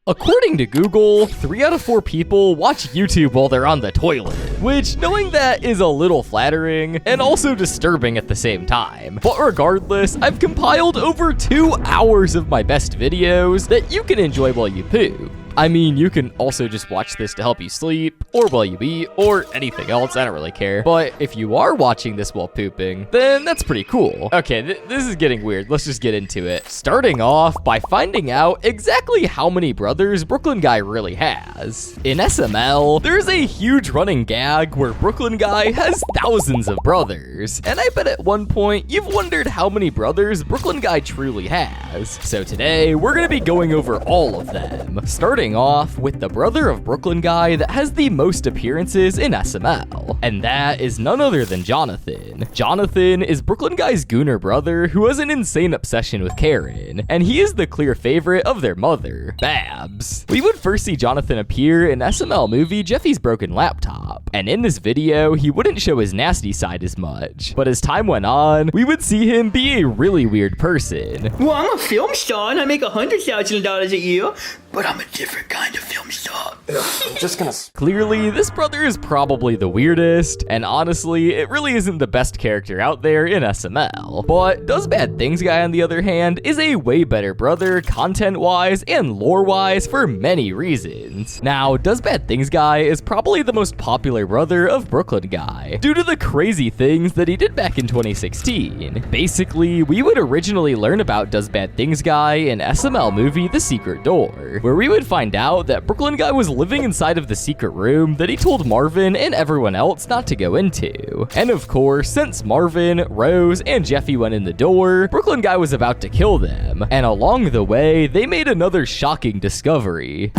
According to Google, 3 out of 4 people watch YouTube while they're on the toilet, which, knowing that, is a little flattering and also disturbing at the same time. But regardless, I've compiled over 2 hours of my best videos that you can enjoy while you poop. I mean, you can also just watch this to help you sleep, or while you eat, or anything else, I don't really care. But if you are watching this while pooping, then that's pretty cool. Okay, this is getting weird, let's just get into it. Starting off by finding out exactly how many brothers Brooklyn Guy really has. In SML, there's a huge running gag where Brooklyn Guy has thousands of brothers. And I bet at one point, you've wondered how many brothers Brooklyn Guy truly has. So today, we're gonna be going over all of them, starting off with the brother of Brooklyn Guy that has the most appearances in SML, and that is none other than Jonathan. Jonathan is Brooklyn Guy's gooner brother who has an insane obsession with Karen, and he is the clear favorite of their mother, Babs. We would first see Jonathan appear in SML movie Jeffy's Broken Laptop, and in this video, he wouldn't show his nasty side as much, but as time went on, we would see him be a really weird person. Well, I'm a film star and I make $100,000 a year, but I'm a different kind of film star. I'm just gonna... Clearly, this brother is probably the weirdest, and honestly, it really isn't the best character out there in SML. But Does Bad Things Guy, on the other hand, is a way better brother content-wise and lore-wise for many reasons. Now, Does Bad Things Guy is probably the most popular brother of Brooklyn Guy, due to the crazy things that he did back in 2016. Basically, we would originally learn about Does Bad Things Guy in SML movie The Secret Door, where we would find out that Brooklyn Guy was living inside of the secret room that he told Marvin and everyone else not to go into. And of course, since Marvin, Rose, and Jeffy went in the door, Brooklyn Guy was about to kill them. And along the way, they made another shocking discovery.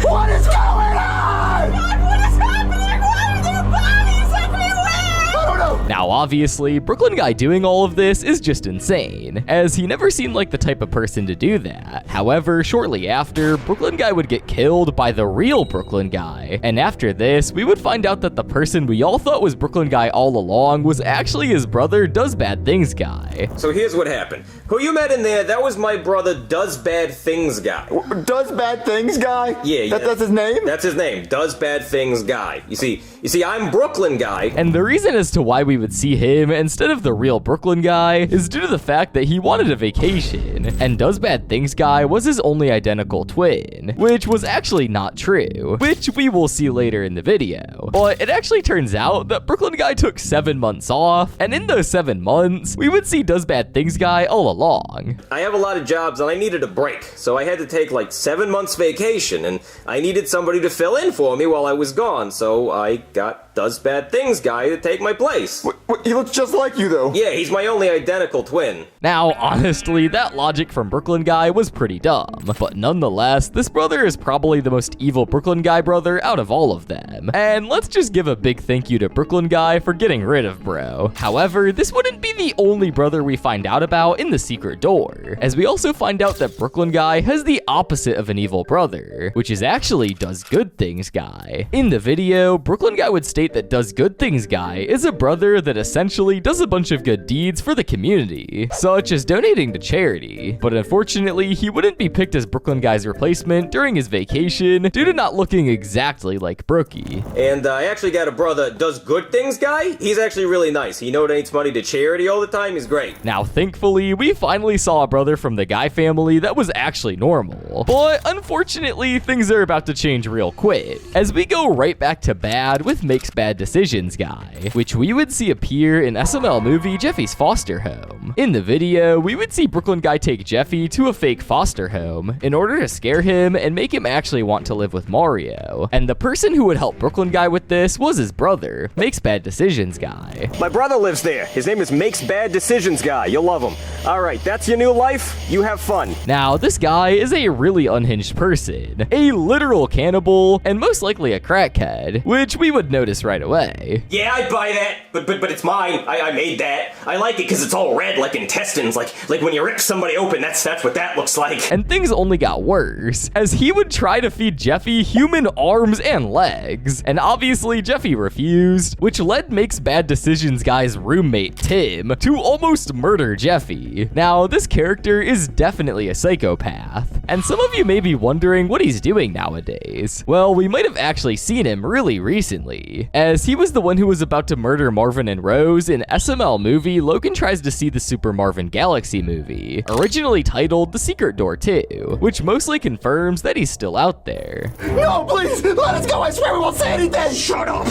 What is going on? What is happening? Why are there bodies everywhere? I don't know. Now obviously, Brooklyn Guy doing all of this is just insane, as he never seemed like the type of person to do that. However, shortly after, Brooklyn Guy would get killed by the real Brooklyn Guy, and after this, we would find out that the person we all thought was Brooklyn Guy all along was actually his brother Does Bad Things Guy. So here's what happened. Who you met in there, that was my brother Does Bad Things Guy. Does Bad Things Guy? Yeah. That's his name? That's his name, Does Bad Things Guy. You see, I'm Brooklyn Guy. And the reason as to why we would see him instead of the real Brooklyn Guy is due to the fact that he wanted a vacation, and Does Bad Things Guy was his only identical twin, which was actually not true, which we will see later in the video. But it actually turns out that Brooklyn Guy took 7 months off, and in those 7 months, we would see Does Bad Things Guy all along. I have a lot of jobs and I needed a break, so I had to take like 7 months vacation, and I needed somebody to fill in for me while I was gone, so I got Does Bad Things Guy to take my place. He looks just like you, though. Yeah, he's my only identical twin. Now, honestly, that logic from Brooklyn Guy was pretty dumb, but nonetheless, this brother is probably the most evil Brooklyn Guy brother out of all of them. And let's just give a big thank you to Brooklyn Guy for getting rid of Bro. However, this wouldn't be the only brother we find out about in The Secret Door, as we also find out that Brooklyn Guy has the opposite of an evil brother, which is actually Does Good Things Guy. In the video, Brooklyn Guy would state that Does Good Things Guy is a brother that essentially does a bunch of good deeds for the community, such as donating to charity, but unfortunately, he wouldn't be picked as Brooklyn Guy's replacement during his vacation due to not looking exactly like Brookie. And I actually got a brother, Does Good Things Guy. He's actually really nice. He donates money to charity all the time. He's great. Now, thankfully, we finally saw a brother from the Guy family that was actually normal, but unfortunately, things are about to change real quick, as we go right back to bad with Makes Bad Decisions Guy, which we would see appear in SML movie Jeffy's Foster Home. In the video, we would see Brooklyn Guy take Jeffy to a fake foster home in order to scare him and make him actually want to live with Mario. And the person who would help Brooklyn Guy with this was his brother, Makes Bad Decisions Guy. My brother lives there. His name is Makes Bad Decisions Guy. You'll love him. All right, that's your new life. You have fun. Now, this guy is a really unhinged person, a literal cannibal, and most likely a crackhead, which we would notice right away. Yeah, I'd buy that, but it's mine. I made that. I like it because it's all red like intestines, like when you rip somebody open, that's what that looks like. And things only got worse, as he would try to feed Jeffy human arms and legs, and obviously Jeffy refused, which led Makes Bad Decisions Guy's roommate, Tim, to almost murder Jeffy. Jeffy. Now, this character is definitely a psychopath, and some of you may be wondering what he's doing nowadays. Well, we might have actually seen him really recently, as he was the one who was about to murder Marvin and Rose in SML movie Logan Tries to See the Super Marvin Galaxy movie, originally titled The Secret Door 2, which mostly confirms that he's still out there. No, please, let us go. I swear we won't say anything. Shut up.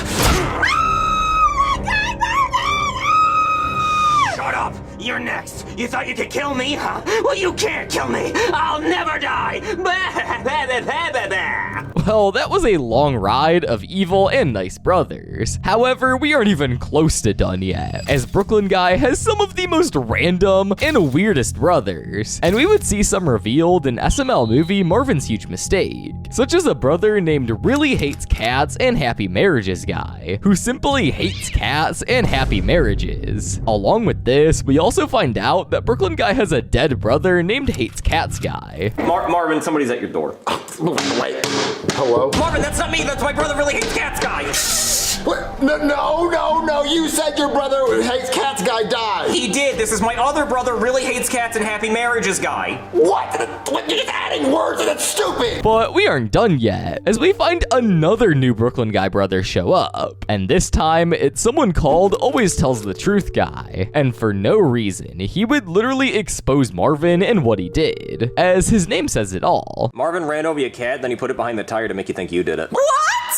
Shut up! You're next. You thought you could kill me, huh? Well, you can't kill me. I'll never die. Well, that was a long ride of evil and nice brothers. However, we aren't even close to done yet, as Brooklyn Guy has some of the most random and weirdest brothers, and we would see some revealed in SML movie Marvin's Huge Mistake, such as a brother named Really Hates Cats and Happy Marriages Guy, who simply hates cats and happy marriages. Along with this, we also find out that Brooklyn Guy has a dead brother named Hates Cats Guy. Marvin, somebody's at your door. Wait. Hello? Marvin, that's not me. That's my brother Really Hates Cats Guy. What? No. You said your brother who hates cats guy died. He did. This is my other brother Really Hates Cats and Happy Marriages Guy. What? You're just adding words and it's stupid. But we aren't done yet, as we find another new Brooklyn Guy brother show up. And this time, it's someone called Always Tells the Truth Guy. And for no reason, he would literally expose Marvin and what he did, as his name says it all. Marvin ran over your cat, then he put it behind the tire to make you think you did it. What?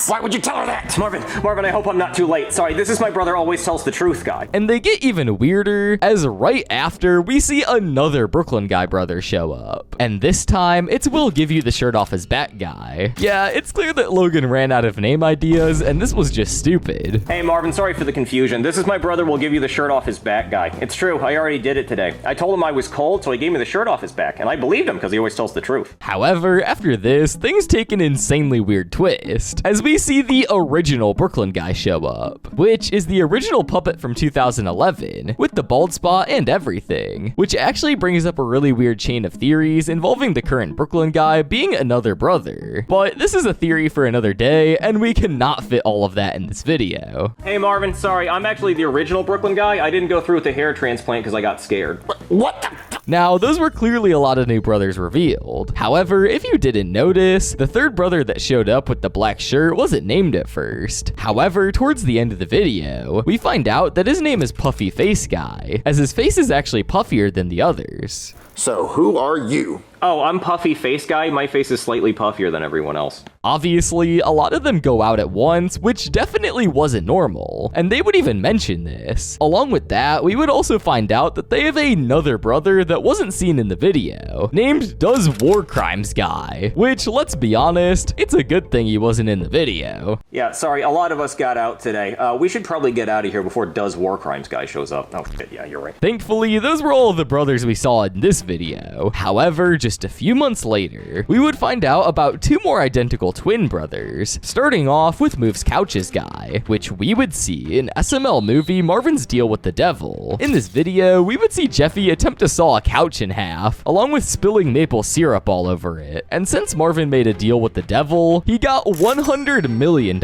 Why would you tell her that? Marvin, I hope I'm not too late. Sorry, this is my brother Always Tells the Truth Guy. And they get even weirder, as right after we see another Brooklyn Guy brother show up. And this time, it's Will Give You the Shirt Off His Back guy. Yeah, it's clear that Logan ran out of name ideas, and this was just stupid. Hey Marvin, sorry for the confusion. This is my brother Will Give You the Shirt Off His Back guy. It's true, I already did it today. I told him I was cold, so he gave me the shirt off his back, and I believed him because he always tells the truth. However, after this, things take an insanely weird twist, as we see the original Brooklyn Guy show up, which is the original puppet from 2011, with the bald spot and everything, which actually brings up a really weird chain of theories involving the current Brooklyn Guy being another brother. But this is a theory for another day, and we cannot fit all of that in this video. Hey Marvin, sorry, I'm actually the original Brooklyn Guy. I didn't go through with the hair transplant because I got scared. What the? Now, those were clearly a lot of new brothers revealed. However, if you didn't notice, the third brother that showed up with the black shirt wasn't named at first. However, towards the end of the video, we find out that his name is Puffy Face Guy, as his face is actually puffier than the others. So who are you? Oh, I'm Puffy Face Guy. My face is slightly puffier than everyone else. Obviously, a lot of them go out at once, which definitely wasn't normal, and they would even mention this. Along with that, we would also find out that they have another brother that wasn't seen in the video, named Does War Crimes Guy, which, let's be honest, it's a good thing he wasn't in the video. Yeah, sorry, a lot of us got out today. We should probably get out of here before Does War Crimes Guy shows up. Oh shit, yeah, you're right. Thankfully, those were all of the brothers we saw in this video. However, just a few months later, we would find out about two more identical twin brothers, starting off with Moves Couches Guy, which we would see in SML movie Marvin's Deal with the Devil. In this video, we would see Jeffy attempt to saw a couch in half, along with spilling maple syrup all over it. And since Marvin made a deal with the devil, he got $100 million,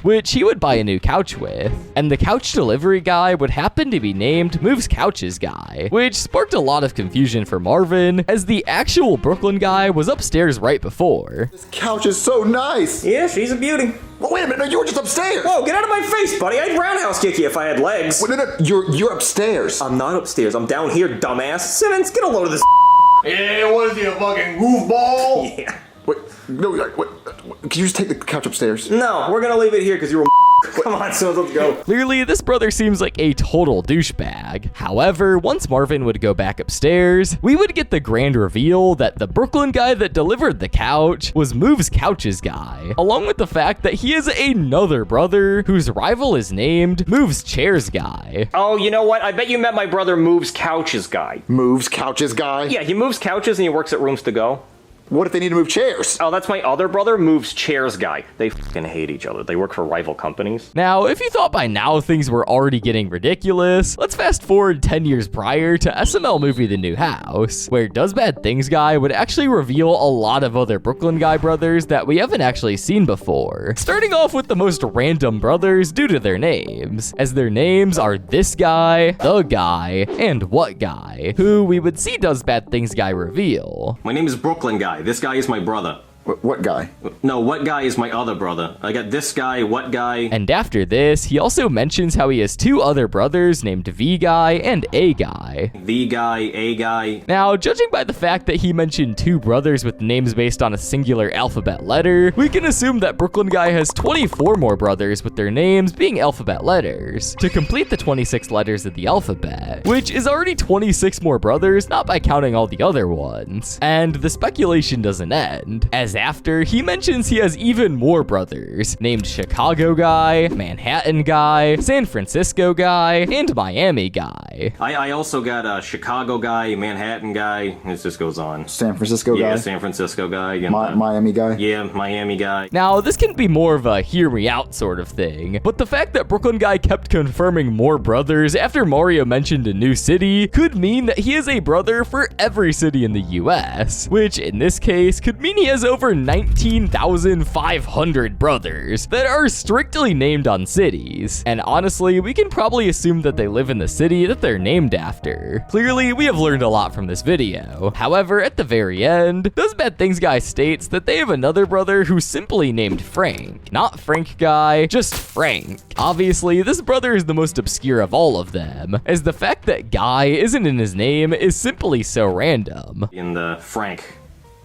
which he would buy a new couch with. And the couch delivery guy would happen to be named Moves Couches Guy, which sparked a lot of confusion for Marvin, as the actual Brooklyn Guy was upstairs right before. This couch is so nice. Yeah, she's a beauty. Well, wait a minute, no, you were just upstairs. Whoa, get out of my face, buddy. I'd roundhouse kick you if I had legs. Wait, no, you're upstairs. I'm not upstairs. I'm down here, dumbass. Simmons, get a load of this. Yeah, what is he, a fucking goofball? Yeah. Wait, no, wait, can you just take the couch upstairs? No, we're gonna leave it here because you're a Come on, Simmons, let's go. Clearly, this brother seems like a total douchebag. However, once Marvin would go back upstairs, we would get the grand reveal that the Brooklyn Guy that delivered the couch was Moves Couches Guy, along with the fact that he is another brother whose rival is named Moves Chairs Guy. Oh, you know what? I bet you met my brother Moves Couches Guy. Moves Couches Guy? Yeah, he moves couches and he works at Rooms to Go. What if they need to move chairs? Oh, that's my other brother, moves chairs guy. They fucking hate each other. They work for rival companies. Now, if you thought by now things were already getting ridiculous, let's fast forward 10 years prior to SML movie The New House, where Does Bad Things guy would actually reveal a lot of other Brooklyn guy brothers that we haven't actually seen before. Starting off with the most random brothers due to their names, as their names are This Guy, The Guy, and What Guy, who we would see Does Bad Things guy reveal. My name is Brooklyn guy. This guy is my brother. What guy? No, What Guy is my other brother. I got This Guy, What Guy. And after this, he also mentions how he has two other brothers named V Guy and A Guy. V Guy, A Guy. Now, judging by the fact that he mentioned two brothers with names based on a singular alphabet letter, we can assume that Brooklyn guy has 24 more brothers with their names being alphabet letters, to complete the 26 letters of the alphabet, which is already 26 more brothers, not by counting all the other ones. And the speculation doesn't end, as after, he mentions he has even more brothers, named Chicago Guy, Manhattan Guy, San Francisco Guy, and Miami Guy. I also got a Chicago guy, Manhattan guy. It just goes on. San Francisco guy? Yeah, San Francisco guy. You know, Miami guy? Yeah, Miami guy. Now, this can be more of a hear me out sort of thing, but the fact that Brooklyn guy kept confirming more brothers after Mario mentioned a new city could mean that he has a brother for every city in the US, which in this case could mean he has over 19,500 brothers that are strictly named on cities. And honestly, we can probably assume that they live in the city that they're named after. Clearly, we have learned a lot from this video. However, at the very end, Does Bad Things guy states that they have another brother who's simply named Frank. Not Frank guy, just Frank. Obviously, this brother is the most obscure of all of them, as the fact that Guy isn't in his name is simply so random. In the Frank.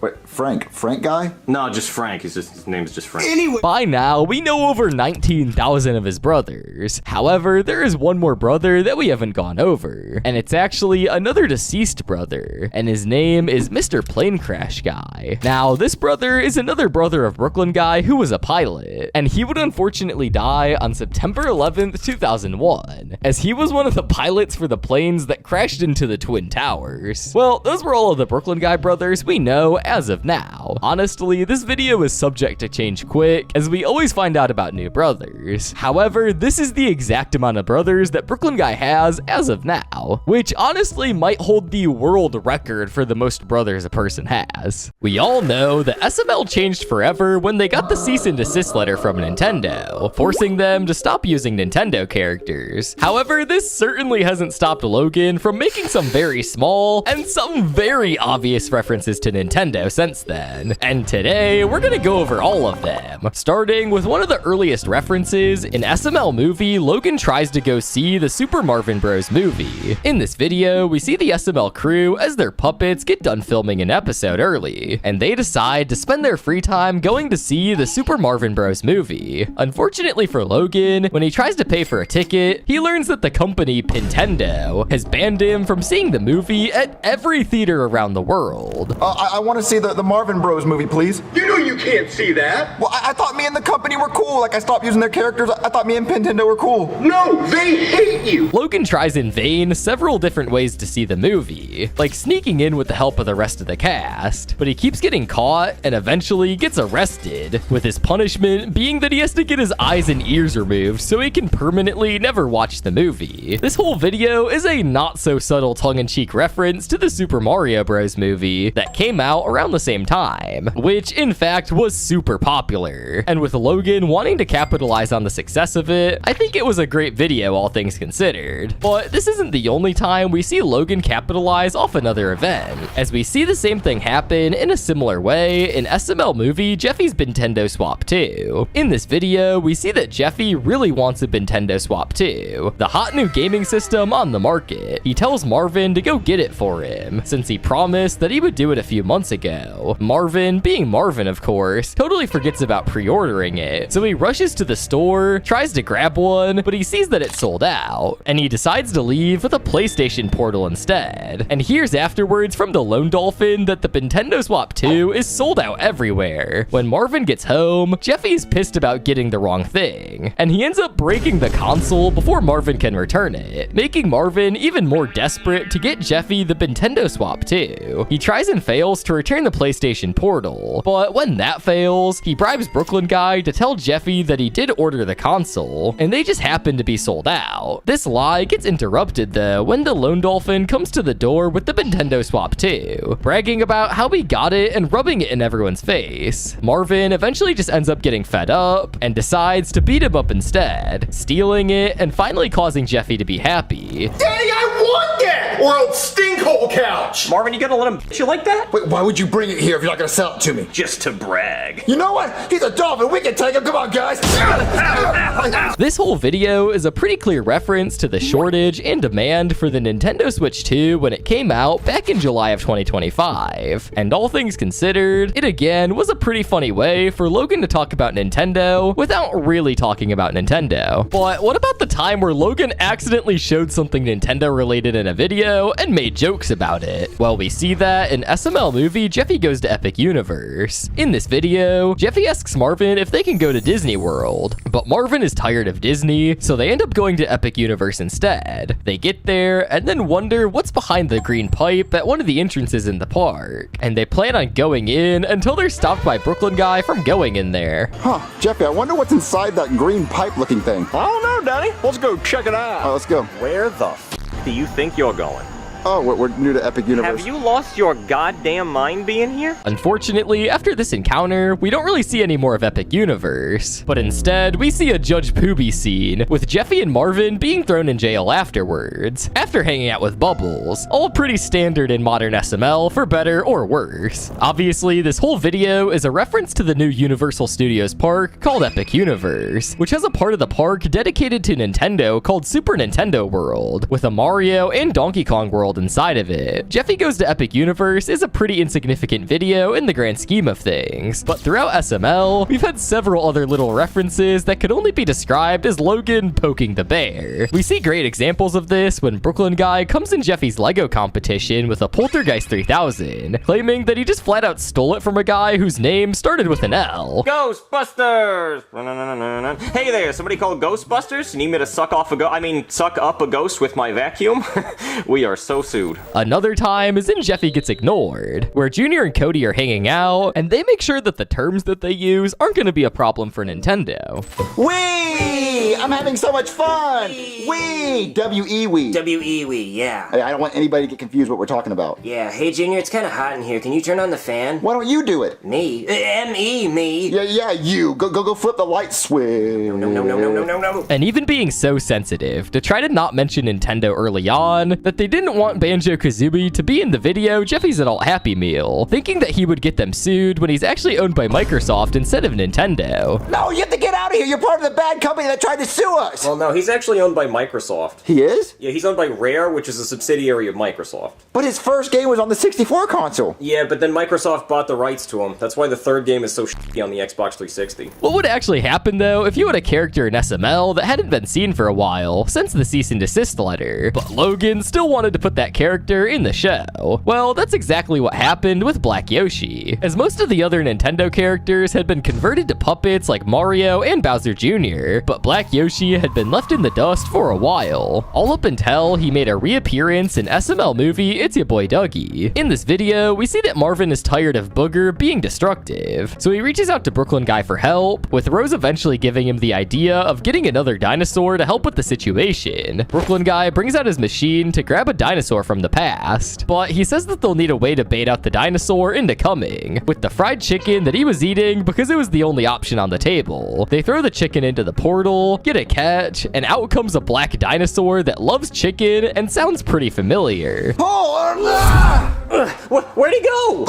Wait, Frank guy? No, just Frank. His name is just Frank. Anyway. By now, we know over 19,000 of his brothers. However, there is one more brother that we haven't gone over, and it's actually another deceased brother, and his name is Mr. Plane Crash Guy. Now, this brother is another brother of Brooklyn guy who was a pilot, and he would unfortunately die on September 11th, 2001, as he was one of the pilots for the planes that crashed into the Twin Towers. Well, those were all of the Brooklyn guy brothers we know as of now. Honestly, this video is subject to change quick, as we always find out about new brothers. However, this is the exact amount of brothers that Brooklyn guy has as of now, which honestly might hold the world record for the most brothers a person has. We all know that SML changed forever when they got the cease and desist letter from Nintendo, forcing them to stop using Nintendo characters. However, this certainly hasn't stopped Logan from making some very small and some very obvious references to Nintendo since then. And today, we're gonna go over all of them, starting with one of the earliest references. In SML movie, Logan tries to go see the Super Marvin Bros. Movie. In this video, we see the SML crew as their puppets get done filming an episode early, and they decide to spend their free time going to see the Super Marvin Bros. Movie. Unfortunately for Logan, when he tries to pay for a ticket, he learns that the company Nintendo has banned him from seeing the movie at every theater around the world. I want to see the Marvin Bros. Movie, please. You know you can't see that. Well, I thought me and the company were cool. Like, I stopped using their characters. I thought me and Nintendo were cool. No, they hate you. Logan tries in vain several different ways to see the movie, like sneaking in with the help of the rest of the cast, but he keeps getting caught and eventually gets arrested, with his punishment being that he has to get his eyes and ears removed so he can permanently never watch the movie. This whole video is a not so subtle tongue-in-cheek reference to the Super Mario Bros. Movie that came out around the same time, which in fact was super popular. And with Logan wanting to capitalize on the success of it, I think it was a great video, all things considered. But this isn't the only time we see Logan capitalize off another event, as we see the same thing happen in a similar way in SML movie Jeffy's Nintendo Swap 2. In this video, we see that Jeffy really wants a Nintendo Swap 2, the hot new gaming system on the market. He tells Marvin to go get it for him, since he promised that he would do it a few months ago. Marvin, being Marvin of course, totally forgets about pre-ordering it, so he rushes to the store, tries to grab one, but he sees that it's sold out, and he decides to leave with a PlayStation Portal instead, and hears afterwards from the Lone Dolphin that the Nintendo Swap 2 is sold out everywhere. When Marvin gets home, Jeffy's pissed about getting the wrong thing, and he ends up breaking the console before Marvin can return it, making Marvin even more desperate to get Jeffy the Nintendo Swap 2. He tries and fails to return return the PlayStation Portal. But when that fails, he bribes Brooklyn Guy to tell Jeffy that he did order the console, and they just happen to be sold out. This lie gets interrupted though when the Lone Dolphin comes to the door with the Nintendo Swap 2, bragging about how he got it and rubbing it in everyone's face. Marvin eventually just ends up getting fed up and decides to beat him up instead, stealing it and finally causing Jeffy to be happy. Daddy, I want that! Or old stinkhole couch! Marvin, you gonna let him you like that? Wait, why would you bring it here if you're not gonna sell it to me? Just to brag. You know what? He's a dolphin. We can take him. Come on, guys. This whole video is a pretty clear reference to the shortage and demand for the Nintendo Switch 2 when it came out back in July of 2025. And all things considered, it again was a pretty funny way for Logan to talk about Nintendo without really talking about Nintendo. But what about the time where Logan accidentally showed something Nintendo related in a video and made jokes about it? Well, we see that in SML movie Jeffy Goes to Epic Universe. In this video, Jeffy asks Marvin if they can go to Disney World, but Marvin is tired of Disney, so they end up going to Epic Universe instead. They get there and then wonder what's behind the green pipe at one of the entrances in the park, and they plan on going in until they're stopped by Brooklyn Guy from going in there. Huh, Jeffy, I wonder what's inside that green pipe looking thing. I don't know, Danny. Let's go check it All out. right, let's go. Where the do you think you're going? Oh, we're new to Epic Universe. Have you lost your goddamn mind being here? Unfortunately, after this encounter, we don't really see any more of Epic Universe, but instead, we see a Judge Poobie scene, with Jeffy and Marvin being thrown in jail afterwards, after hanging out with Bubbles, all pretty standard in modern SML, for better or worse. Obviously, this whole video is a reference to the new Universal Studios park called Epic Universe, which has a part of the park dedicated to Nintendo called Super Nintendo World, with a Mario and Donkey Kong World inside of it. Jeffy Goes to Epic Universe is a pretty insignificant video in the grand scheme of things, but throughout SML, we've had several other little references that could only be described as Logan poking the bear. We see great examples of this when Brooklyn Guy comes in Jeffy's Lego competition with a Poltergeist 3000, claiming that he just flat out stole it from a guy whose name started with an L. Ghostbusters! Hey there, somebody called Ghostbusters? You need me to suck up a ghost with my vacuum? We are so sued. Another time is in Jeffy Gets Ignored, where Junior and Cody are hanging out, and they make sure that the terms that they use aren't going to be a problem for Nintendo. Wee! I'm having so much fun! Wee! W-E-Wee. W-E-W, yeah. Hey, I don't want anybody to get confused what we're talking about. Yeah, hey Junior, it's kind of hot in here. Can you turn on the fan? Why don't you do it? Me? M-E, me. Yeah, you. Go flip the light switch. No. And even being so sensitive to try to not mention Nintendo early on, that they didn't want Banjo-Kazooie to be in the video Jeffy's Adult Happy Meal, thinking that he would get them sued when he's actually owned by Microsoft instead of Nintendo. No, you have to get out of here. You're part of the bad company that tried to sue us. Well, no, he's actually owned by Microsoft. He is? Yeah, he's owned by Rare, which is a subsidiary of Microsoft. But his first game was on the 64 console. Yeah, but then Microsoft bought the rights to him. That's why the third game is so shitty on the Xbox 360. What would actually happen though if you had a character in SML that hadn't been seen for a while since the cease and desist letter, but Logan still wanted to put that character in the show? Well, that's exactly what happened with Black Yoshi, as most of the other Nintendo characters had been converted to puppets like Mario and Bowser Jr., but Black Yoshi had been left in the dust for a while, all up until he made a reappearance in SML movie It's Your Boy Dougie. In this video, we see that Marvin is tired of Booger being destructive, so he reaches out to Brooklyn Guy for help, with Rose eventually giving him the idea of getting another dinosaur to help with the situation. Brooklyn Guy brings out his machine to grab a dinosaur from the past, but he says that they'll need a way to bait out the dinosaur into coming, with the fried chicken that he was eating because it was the only option on the table. They throw the chicken into the portal, get a catch, and out comes a black dinosaur that loves chicken and sounds pretty familiar. Where'd he go?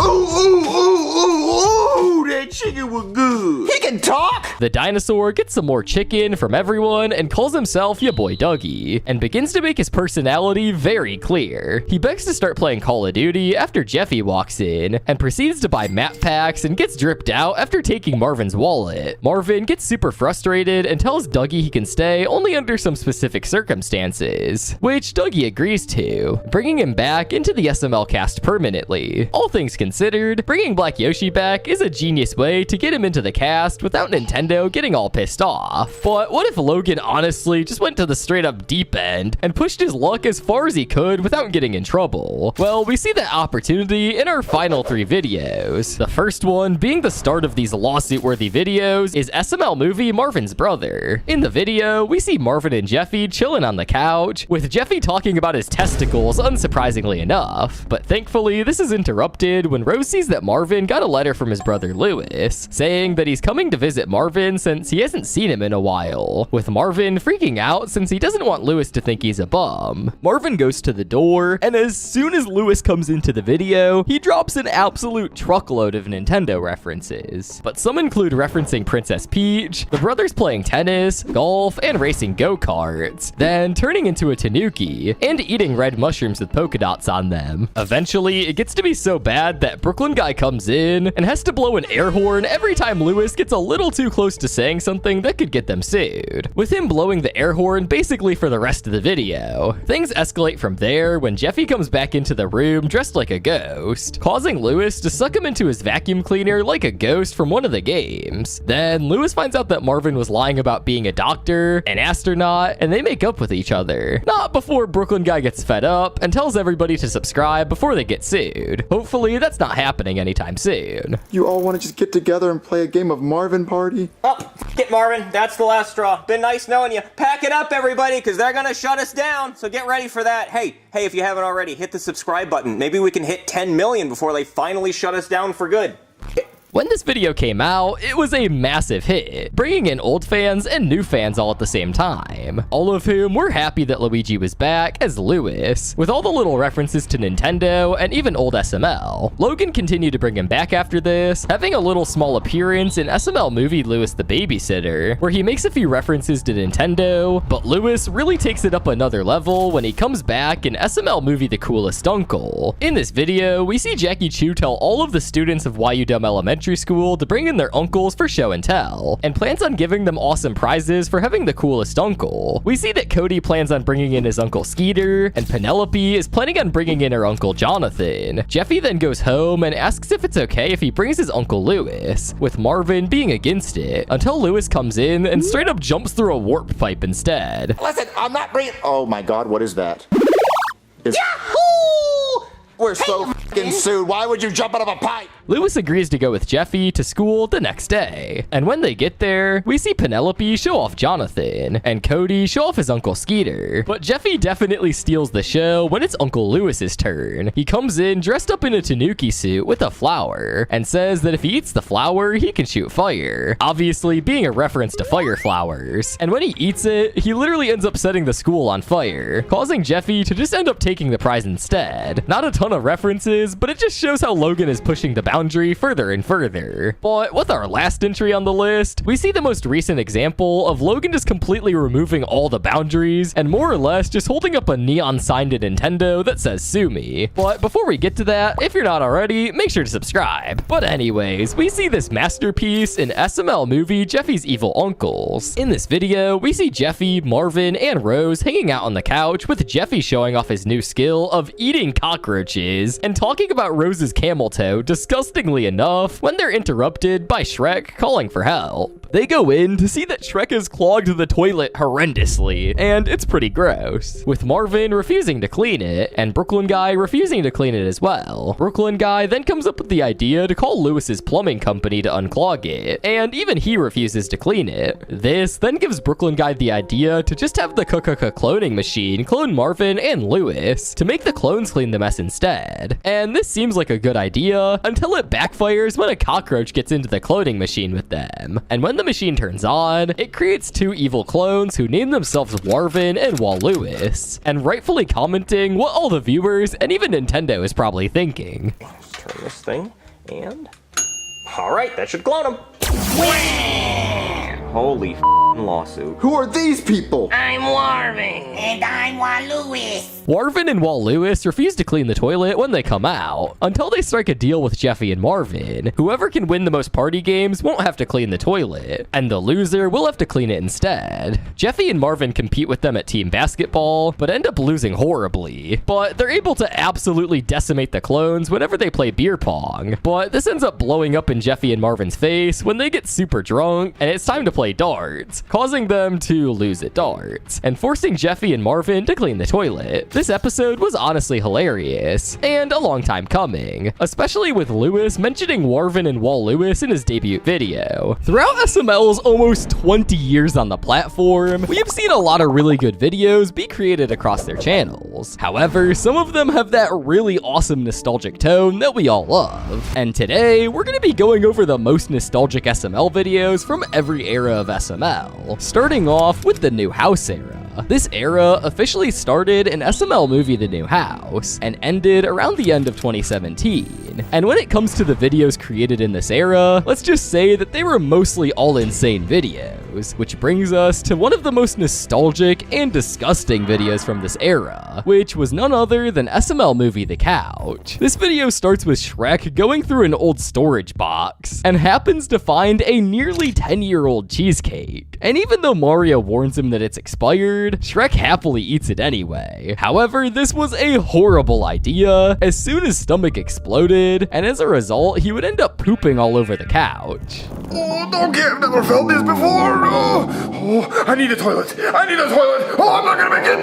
Ooh, that chicken was good. He can talk? The dinosaur gets some more chicken from everyone and calls himself Ya Boy Dougie, and begins to make his personality very clear. He begs to start playing Call of Duty after Jeffy walks in, and proceeds to buy map packs and gets dripped out after taking Marvin's wallet. Marvin gets super frustrated and tells Dougie he can stay only under some specific circumstances, which Dougie agrees to, bringing him back into the SML cast permanently. All things considered, bringing Black Yoshi back is a genius way way to get him into the cast without Nintendo getting all pissed off. But what if Logan honestly just went to the straight up deep end and pushed his luck as far as he could without getting in trouble? Well, we see that opportunity in our final 3 videos. The first one being the start of these lawsuit-worthy videos is SML movie Marvin's brother. In the video, we see Marvin and Jeffy chilling on the couch, with Jeffy talking about his testicles, unsurprisingly enough. But thankfully, this is interrupted when Rose sees that Marvin got a letter from his brother Lewis, saying that he's coming to visit Marvin since he hasn't seen him in a while, with Marvin freaking out since he doesn't want Lewis to think he's a bum. Marvin goes to the door, and as soon as Lewis comes into the video, he drops an absolute truckload of Nintendo references. But some include referencing Princess Peach, the brothers playing tennis, golf, and racing go-karts, then turning into a tanuki, and eating red mushrooms with polka dots on them. Eventually, it gets to be so bad that Brooklyn Guy comes in and has to blow an air horn every time Lewis gets a little too close to saying something that could get them sued, with him blowing the air horn basically for the rest of the video. Things escalate from there when Jeffy comes back into the room dressed like a ghost, causing Lewis to suck him into his vacuum cleaner like a ghost from one of the games. Then Lewis finds out that Marvin was lying about being a doctor, an astronaut, and they make up with each other. Not before Brooklyn Guy gets fed up and tells everybody to subscribe before they get sued. Hopefully that's not happening anytime soon. You all want to just get together and play a game of Marvin Party? Oh, get Marvin. That's the last straw. Been nice knowing you. Pack it up, everybody, because they're gonna shut us down. So get ready for that. Hey, if you haven't already, hit the subscribe button. Maybe we can hit 10 million before they finally shut us down for good. When this video came out, it was a massive hit, bringing in old fans and new fans all at the same time, all of whom were happy that Luigi was back as Lewis, with all the little references to Nintendo and even old SML. Logan continued to bring him back after this, having a little small appearance in SML movie Lewis the Babysitter, where he makes a few references to Nintendo, but Lewis really takes it up another level when he comes back in SML movie The Coolest Uncle. In this video, we see Jackie Chu tell all of the students of YUDM Elementary School to bring in their uncles for show and tell, and plans on giving them awesome prizes for having the coolest uncle. We see that Cody plans on bringing in his uncle Skeeter, and Penelope is planning on bringing in her uncle Jonathan. Jeffy then goes home and asks if it's okay if he brings his uncle Lewis, with Marvin being against it, until Lewis comes in and straight up jumps through a warp pipe instead. Listen, I'm not bringing... Oh my god, what is that? Yahoo! We're so f***ing sued. Why would you jump out of a pipe? Lewis agrees to go with Jeffy to school the next day, and when they get there, we see Penelope show off Jonathan, and Cody show off his uncle Skeeter. But Jeffy definitely steals the show when it's Uncle Lewis's turn. He comes in dressed up in a tanuki suit with a flower, and says that if he eats the flower, he can shoot fire, obviously being a reference to fire flowers. And when he eats it, he literally ends up setting the school on fire, causing Jeffy to just end up taking the prize instead. Not a ton of references, but it just shows how Logan is pushing the boundary further and further. But with our last entry on the list, we see the most recent example of Logan just completely removing all the boundaries and more or less just holding up a neon sign to Nintendo that says "Sue me." But before we get to that, if you're not already, make sure to subscribe. But anyways, we see this masterpiece in SML movie Jeffy's Evil Uncles. In this video, we see Jeffy, Marvin, and Rose hanging out on the couch with Jeffy showing off his new skill of eating cockroaches and talking about Rose's camel toe disgustingly enough when they're interrupted by Shrek calling for help. They go in to see that Shrek has clogged the toilet horrendously, and it's pretty gross, with Marvin refusing to clean it, and Brooklyn Guy refusing to clean it as well. Brooklyn Guy then comes up with the idea to call Lewis's plumbing company to unclog it, and even he refuses to clean it. This then gives Brooklyn Guy the idea to just have the cloning machine clone Marvin and Lewis to make the clones clean the mess instead. And this seems like a good idea until it backfires when a cockroach gets into the cloning machine with them. And when the machine turns on, it creates two evil clones who name themselves Marvin and Wall Lewis, and rightfully commenting what all the viewers and even Nintendo is probably thinking. Let's turn this thing, and... Alright, that should clone him. holy f***ing lawsuit. Who are these people? I'm Warvin. And I'm Waluis. Warvin and Wall Lewis refuse to clean the toilet when they come out, until they strike a deal with Jeffy and Marvin. Whoever can win the most party games won't have to clean the toilet, and the loser will have to clean it instead. Jeffy and Marvin compete with them at team basketball, but end up losing horribly. But they're able to absolutely decimate the clones whenever they play beer pong. But this ends up blowing up in Jeffy and Marvin's face when they get super drunk, and it's time to play darts, causing them to lose at darts, and forcing Jeffy and Marvin to clean the toilet. This episode was honestly hilarious, and a long time coming, especially with Lewis mentioning Warvin and Wall Lewis in his debut video. Throughout SML's almost 20 years on the platform, we have seen a lot of really good videos be created across their channels. However, some of them have that really awesome nostalgic tone that we all love. And today, we're going to be going over the most nostalgic SML videos from every era of SML, starting off with the New House era. This era officially started in SML movie The New House, and ended around the end of 2017. And when it comes to the videos created in this era, let's just say that they were mostly all insane videos, which brings us to one of the most nostalgic and disgusting videos from this era, which was none other than SML movie The Couch. This video starts with Shrek going through an old storage box, and happens to find a nearly 10-year-old cheesecake. And even though Mario warns him that it's expired, Shrek happily eats it anyway. However, this was a horrible idea, as soon as his stomach exploded, and as a result, he would end up pooping all over the couch. Oh, okay, I've never felt this before. Oh, I need a toilet. I need a toilet. Oh, I'm not gonna make it.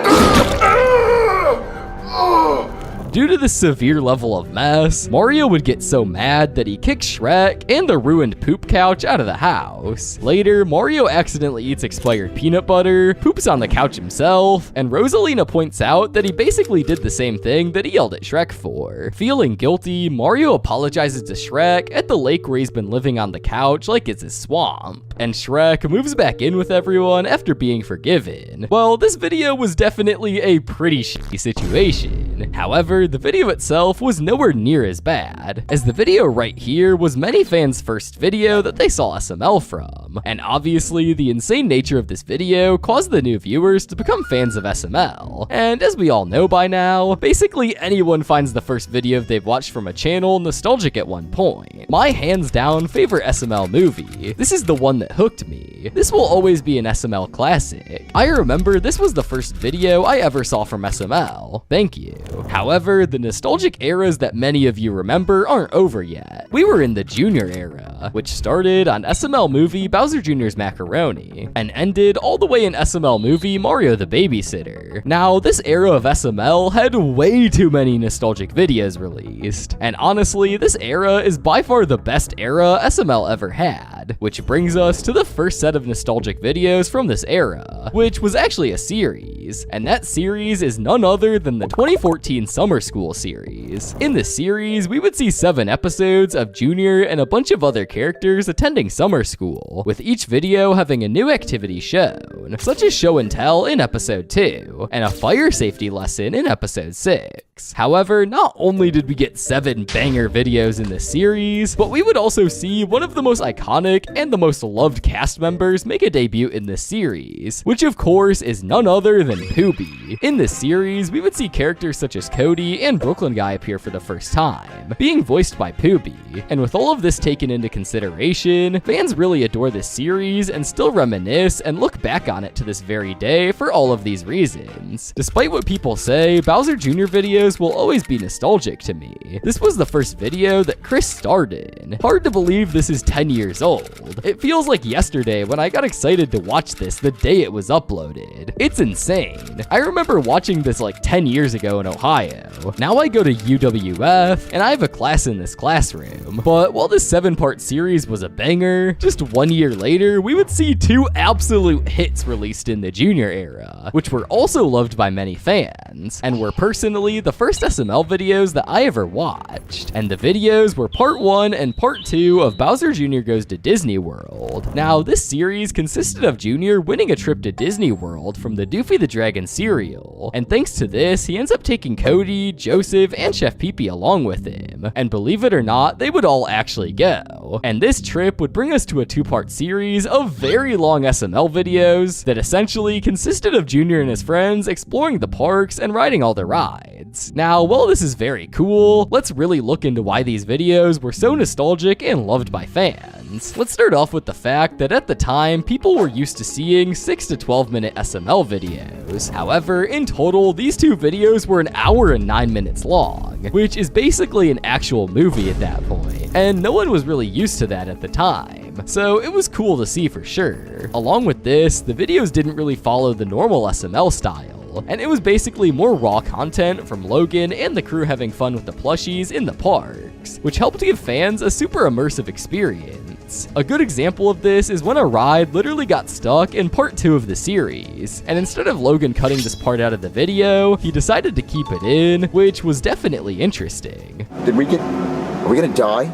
Oh. Due to the severe level of mess, Mario would get so mad that he kicks Shrek and the ruined poop couch out of the house. Later, Mario accidentally eats expired peanut butter, poops on the couch himself, and Rosalina points out that he basically did the same thing that he yelled at Shrek for. Feeling guilty, Mario apologizes to Shrek at the lake where he's been living on the couch like it's his swamp, and Shrek moves back in with everyone after being forgiven. Well, this video was definitely a pretty shitty situation. However, the video itself was nowhere near as bad, as the video right here was many fans' first video that they saw SML from, and obviously the insane nature of this video caused the new viewers to become fans of SML. And as we all know by now, basically anyone finds the first video they've watched from a channel nostalgic at one point. My hands down favorite SML movie. This is the one that hooked me. This will always be an SML classic. I remember this was the first video I ever saw from SML. Thank you. However, the nostalgic eras that many of you remember aren't over yet. We were in the Junior era, which started on SML movie Bowser Jr.'s Macaroni, and ended all the way in SML movie Mario the Babysitter. Now, this era of SML had way too many nostalgic videos released, and honestly, this era is by far the best era SML ever had, which brings us to the first set of nostalgic videos from this era, which was actually a series, and that series is none other than the 2014 Summer School series. In this series, we would see 7 episodes of Junior and a bunch of other characters attending summer school, with each video having a new activity shown, such as show and tell in episode 2, and a fire safety lesson in episode 6. However, not only did we get 7 banger videos in this series, but we would also see one of the most iconic and the most loved cast members make a debut in this series, which of course is none other than Poopy. In this series, we would see characters such as Cody and Brooklyn Guy appear for the first time, being voiced by Poopy. And with all of this taken into consideration, fans really adore this series and still reminisce and look back on it to this very day for all of these reasons. Despite what people say, Bowser Jr. videos will always be nostalgic to me. This was the first video that Chris starred in. Hard to believe this is 10 years old. It feels like yesterday when I got excited to watch this the day it was uploaded. It's insane. I remember watching this like 10 years ago in Ohio. Now I go to UWF, and I have a class in this classroom. But while this 7-part series was a banger, just 1 year later, we would see 2 absolute hits released in the Junior era, which were also loved by many fans, and were personally the the first SML videos that I ever watched, and the videos were part 1 and part 2 of Bowser Jr. Goes to Disney World. Now, this series consisted of Jr. winning a trip to Disney World from the Doofy the Dragon cereal, and thanks to this, he ends up taking Cody, Joseph, and Chef Pee-Pee along with him, and believe it or not, they would all actually go. And this trip would bring us to a 2-part series of very long SML videos that essentially consisted of Jr. and his friends exploring the parks and riding all the rides. Now, while this is very cool, let's really look into why these videos were so nostalgic and loved by fans. Let's start off with the fact that at the time, people were used to seeing 6 to 12-minute SML videos. However, in total, these 2 videos were an hour and 9 minutes long, which is basically an actual movie at that point, and no one was really used to that at the time, so it was cool to see for sure. Along with this, the videos didn't really follow the normal SML style, and it was basically more raw content from Logan and the crew having fun with the plushies in the parks, which helped give fans a super immersive experience. A good example of this is when a ride literally got stuck in part 2 of the series, and instead of Logan cutting this part out of the video, he decided to keep it in, which was definitely interesting. Are we gonna die?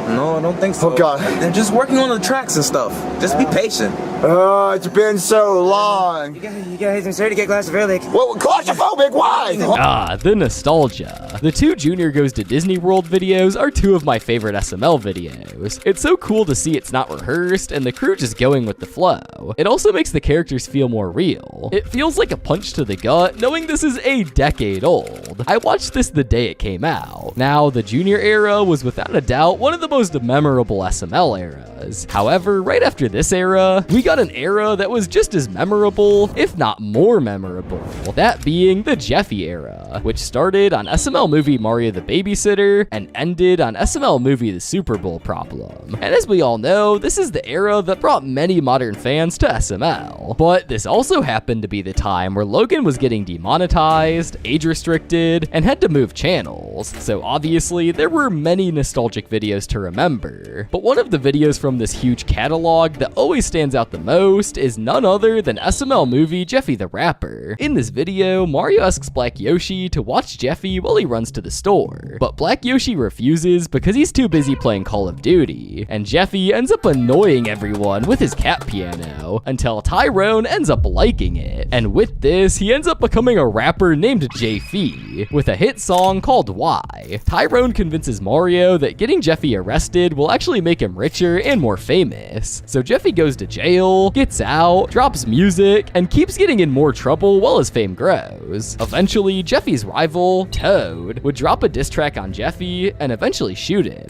No, I don't think so. Oh God. They're just working on the tracks and stuff. Just be patient. Oh, it's been so long. You guys, I'm sorry to get claustrophobic. Well, claustrophobic, why? Ah, the nostalgia. The 2 Jr. Goes to Disney World videos are 2 of my favorite SML videos. It's so cool to see it's not rehearsed and the crew just going with the flow. It also makes the characters feel more real. It feels like a punch to the gut knowing this is a decade old. I watched this the day it came out. Now, the Junior era was without a doubt one of the most memorable SML eras. However, right after this era, we got an era that was just as memorable, if not more memorable. That being the Jeffy era, which started on SML movie Mario the Babysitter and ended on SML movie The Super Bowl Problem. And as we all know, this is the era that brought many modern fans to SML. But this also happened to be the time where Logan was getting demonetized, age restricted, and had to move channels. So obviously, there were many nostalgic videos to remember. But one of the videos from this huge catalog that always stands out the most is none other than SML movie Jeffy the Rapper. In this video, Mario asks Black Yoshi to watch Jeffy while he runs to the store, but Black Yoshi refuses because he's too busy playing Call of Duty, and Jeffy ends up annoying everyone with his cat piano until Tyrone ends up liking it, and with this, he ends up becoming a rapper named Jeffy with a hit song called Why. Tyrone convinces Mario that getting Jeffy arrested will actually make him richer and more famous, so Jeffy goes to jail, gets out, drops music, and keeps getting in more trouble while his fame grows. Eventually, Jeffy's rival, Toad, would drop a diss track on Jeffy and eventually shoot him.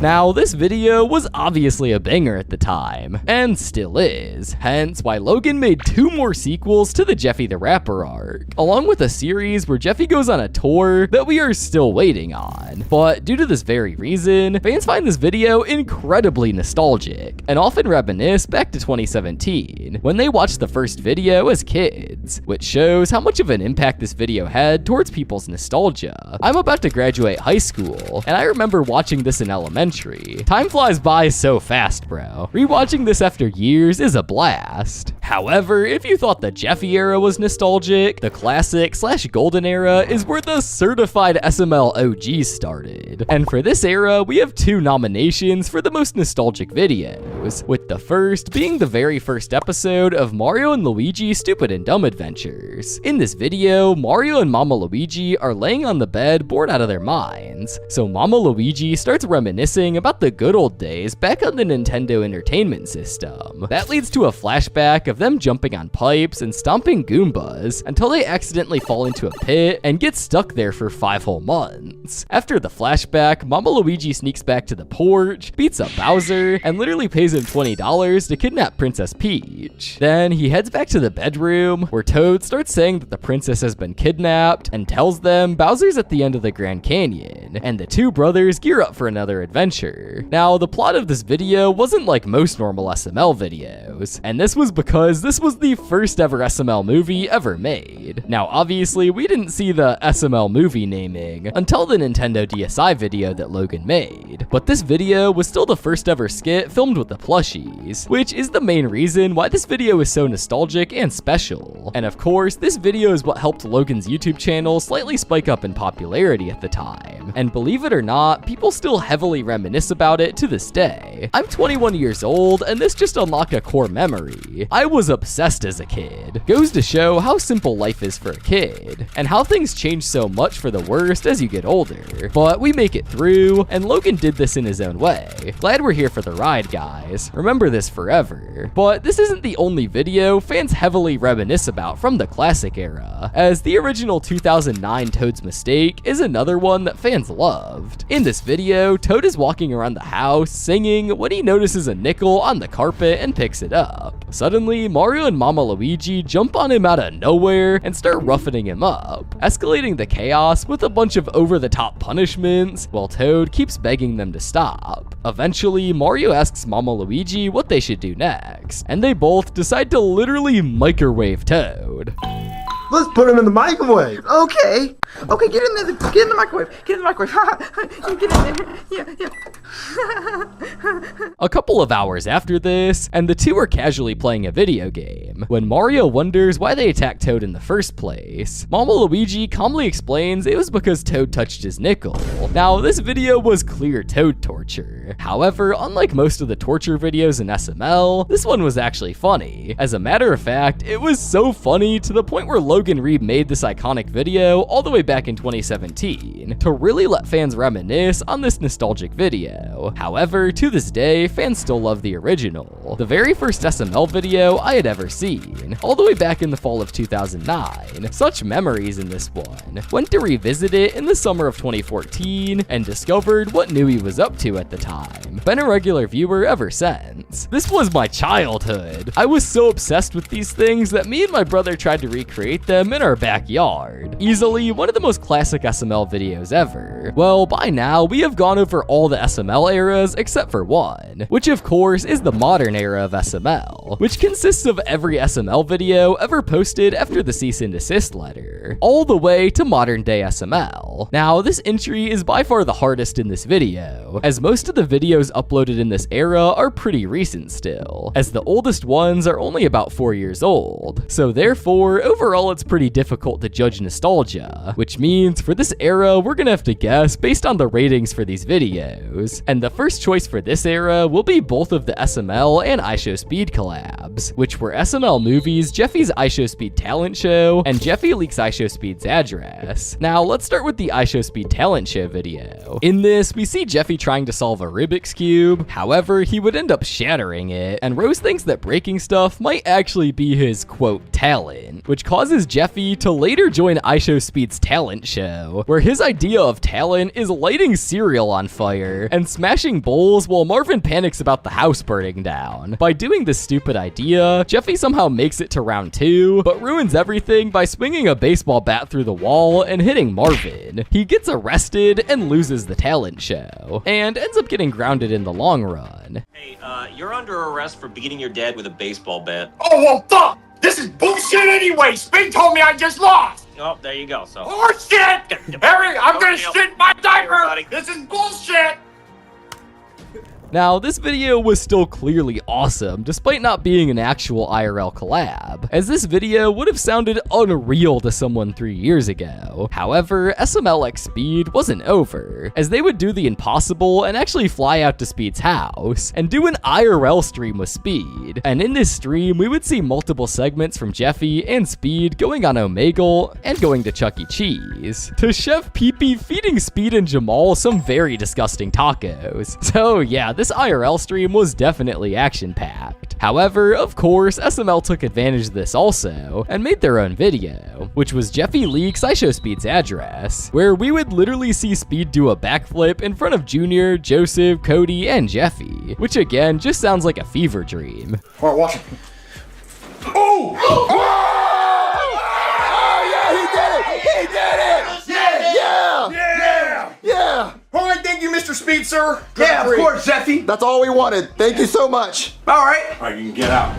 Now, this video was obviously a banger at the time, and still is, hence why Logan made 2 more sequels to the Jeffy the Rapper arc, along with a series where Jeffy goes on a tour that we are still waiting on. But due to this very reason, fans find this video incredibly nostalgic, and often reminisce back to 2017, when they watched the first video as kids, which shows how much of an impact this video had towards people's nostalgia. I'm about to graduate high school, and I remember watching this in elementary. Time flies by so fast, bro. Rewatching this after years is a blast. However, if you thought the Jeffy era was nostalgic, the classic/golden era is where the certified SML OG started. And for this era, we have 2 nominations for the most nostalgic videos, with the first being the very first episode of Mario and Luigi Stupid and Dumb Adventures. In this video, Mario and Mama Luigi are laying on the bed bored out of their minds, so Mama Luigi starts reminiscing about the good old days back on the Nintendo Entertainment System. That leads to a flashback of them jumping on pipes and stomping Goombas until they accidentally fall into a pit and get stuck there for 5 whole months. After the flashback, Mama Luigi sneaks back to the porch, beats up Bowser, and literally pays him $20 to kidnap Princess Peach. Then he heads back to the bedroom, where Toad starts saying that the princess has been kidnapped and tells them Bowser's at the end of the Grand Canyon, and the 2 brothers gear up for another adventure. Now, the plot of this video wasn't like most normal SML videos, and this was because because this was the first ever SML movie ever made. Now, obviously, we didn't see the SML movie naming until the Nintendo DSi video that Logan made, but this video was still the first ever skit filmed with the plushies, which is the main reason why this video is so nostalgic and special. And of course, this video is what helped Logan's YouTube channel slightly spike up in popularity at the time. And believe it or not, people still heavily reminisce about it to this day. I'm 21 years old, and this just unlocked a core memory. I was obsessed as a kid. Goes to show how simple life is for a kid, and how things change so much for the worst as you get older. But we make it through, and Logan did this in his own way. Glad we're here for the ride, guys. Remember this forever. But this isn't the only video fans heavily reminisce about from the classic era, as the original 2009 Toad's Mistake is another one that fans loved. In this video, Toad is walking around the house singing when he notices a nickel on the carpet and picks it up. Suddenly, Mario and Mama Luigi jump on him out of nowhere and start roughening him up, escalating the chaos with a bunch of over-the-top punishments, while Toad keeps begging them to stop. Eventually, Mario asks Mama Luigi what they should do next, and they both decide to literally microwave Toad. Let's put him in the microwave. Okay. Okay, get in there. Get in the microwave. Get in the microwave. Get in there. Yeah. A couple of hours after this, and the two are casually playing a video game, when Mario wonders why they attacked Toad in the first place. Mama Luigi calmly explains it was because Toad touched his nickel. Now, this video was clear Toad torture. However, unlike most of the torture videos in SML, this one was actually funny. As a matter of fact, it was so funny to the point where Logan remade this iconic video all the way back in 2017 to really let fans reminisce on this nostalgic video. However, to this day, fans still love the original, the very first SML video I had ever seen, all the way back in the fall of 2009. Such memories in this one. Went to revisit it in the summer of 2014 and discovered what Nui was up to at the time. Been a regular viewer ever since. This was my childhood. I was so obsessed with these things that me and my brother tried to recreate them in our backyard. Easily one of the most classic SML videos ever. Well, by now, we have gone over all the SML eras except for one, which of course is the modern era of SML, which consists of every SML video ever posted after the cease and desist letter, all the way to modern day SML. Now, this entry is by far the hardest in this video, as most of the videos uploaded in this era are pretty recent still, as the oldest ones are only about 4 years old. So therefore, overall it's pretty difficult to judge nostalgia, which means for this era, we're gonna have to guess based on the ratings for these videos. And the first choice for this era will be both of the SML and iShowSpeed collabs, which were SML Movies, Jeffy's iShowSpeed talent show, and Jeffy leaks iShowSpeed's address. Now, let's start with the iShowSpeed talent show video. In this, we see Jeffy trying to solve a Rubik's Cube. However, he would end up shattering it, and Rose thinks that breaking stuff might actually be his, quote, talent, which causes Jeffy to later join iShowSpeed's talent show, where his idea of talent is lighting cereal on fire and smashing bowls while Marvin panics about the house burning down. By doing this stupid idea, Jeffy somehow makes it to round 2, but ruins everything by swinging a baseball bat through the wall and hitting Marvin. He gets arrested and loses the talent show, and ends up getting grounded in the long run. Hey, you're under arrest for beating your dad with a baseball bat. Oh, well, fuck! This is bullshit anyway! Spin told me I just lost! Oh, there you go. So. Horseshit! Harry, I'm gonna Deal. shit my diaper! Everybody. This is bullshit! Now, this video was still clearly awesome, despite not being an actual IRL collab, as this video would have sounded unreal to someone 3 years ago. However, SML X Speed wasn't over, as they would do the impossible and actually fly out to Speed's house, and do an IRL stream with Speed. And in this stream, we would see multiple segments from Jeffy and Speed going on Omegle, and going to Chuck E. Cheese, to Chef Pee-Pee feeding Speed and Jamal some very disgusting tacos. So yeah, this IRL stream was definitely action-packed. However, of course, SML took advantage of this also, and made their own video, which was Jeffy leaks iShowSpeed's address, where we would literally see Speed do a backflip in front of Junior, Joseph, Cody, and Jeffy, which again just sounds like a fever dream. Alright, watch it. Oh! Oh, yeah, he did it! He did it! Yeah! Yeah! Yeah! Alright, thank you, Mr. extra speed, sir? Yeah, of course, Jeffy. That's all we wanted. Thank you so much. All right. All right, you can get out.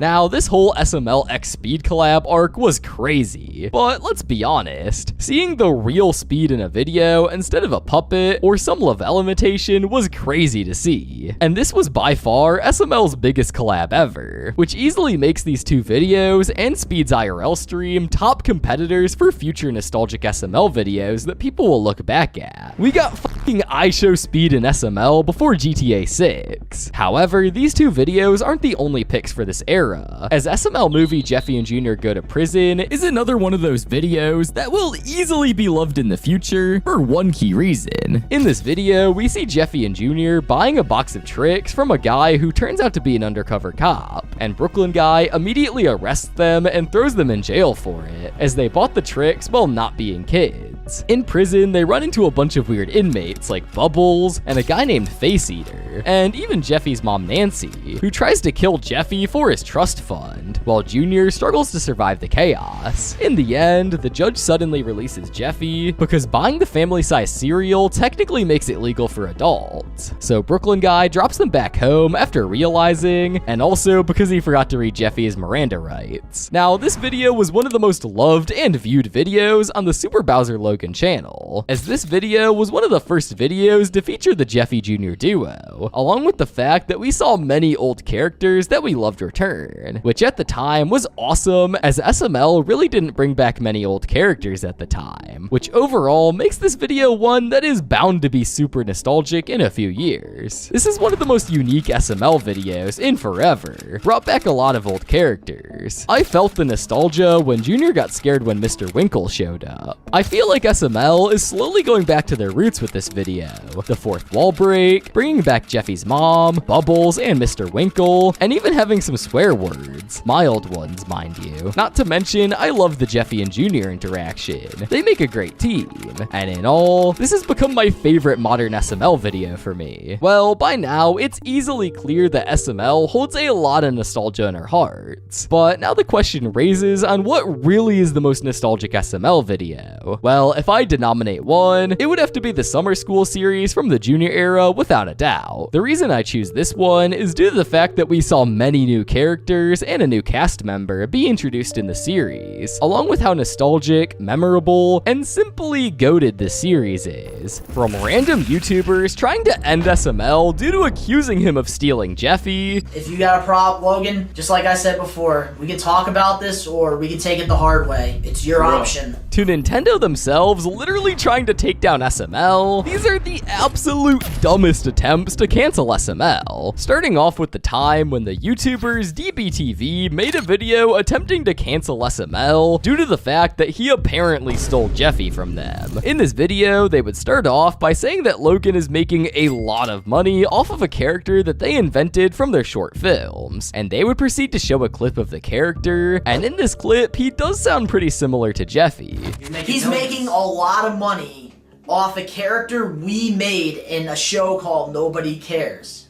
Now, this whole SML X Speed collab arc was crazy, but let's be honest, seeing the real Speed in a video instead of a puppet or some Lavelle imitation was crazy to see. And this was by far SML's biggest collab ever, which easily makes these two videos and Speed's IRL stream top competitors for future nostalgic SML videos that people will look back at. We got fucking I Show Speed in SML before GTA 6. However, these two videos aren't the only picks for this era, as SML movie Jeffy and Jr. Go to Prison is another one of those videos that will easily be loved in the future for one key reason. In this video, we see Jeffy and Jr. buying a box of tricks from a guy who turns out to be an undercover cop, and Brooklyn guy immediately arrests them and throws them in jail for it, as they bought the tricks while not being kids. In prison, they run into a bunch of weird inmates like Bubbles and a guy named Face Eater, and even Jeffy's mom Nancy, who tries to kill Jeffy for his trust fund, while Junior struggles to survive the chaos. In the end, the judge suddenly releases Jeffy because buying the family-sized cereal technically makes it legal for adults. So Brooklyn guy drops them back home after realizing, and also because he forgot to read Jeffy's Miranda rights. Now, this video was one of the most loved and viewed videos on the Super Bowser Logan channel, as this video was one of the first videos to feature the Jeffy Jr. duo, along with the fact that we saw many old characters that we loved return, which at the time was awesome, as SML really didn't bring back many old characters at the time, which overall makes this video one that is bound to be super nostalgic in a few years. This is one of the most unique SML videos in forever, brought back a lot of old characters. I felt the nostalgia when Junior got scared when Mr. Winkle showed up. I feel like SML is slowly going back to their roots with this video. The fourth wall break, bringing back Jeffy's mom, Bubbles, and Mr. Winkle, and even having some swear words. Mild ones, mind you. Not to mention, I love the Jeffy and Junior interaction. They make a great team. And in all, this has become my favorite modern SML video for me. Well, by now, it's easily clear that SML holds a lot of nostalgia in our hearts. But now the question raises on what really is the most nostalgic SML video. Well, if I did nominate one, it would have to be the Summer School series from the Junior era without a doubt. The reason I choose this one is due to the fact that we saw many new characters and a new cast member be introduced in the series, along with how nostalgic, memorable, and simply goated this series is. From random YouTubers trying to end SML due to accusing him of stealing Jeffy. If you got a problem, Logan, just like I said before, we can talk about this or we can take it the hard way. It's your option. To Nintendo themselves literally trying to take down SML. These are the absolute dumbest attempts to cancel SML. Starting off with the time when the YouTubers DBTV made a video attempting to cancel SML due to the fact that he apparently stole Jeffy from them. In this video, they would start off by saying that Logan is making a lot of money off of a character that they invented from their short films, and they would proceed to show a clip of the character, and in this clip, he does sound pretty similar to Jeffy. He's making a lot of money off a character we made in a show called Nobody Cares.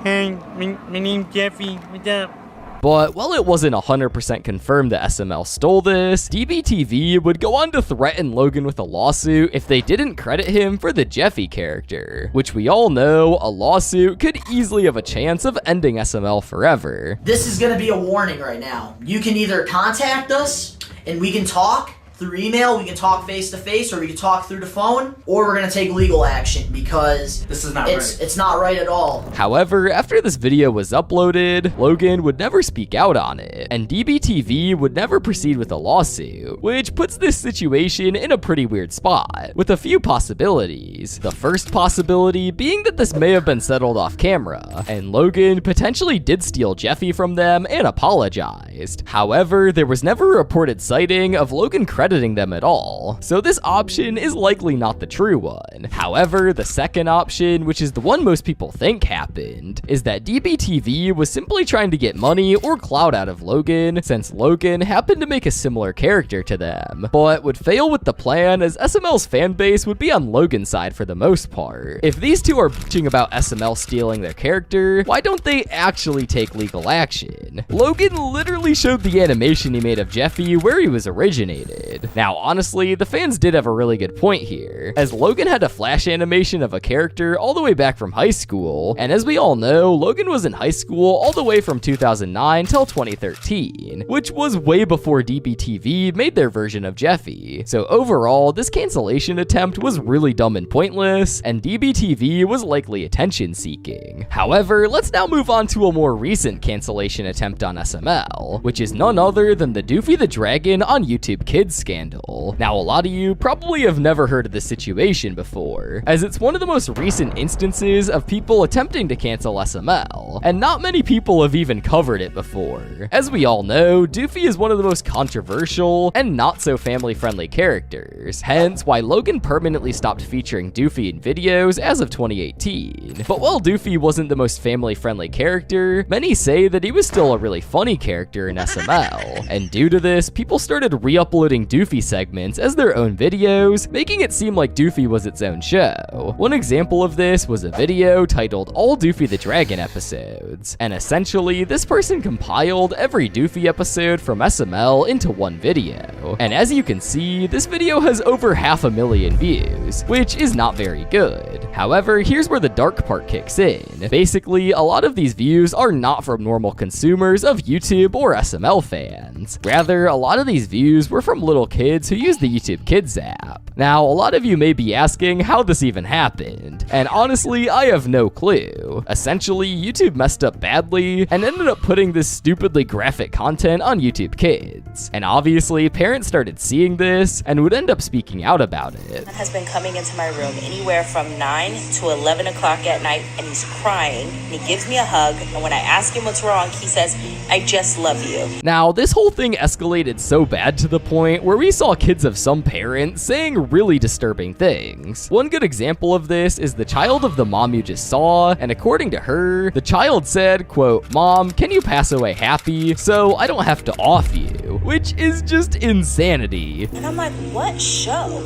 Hey, my name's Jeffy. What's up? But while it wasn't 100% confirmed that SML stole this, DBTV would go on to threaten Logan with a lawsuit if they didn't credit him for the Jeffy character, which we all know a lawsuit could easily have a chance of ending SML forever. This is going to be a warning right now. You can either contact us and we can talk through email, we can talk face to face, or we can talk through the phone, or we're gonna take legal action because this is not it's not right at all. However, after this video was uploaded, Logan would never speak out on it, and DBTV would never proceed with a lawsuit, which puts this situation in a pretty weird spot, with a few possibilities. The first possibility being that this may have been settled off camera, and Logan potentially did steal Jeffy from them and apologized. However, there was never a reported sighting of Logan crediting them at all, so this option is likely not the true one. However, the second option, which is the one most people think happened, is that DBTV was simply trying to get money or clout out of Logan, since Logan happened to make a similar character to them, but would fail with the plan as SML's fanbase would be on Logan's side for the most part. If these two are bitching about SML stealing their character, why don't they actually take legal action? Logan literally showed the animation he made of Jeffy where he was originated. Now, honestly, the fans did have a really good point here, as Logan had a flash animation of a character all the way back from high school, and as we all know, Logan was in high school all the way from 2009 till 2013, which was way before DBTV made their version of Jeffy. So overall, this cancellation attempt was really dumb and pointless, and DBTV was likely attention seeking. However, let's now move on to a more recent cancellation attempt on SML, which is none other than the Doofy the Dragon on YouTube Kids scandal. Now, a lot of you probably have never heard of this situation before, as it's one of the most recent instances of people attempting to cancel SML, and not many people have even covered it before. As we all know, Doofy is one of the most controversial and not so family-friendly characters, hence why Logan permanently stopped featuring Doofy in videos as of 2018. But while Doofy wasn't the most family-friendly character, many say that he was still a really funny character in SML, and due to this, people started re-uploading Doofy segments as their own videos, making it seem like Doofy was its own show. One example of this was a video titled All Doofy the Dragon Episodes, and essentially, this person compiled every Doofy episode from SML into one video. And as you can see, this video has over 500,000 views, which is not very good. However, here's where the dark part kicks in. Basically, a lot of these views are not from normal consumers of YouTube or SML fans. Rather, a lot of these views were from little kids who use the YouTube Kids app. Now, a lot of you may be asking how this even happened, and honestly, I have no clue. Essentially, YouTube messed up badly and ended up putting this stupidly graphic content on YouTube Kids. And obviously, parents started seeing this and would end up speaking out about it. Has been coming into my room anywhere from 9 to 11 o'clock at night, and he's crying, and he gives me a hug, and when I ask him what's wrong, he says, "I just love you." Now, this whole thing escalated so bad to the point where we saw kids of some parents saying really disturbing things. One good example of this is the child of the mom you just saw, and according to her, the child said, quote, "Mom, can you pass away happy so I don't have to off you?" Which is just insanity. And I'm like, "What show?"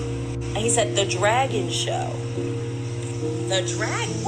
And he said, "The Dragon Show." The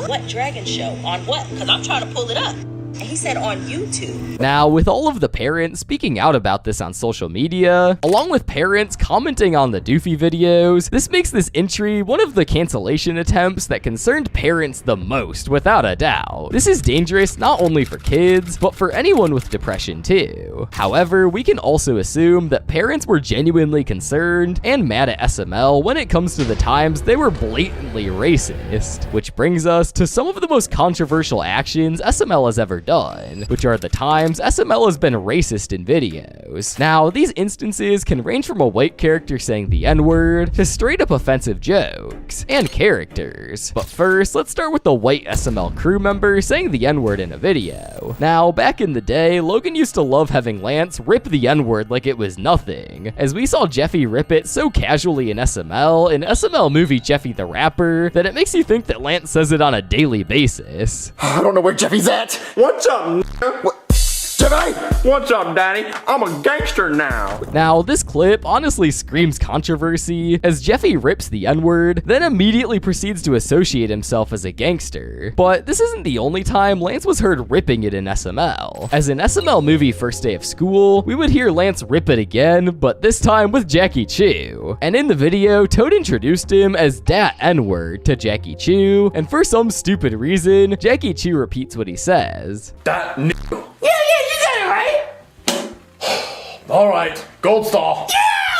What Dragon Show? On what? Because I'm trying to pull it up. And he said on YouTube. Now, with all of the parents speaking out about this on social media, along with parents commenting on the Doofy videos, this makes this entry one of the cancellation attempts that concerned parents the most, without a doubt. This is dangerous not only for kids, but for anyone with depression too. However, we can also assume that parents were genuinely concerned and mad at SML when it comes to the times they were blatantly racist. Which brings us to some of the most controversial actions SML has ever done, which are the times SML has been racist in videos. Now, these instances can range from a white character saying the N-word to straight up offensive jokes and characters. But first, let's start with the white SML crew member saying the N-word in a video. Now, back in the day, Logan used to love having Lance rip the N-word like it was nothing, as we saw Jeffy rip it so casually in SML movie Jeffy the Rapper, that it makes you think that Lance says it on a daily basis. I don't know where Jeffy's at. What's up, nigga? What? Jeffy? What's up, Daddy? I'm a gangster now. Now, this clip honestly screams controversy, as Jeffy rips the N-word, then immediately proceeds to associate himself as a gangster. But this isn't the only time Lance was heard ripping it in SML. As in SML movie First Day of School, we would hear Lance rip it again, but this time with Jackie Chu. And in the video, Toad introduced him as Dat N-word to Jackie Chu, and for some stupid reason, Jackie Chu repeats what he says. That nigga. Yeah, you got it right. All right, gold star. Yeah!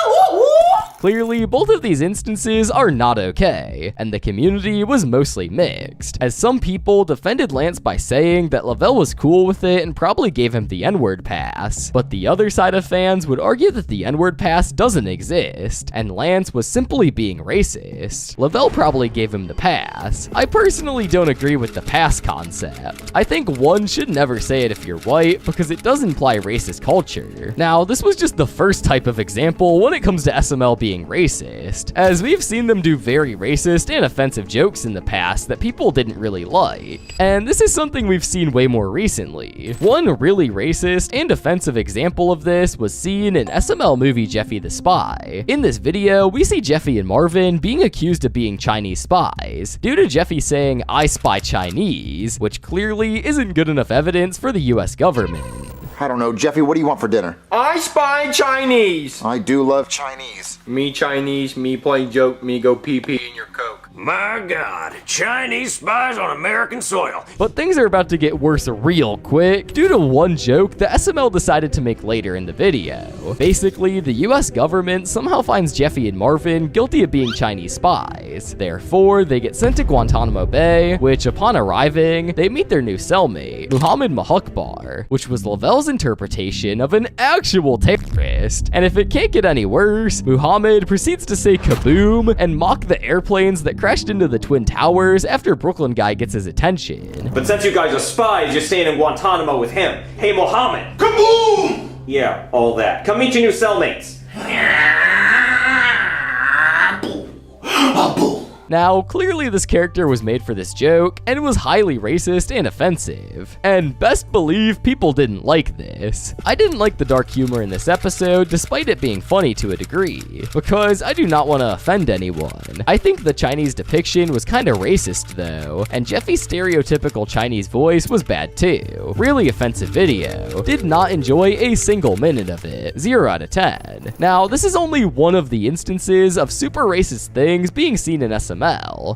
Woo, woo. Clearly, both of these instances are not okay, and the community was mostly mixed, as some people defended Lance by saying that Lavelle was cool with it and probably gave him the N-word pass, but the other side of fans would argue that the N-word pass doesn't exist, and Lance was simply being racist. Lavelle probably gave him the pass. I personally don't agree with the pass concept. I think one should never say it if you're white, because it does imply racist culture. Now, this was just the first type of example when it comes to SML being racist, as we've seen them do very racist and offensive jokes in the past that people didn't really like. And this is something we've seen way more recently. One really racist and offensive example of this was seen in SML movie Jeffy the Spy. In this video, we see Jeffy and Marvin being accused of being Chinese spies, due to Jeffy saying, "I spy Chinese," which clearly isn't good enough evidence for the US government. I don't know. Jeffy, what do you want for dinner? I spy Chinese. I do love Chinese. Me Chinese, me play joke, me go pee-pee in your Coke. My God, Chinese spies on American soil. But things are about to get worse real quick due to one joke that SML decided to make later in the video. Basically, the US government somehow finds Jeffy and Marvin guilty of being Chinese spies. Therefore, they get sent to Guantanamo Bay, which upon arriving, they meet their new cellmate, Muhammad Mahakbar, which was Lavelle's interpretation of an actual terrorist. And if it can't get any worse, Muhammad proceeds to say kaboom and mock the airplanes that crashed into the Twin Towers after Brooklyn guy gets his attention. But since you guys are spies, you're staying in Guantanamo with him. Hey, Mohammed. Kaboom! Yeah, all that. Come meet your new cellmates. Now, clearly this character was made for this joke, and it was highly racist and offensive. And best believe people didn't like this. I didn't like the dark humor in this episode, despite it being funny to a degree, because I do not want to offend anyone. I think the Chinese depiction was kinda racist though, and Jeffy's stereotypical Chinese voice was bad too. Really offensive video. Did not enjoy a single minute of it. 0 out of 10. Now, this is only one of the instances of super racist things being seen in SML.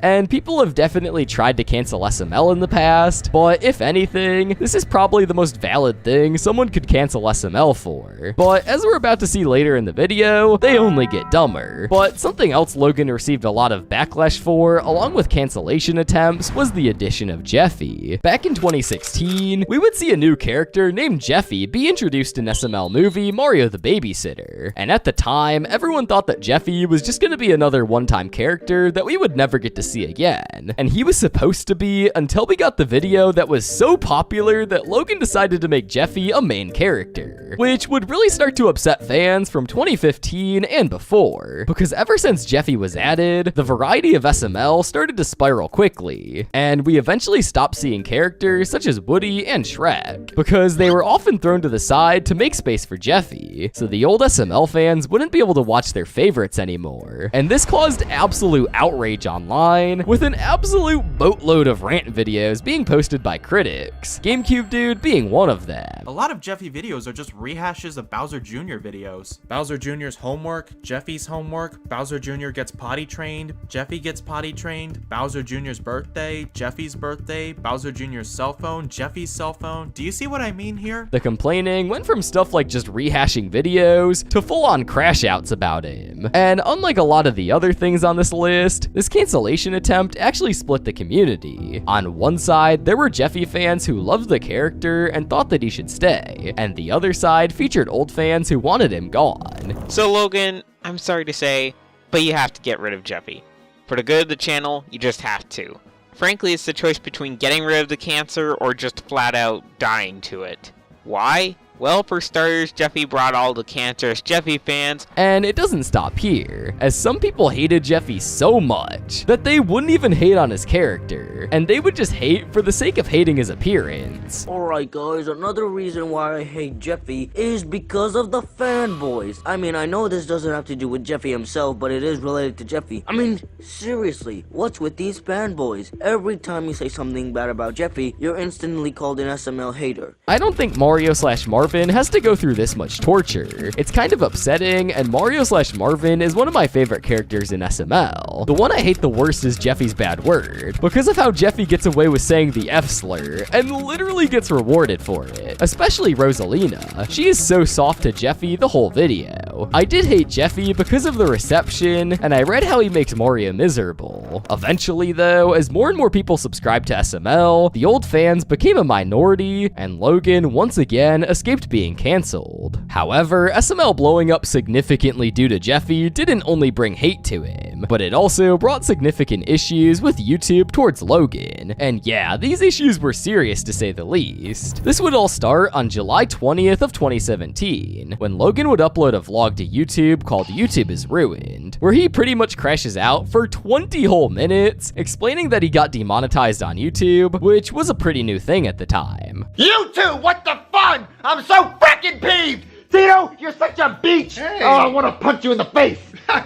And people have definitely tried to cancel SML in the past, but if anything, this is probably the most valid thing someone could cancel SML for. But as we're about to see later in the video, they only get dumber. But something else Logan received a lot of backlash for, along with cancellation attempts, was the addition of Jeffy. Back in 2016, we would see a new character named Jeffy be introduced in SML movie Mario the Babysitter. And at the time, everyone thought that Jeffy was just gonna be another one-time character that we would never get to see again. And he was supposed to be until we got the video that was so popular that Logan decided to make Jeffy a main character, which would really start to upset fans from 2015 and before, because ever since Jeffy was added, the variety of SML started to spiral quickly, and we eventually stopped seeing characters such as Woody and Shrek, because they were often thrown to the side to make space for Jeffy, so the old SML fans wouldn't be able to watch their favorites anymore. And this caused absolute outrage online, with an absolute boatload of rant videos being posted by critics, GameCube Dude being one of them. A lot of Jeffy videos are just rehashes of Bowser Jr. videos. Bowser Jr.'s homework, Jeffy's homework, Bowser Jr. gets potty trained, Jeffy gets potty trained, Bowser Jr.'s birthday, Jeffy's birthday, Bowser Jr.'s cell phone, Jeffy's cell phone. Do you see what I mean here? The complaining went from stuff like just rehashing videos to full-on crash outs about him. And unlike a lot of the other things on this list, this cancellation attempt actually split the community. On one side, there were Jeffy fans who loved the character and thought that he should stay, and the other side featured old fans who wanted him gone. So Logan, I'm sorry to say, but you have to get rid of Jeffy. For the good of the channel, you just have to. Frankly, it's the choice between getting rid of the cancer or just flat out dying to it. Why? Well, for starters, Jeffy brought all the cancerous Jeffy fans. And it doesn't stop here, as some people hated Jeffy so much that they wouldn't even hate on his character, and they would just hate for the sake of hating his appearance. Alright guys, another reason why I hate Jeffy is because of the fanboys. I mean, I know this doesn't have to do with Jeffy himself, but it is related to Jeffy. I mean, seriously, what's with these fanboys? Every time you say something bad about Jeffy, you're instantly called an SML hater. I don't think Mario/Marvin has to go through this much torture. It's kind of upsetting, and Mario/Marvin is one of my favorite characters in SML. The one I hate the worst is Jeffy's bad word, because of how Jeffy gets away with saying the F slur, and literally gets rewarded for it. Especially Rosalina. She is so soft to Jeffy the whole video. I did hate Jeffy because of the reception, and I read how he makes Mario miserable. Eventually though, as more and more people subscribed to SML, the old fans became a minority, and Logan once again escaped being cancelled. However, SML blowing up significantly due to Jeffy didn't only bring hate to him, but it also brought significant issues with YouTube towards Logan. And yeah, these issues were serious to say the least. This would all start on July 20th of 2017, when Logan would upload a vlog to YouTube called YouTube is Ruined, where he pretty much crashes out for 20 whole minutes, explaining that he got demonetized on YouTube, which was a pretty new thing at the time. You two, what the fun? I'm so frickin' peeved! Tito, you're such a beach! Hey. Oh, I want to punch you in the face!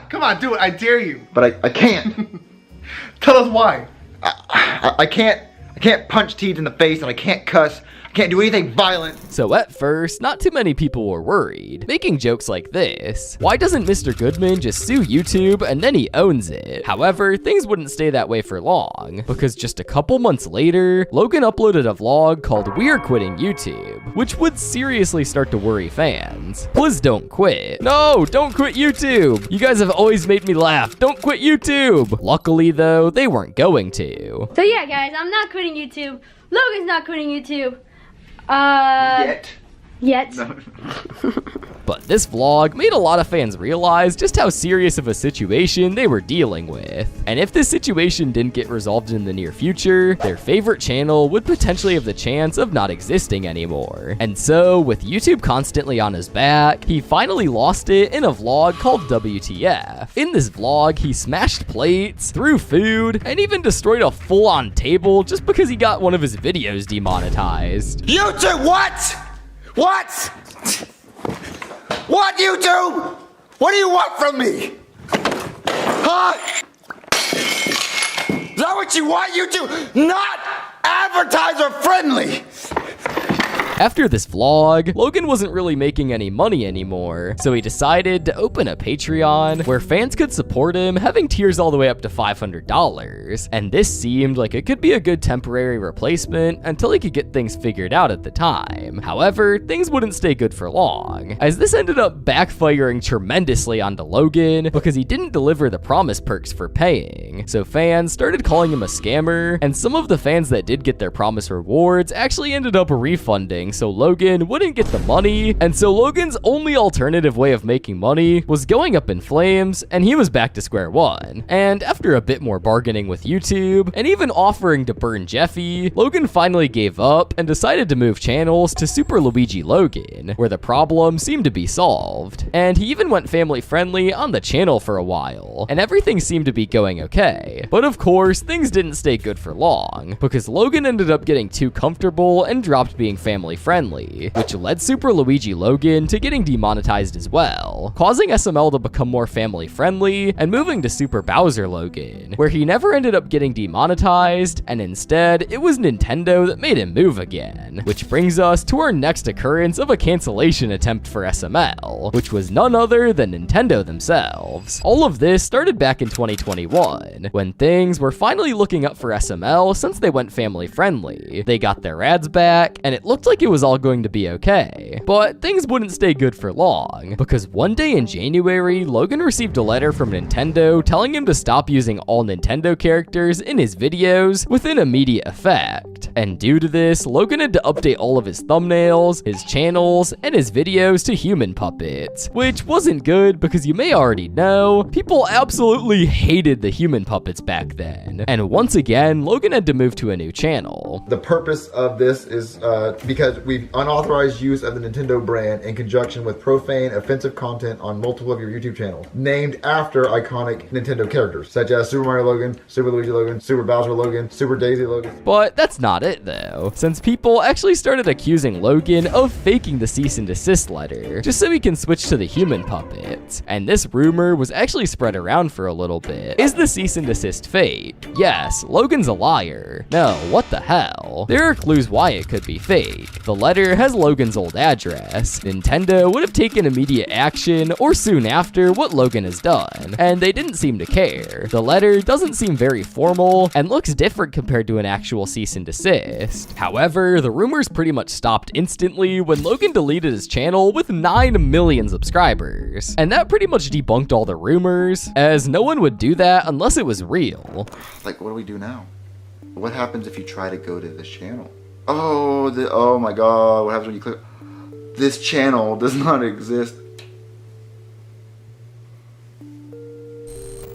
Come on, do it. I dare you. But I can't. Tell us why. I can't punch Teeds in the face, and I can't cuss. Can't do anything violent. So at first, not too many people were worried, making jokes like this. Why doesn't Mr. Goodman just sue YouTube and then he owns it? However, things wouldn't stay that way for long, because just a couple months later, Logan uploaded a vlog called We're Quitting YouTube, which would seriously start to worry fans. Please don't quit. No, don't quit YouTube. You guys have always made me laugh. Don't quit YouTube. Luckily though, they weren't going to. So yeah, guys, I'm not quitting YouTube. Logan's not quitting YouTube. Yet. No. But this vlog made a lot of fans realize just how serious of a situation they were dealing with. And if this situation didn't get resolved in the near future, their favorite channel would potentially have the chance of not existing anymore. And so, with YouTube constantly on his back, he finally lost it in a vlog called WTF. In this vlog, he smashed plates, threw food, and even destroyed a full-on table just because he got one of his videos demonetized. YouTube, what? What? What, YouTube? What do you want from me? Huh? Is that what you want, YouTube? Not advertiser friendly. After this vlog, Logan wasn't really making any money anymore, so he decided to open a Patreon where fans could support him, having tiers all the way up to $500. And this seemed like it could be a good temporary replacement until he could get things figured out at the time. However, things wouldn't stay good for long, as this ended up backfiring tremendously onto Logan because he didn't deliver the promised perks for paying. So fans started calling him a scammer, and some of the fans that did get their promised rewards actually ended up refunding so Logan wouldn't get the money, and so Logan's only alternative way of making money was going up in flames, and he was back to square one. And after a bit more bargaining with YouTube, and even offering to burn Jeffy, Logan finally gave up and decided to move channels to Super Luigi Logan, where the problem seemed to be solved. And he even went family friendly on the channel for a while, and everything seemed to be going okay. But of course, things didn't stay good for long, because Logan ended up getting too comfortable and dropped being family friendly, which led Super Luigi Logan to getting demonetized as well, causing SML to become more family friendly and moving to Super Bowser Logan, where he never ended up getting demonetized, and instead it was Nintendo that made him move again. Which brings us to our next occurrence of a cancellation attempt for SML, which was none other than Nintendo themselves. All of this started back in 2021, when things were finally looking up for SML since they went family friendly. They got their ads back, and it looked like it was all going to be okay. But things wouldn't stay good for long, because one day in January, Logan received a letter from Nintendo telling him to stop using all Nintendo characters in his videos with an immediate effect. And due to this, Logan had to update all of his thumbnails, his channels, and his videos to human puppets, which wasn't good because you may already know, people absolutely hated the human puppets back then. And once again, Logan had to move to a new channel. The purpose of this is because we've unauthorized use of the Nintendo brand in conjunction with profane, offensive content on multiple of your YouTube channels, named after iconic Nintendo characters, such as Super Mario Logan, Super Luigi Logan, Super Bowser Logan, Super Daisy Logan. But that's not it though, since people actually started accusing Logan of faking the cease and desist letter, just so he can switch to the human puppets. And this rumor was actually spread around for a little bit. Is the cease and desist fake? Yes, Logan's a liar. No, what the hell? There are clues why it could be fake. The letter has Logan's old address. Nintendo would have taken immediate action or soon after what Logan has done, and they didn't seem to care. The letter doesn't seem very formal and looks different compared to an actual cease and desist. However, the rumors pretty much stopped instantly when Logan deleted his channel with 9 million subscribers. And that pretty much debunked all the rumors, as no one would do that unless it was real. Like, what do we do now? What happens if you try to go to this channel? Oh my god, what happens when you click? This channel does not exist.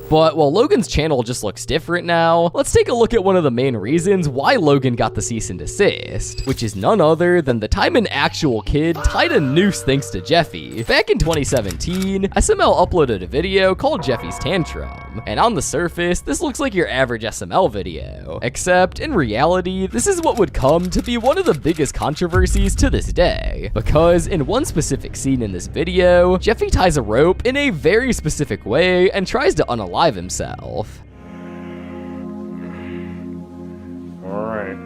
But while Logan's channel just looks different now, let's take a look at one of the main reasons why Logan got the cease and desist, which is none other than the time an actual kid tied a noose thanks to Jeffy. Back in 2017, SML uploaded a video called Jeffy's Tantrum, and on the surface, this looks like your average SML video, except in reality, this is what would come to be one of the biggest controversies to this day, because in one specific scene in this video, Jeffy ties a rope in a very specific way and tries to unalive himself. Alright,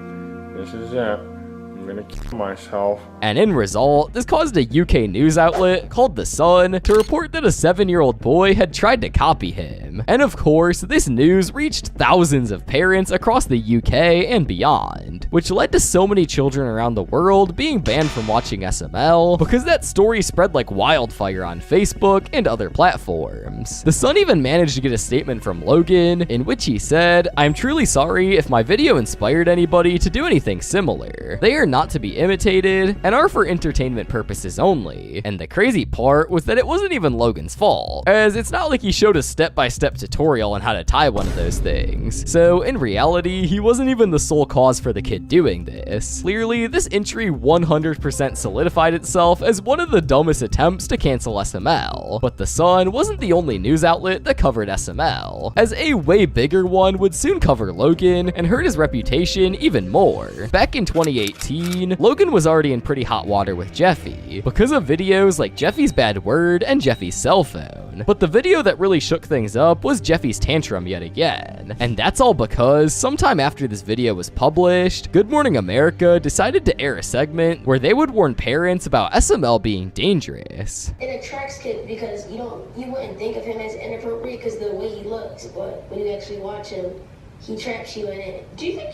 this is it. I'm gonna kill myself. And in result, this caused a UK news outlet called The Sun to report that a 7-year-old boy had tried to copy him. And of course, this news reached thousands of parents across the UK and beyond, which led to so many children around the world being banned from watching SML because that story spread like wildfire on Facebook and other platforms. The Sun even managed to get a statement from Logan in which he said, "I'm truly sorry if my video inspired anybody to do anything similar. They are not to be imitated and are for entertainment purposes only." And the crazy part was that it wasn't even Logan's fault, as it's not like he showed a step-by-step tutorial on how to tie one of those things. So in reality, he wasn't even the sole cause for the kid doing this. Clearly, this entry 100% solidified itself as one of the dumbest attempts to cancel SML. But The Sun wasn't the only news outlet that covered SML, as a way bigger one would soon cover Logan and hurt his reputation even more. Back in 2018, Logan was already in pretty hot water with Jeffy because of videos like Jeffy's bad word and Jeffy's cell phone. But the video that really shook things up was Jeffy's tantrum yet again. And that's all because sometime after this video was published, Good Morning America decided to air a segment where they would warn parents about SML being dangerous. It attracts kids because you wouldn't think of him as inappropriate because the way he looks, but when you actually watch him, he traps you in it. Do you think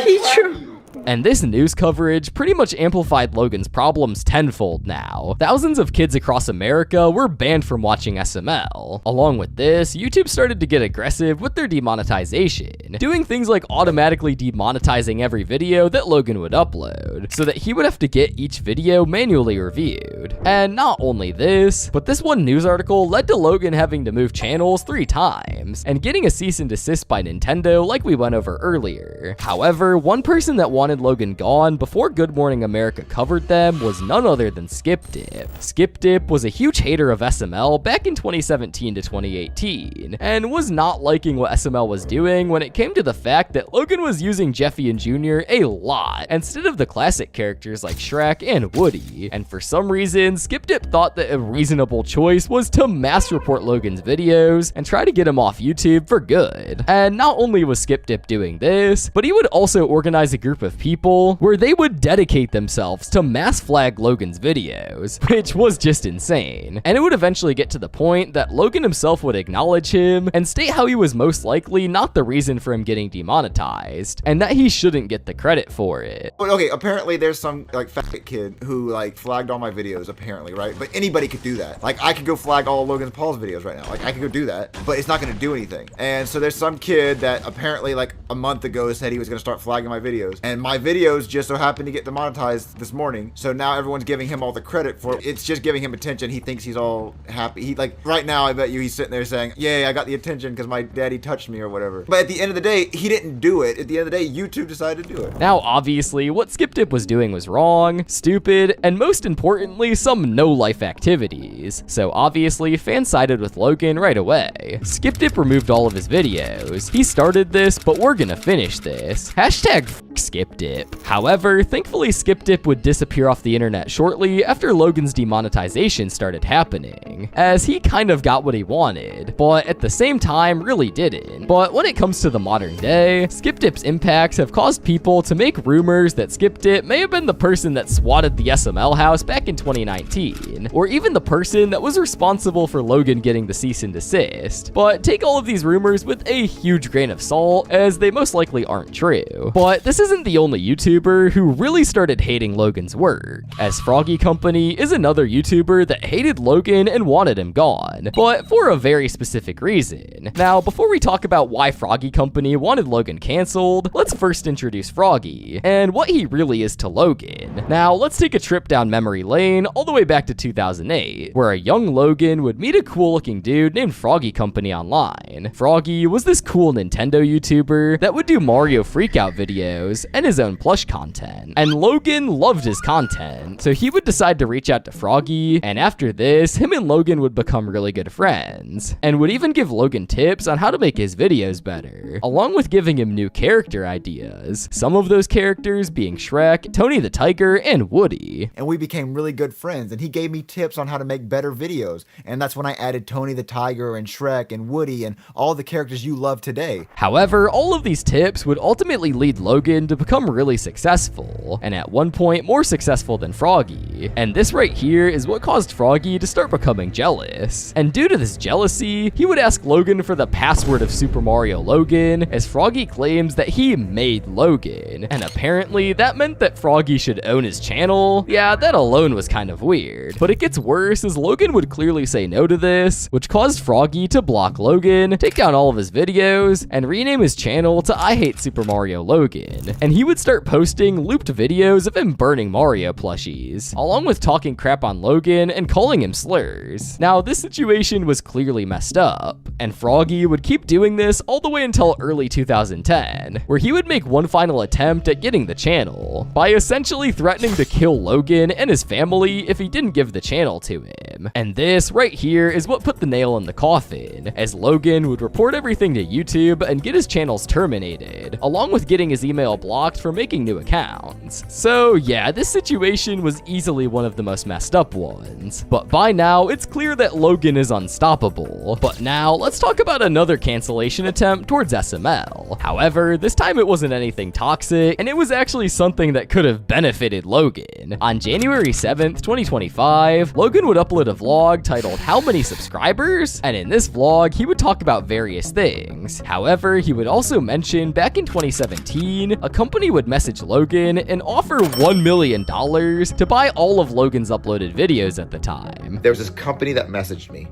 He's true. And this news coverage pretty much amplified Logan's problems tenfold now. Thousands of kids across America were banned from watching SML. Along with this, YouTube started to get aggressive with their demonetization, doing things like automatically demonetizing every video that Logan would upload, so that he would have to get each video manually reviewed. And not only this, but this one news article led to Logan having to move channels 3 times, and getting a cease and desist by Nintendo like we went over earlier. However, one person that wanted Logan gone before Good Morning America covered them was none other than Skip Dip. Skip Dip was a huge hater of SML back in 2017 to 2018, and was not liking what SML was doing when it came to the fact that Logan was using Jeffy and Jr. a lot, instead of the classic characters like Shrek and Woody. And for some reason, Skip Dip thought that a reasonable choice was to mass report Logan's videos and try to get him off YouTube for good. And not only was Skip Dip doing this, but he would also organize a group of people where they would dedicate themselves to mass flag Logan's videos, which was just insane. And it would eventually get to the point that Logan himself would acknowledge him and state how he was most likely not the reason for him getting demonetized, and that he shouldn't get the credit for it. But okay, apparently there's some like fat kid who like flagged all my videos apparently, right? But anybody could do that. Like I could go flag all of Logan Paul's videos right now. Like I could go do that, but it's not gonna do anything. And so there's some kid that apparently like a month ago said he was gonna start flagging my videos, and my videos just so happened to get demonetized this morning. So now everyone's giving him all the credit for it. It's just giving him attention. He thinks he's all happy. He like right now, I bet you he's sitting there saying, "Yay, I got the attention because my daddy touched me," or whatever. But at the end of the day, he didn't do it. At the end of the day, YouTube decided to do it. Now, obviously, what Skip Dip was doing was wrong, stupid, and most importantly, some no-life activities. So obviously, fans sided with Logan right away. Skip Dip removed all of his videos. He started this, but we're gonna finish this. Hashtag Skip Dip. However, thankfully Skip Dip would disappear off the internet shortly after Logan's demonetization started happening, as he kind of got what he wanted, but at the same time really didn't. But when it comes to the modern day, Skip Dip's impacts have caused people to make rumors that Skip Dip may have been the person that swatted the SML house back in 2019, or even the person that was responsible for Logan getting the cease and desist. But take all of these rumors with a huge grain of salt, as they most likely aren't true. But this isn't the only YouTuber who really started hating Logan's work, as Froggy Company is another YouTuber that hated Logan and wanted him gone, but for a very specific reason. Now, before we talk about why Froggy Company wanted Logan canceled, let's first introduce Froggy, and what he really is to Logan. Now, let's take a trip down memory lane all the way back to 2008, where a young Logan would meet a cool-looking dude named Froggy Company online. Froggy was this cool Nintendo YouTuber that would do Mario Freakout videos and his own plush content, and Logan loved his content, so he would decide to reach out to Froggy, and after this, him and Logan would become really good friends, and would even give Logan tips on how to make his videos better, along with giving him new character ideas, some of those characters being Shrek, Tony the Tiger, and Woody. And we became really good friends, and he gave me tips on how to make better videos, and that's when I added Tony the Tiger and Shrek and Woody and all the characters you love today. However, all of of these tips would ultimately lead Logan to become really successful, and at one point more successful than Froggy. And this right here is what caused Froggy to start becoming jealous. And due to this jealousy, he would ask Logan for the password of Super Mario Logan, as Froggy claims that he made Logan. And apparently that meant that Froggy should own his channel. Yeah, that alone was kind of weird. But it gets worse, as Logan would clearly say no to this, which caused Froggy to block Logan, take down all of his videos, and rename his channel to I Hate Super Mario Logan. And he would start posting looped videos of him burning Mario plushies, along with talking crap on Logan and calling him slurs. Now, this situation was clearly messed up, and Froggy would keep doing this all the way until early 2010, where he would make one final attempt at getting the channel, by essentially threatening to kill Logan and his family if he didn't give the channel to him. And this right here is what put the nail in the coffin, as Logan would report everything to YouTube and get his channels terminated, along with getting his email blocked for making new accounts. So yeah, this situation was easily one of the most messed up ones. But by now, it's clear that Logan is unstoppable. But now, let's talk about another cancellation attempt towards SML. However, this time it wasn't anything toxic, and it was actually something that could have benefited Logan. On January 7th, 2025, Logan would upload a vlog titled How Many Subscribers? And in this vlog, he would talk about various things. However, he would also mention back in 2017, a company would message Logan and offer $1 million to buy all of Logan's uploaded videos at the time. There was this company that messaged me,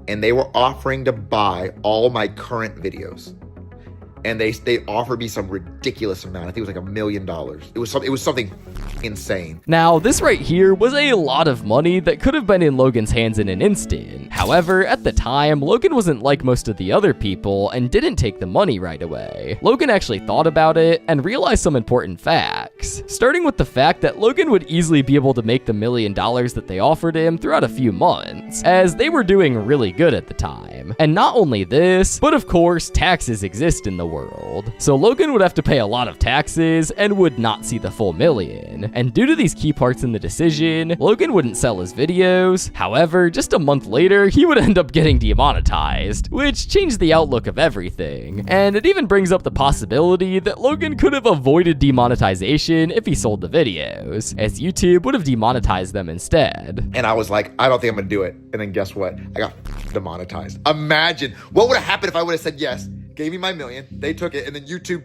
and they were offering to buy all my current videos. And they offered me some ridiculous amount. I think it was like $1 million. It was something insane. Now, this right here was a lot of money that could have been in Logan's hands in an instant. However, at the time, Logan wasn't like most of the other people and didn't take the money right away. Logan actually thought about it and realized some important facts, starting with the fact that Logan would easily be able to make the $1 million that they offered him throughout a few months, as they were doing really good at the time. And not only this, but of course, taxes exist in the world. So Logan would have to pay a lot of taxes and would not see the full $1 million. And due to these key parts in the decision, Logan wouldn't sell his videos. However, just a month later, he would end up getting demonetized, which changed the outlook of everything. And it even brings up the possibility that Logan could have avoided demonetization if he sold the videos, as YouTube would have demonetized them instead. And I was like, I don't think I'm gonna do it. And then guess what? I got demonetized. Imagine what would have happened if I would have said yes, gave me my $1 million, they took it, and then YouTube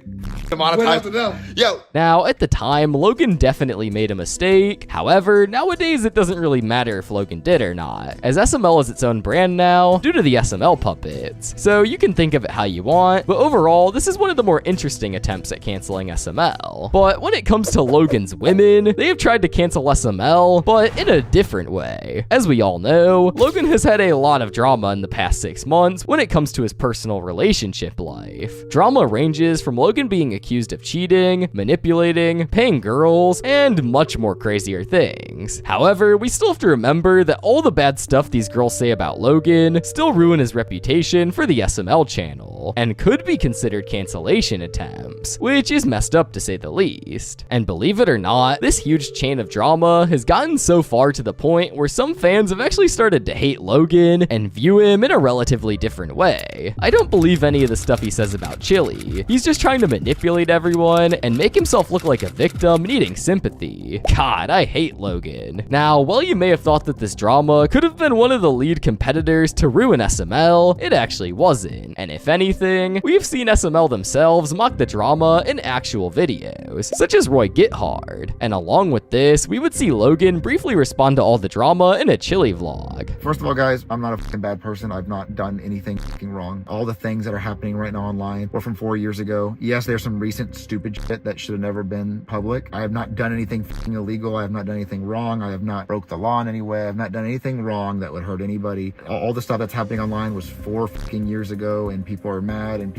demonetized them. Yo. Now, at the time, Logan definitely made a mistake. However, nowadays it doesn't really matter if Logan did or not, as SML is its own brand now due to the SML puppets. So you can think of it how you want, but overall, this is one of the more interesting attempts at canceling SML. But when it comes to Logan's women, they have tried to cancel SML, but in a different way. As we all know, Logan has had a lot of drama in the past 6 months when it comes to his personal relationship life. Drama ranges from Logan being accused of cheating, manipulating, paying girls, and much more crazier things. However, we still have to remember that all the bad stuff these girls say about Logan still ruin his reputation for the SML channel, and could be considered cancellation attempts, which is messed up to say the least. And believe it or not, this huge chain of drama has gotten so far to the point where some fans have actually started to hate Logan and view him in a relatively different way. I don't believe any of the stuff he says about Chili. He's just trying to manipulate everyone and make himself look like a victim needing sympathy. God, I hate Logan. Now, while you may have thought that this drama could have been one of the lead competitors to ruin SML, it actually wasn't. And if anything, we've seen SML themselves mock the drama in actual videos, such as Roy Get Hard. And along with this, we would see Logan briefly respond to all the drama in a Chili vlog. First of all, guys, I'm not a fucking bad person. I've not done anything fucking wrong. All the things that are happening right now online were from 4 years ago. Yes, there's some recent stupid shit that should have never been public. I have not done anything fucking illegal. I have not done anything wrong. I have not broke the law in any way. I have not done anything wrong that would hurt anybody. All the stuff that's happening online was 4 fucking years ago, and people are mad, and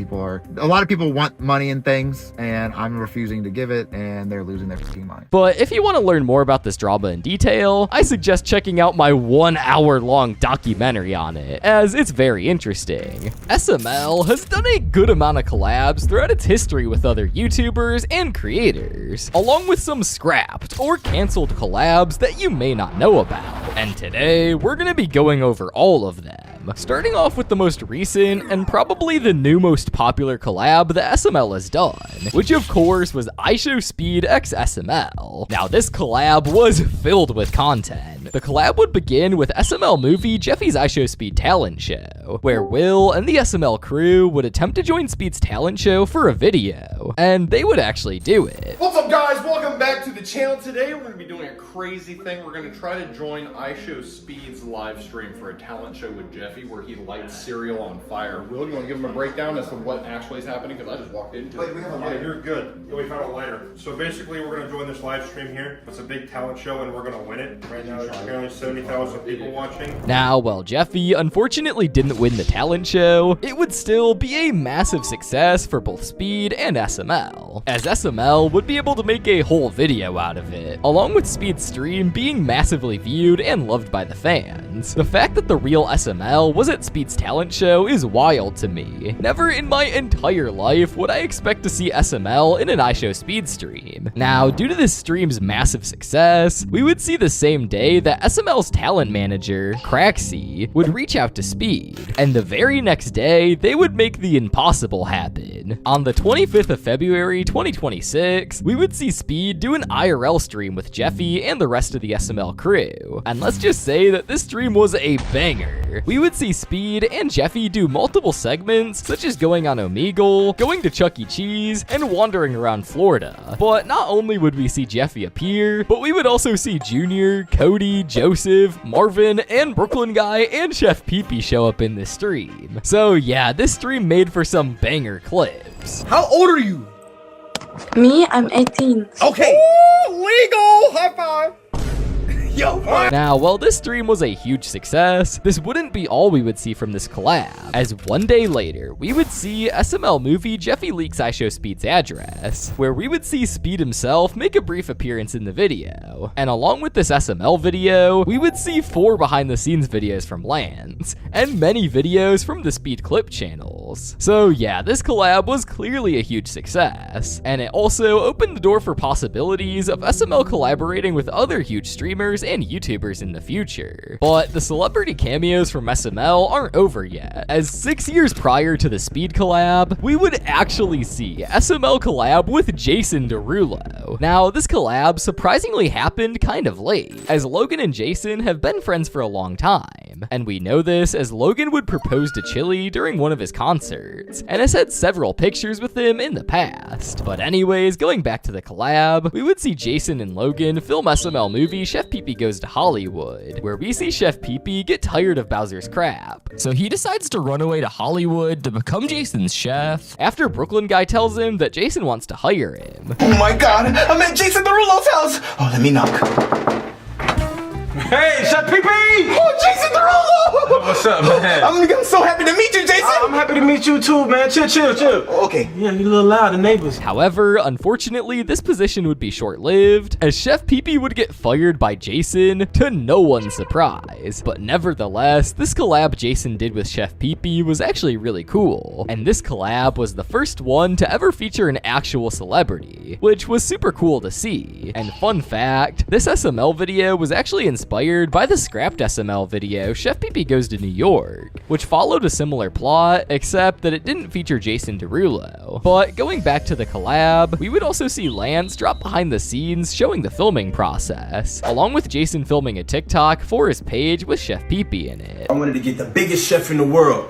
a lot of people want money and things, and I'm refusing to give it, and they're losing their fucking mind. But if you want to learn more about this drama in detail, I suggest checking out my 1 hour long documentary on it, as it's very interesting. SML has done a good amount of collabs throughout its history with other YouTubers and creators, along with some scrapped or canceled collabs that you may not know about. And today, we're gonna be going over all of them, starting off with the most recent and probably the new most popular collab that SML has done, which of course was IShowSpeed x SML. Now this collab was filled with content. The collab would begin with SML movie Jeffy's IShowSpeed talent show, where Will and the SML crew would attempt to join Speed's talent show for a video, and they would actually do it. What's up, guys? Welcome back to the channel. Today we're going to be doing a crazy thing. We're going to try to join IShowSpeed's live stream for a talent show with Jeffy where he lights cereal on fire. Will, you want to give him a breakdown as to what actually is happening? Because I just walked into it. We have a lighter. You're good. We found a lighter. So basically we're going to join this live stream here. It's a big talent show and we're going to win it. Right now there's apparently 70,000 people watching. Now, while Jeffy unfortunately didn't win the talent show, it would still be a massive success for both Speed and SML, as SML would be able to make a whole video out of it, along with Speed's stream being massively viewed and loved by the fans. The fact that the real SML was at Speed's talent show is wild to me. Never in my entire life would I expect to see SML in an IShowSpeed stream. Now, due to this stream's massive success, we would see the same day that SML's talent manager, Craxy, would reach out to Speed, and the very next day, they would make the impossible happen. On the 25th of February 2026, we would see Speed do an IRL stream with Jeffy and the rest of the SML crew, and let's just say that this stream was a banger. We would see Speed and Jeffy do multiple segments, such as going on Omegle, going to Chuck E. Cheese, and wandering around Florida. But not only would we see Jeffy appear, but we would also see Junior, Cody, Joseph, Marvin, and Brooklyn Guy, and Chef Pee-Pee show up in this stream. So yeah, this stream made for some banger clips. How old are you? Me, I'm 18. Okay. Ooh, legal! High five! Yo, now, while this stream was a huge success, this wouldn't be all we would see from this collab, as one day later, we would see SML movie Jeffy leaks IShowSpeed's address, where we would see Speed himself make a brief appearance in the video. And along with this SML video, we would see 4 behind-the-scenes videos from Lance, and many videos from the Speed Clip channels. So yeah, this collab was clearly a huge success, and it also opened the door for possibilities of SML collaborating with other huge streamers and YouTubers in the future. But the celebrity cameos from SML aren't over yet, as 6 years prior to the Speed collab, we would actually see SML collab with Jason Derulo. Now, this collab surprisingly happened kind of late, as Logan and Jason have been friends for a long time, and we know this as Logan would propose to Chili during one of his concerts, and has had several pictures with him in the past. But anyways, going back to the collab, we would see Jason and Logan film SML movie Chef Pee-Pee Goes to Hollywood, where we see Chef Pee-Pee get tired of Bowser's crap. So he decides to run away to Hollywood to become Jason's chef, after Brooklyn Guy tells him that Jason wants to hire him. oh my god, I'm at Jason Derulo's house! Oh, let me knock. Hey, Chef Pee-Pee! Oh, Jason Derulo! What's up, man? I'm so happy to meet you, Jason! I'm happy to meet you too, man. Chill. Okay. Yeah, you a little loud, the neighbors. However, unfortunately, this position would be short-lived, as Chef Pee-Pee would get fired by Jason, to no one's surprise. But nevertheless, this collab Jason did with Chef Pee-Pee was actually really cool, and this collab was the first one to ever feature an actual celebrity, which was super cool to see. And fun fact, this SML video was actually inspired by the scrapped SML video Chef Pee-Pee Goes to New York, which followed a similar plot, except that it didn't feature Jason Derulo. But going back to the collab, we would also see Lance drop behind the scenes showing the filming process, along with Jason filming a TikTok for his page with Chef Pee-Pee in it. I wanted to get the biggest chef in the world.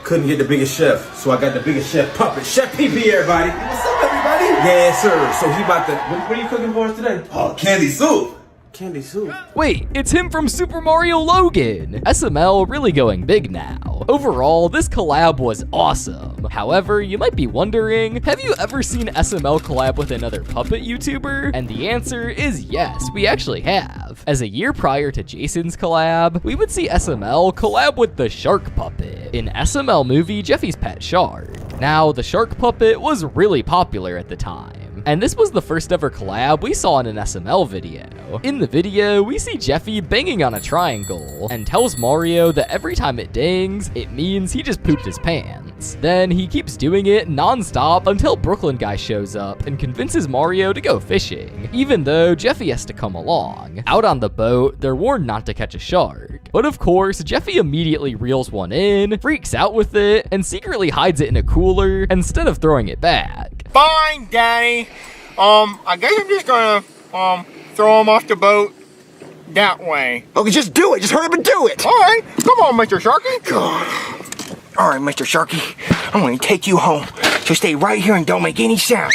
Couldn't get the biggest chef, so I got the biggest chef puppet. Chef Pee-Pee, everybody. What's up, everybody? Yes, sir. So he about to... What are you cooking for us today? Oh, candy soup. Candy soup. Wait, it's him from Super Mario Logan! SML really going big now. Overall, this collab was awesome. However, you might be wondering, have you ever seen SML collab with another puppet YouTuber? And the answer is yes, we actually have. As a year prior to Jason's collab, we would see SML collab with the Shark Puppet in SML movie Jeffy's Pet Shark. Now, the Shark Puppet was really popular at the time, And this was the first ever collab we saw in an SML video. In the video, we see Jeffy banging on a triangle and tells Mario that every time it dings, it means he just pooped his pants. Then he keeps doing it non-stop until Brooklyn Guy shows up and convinces Mario to go fishing, even though Jeffy has to come along. Out on the boat, they're warned not to catch a shark. But of course, Jeffy immediately reels one in, freaks out with it, and secretly hides it in a cooler instead of throwing it back. Fine, Daddy. I guess I'm just gonna, throw him off the boat that way. Okay, just do it. Just hurry up and do it. All right. Come on, Mr. Sharky. God. All right, Mr. Sharky. I'm going to take you home. So stay right here and don't make any sound.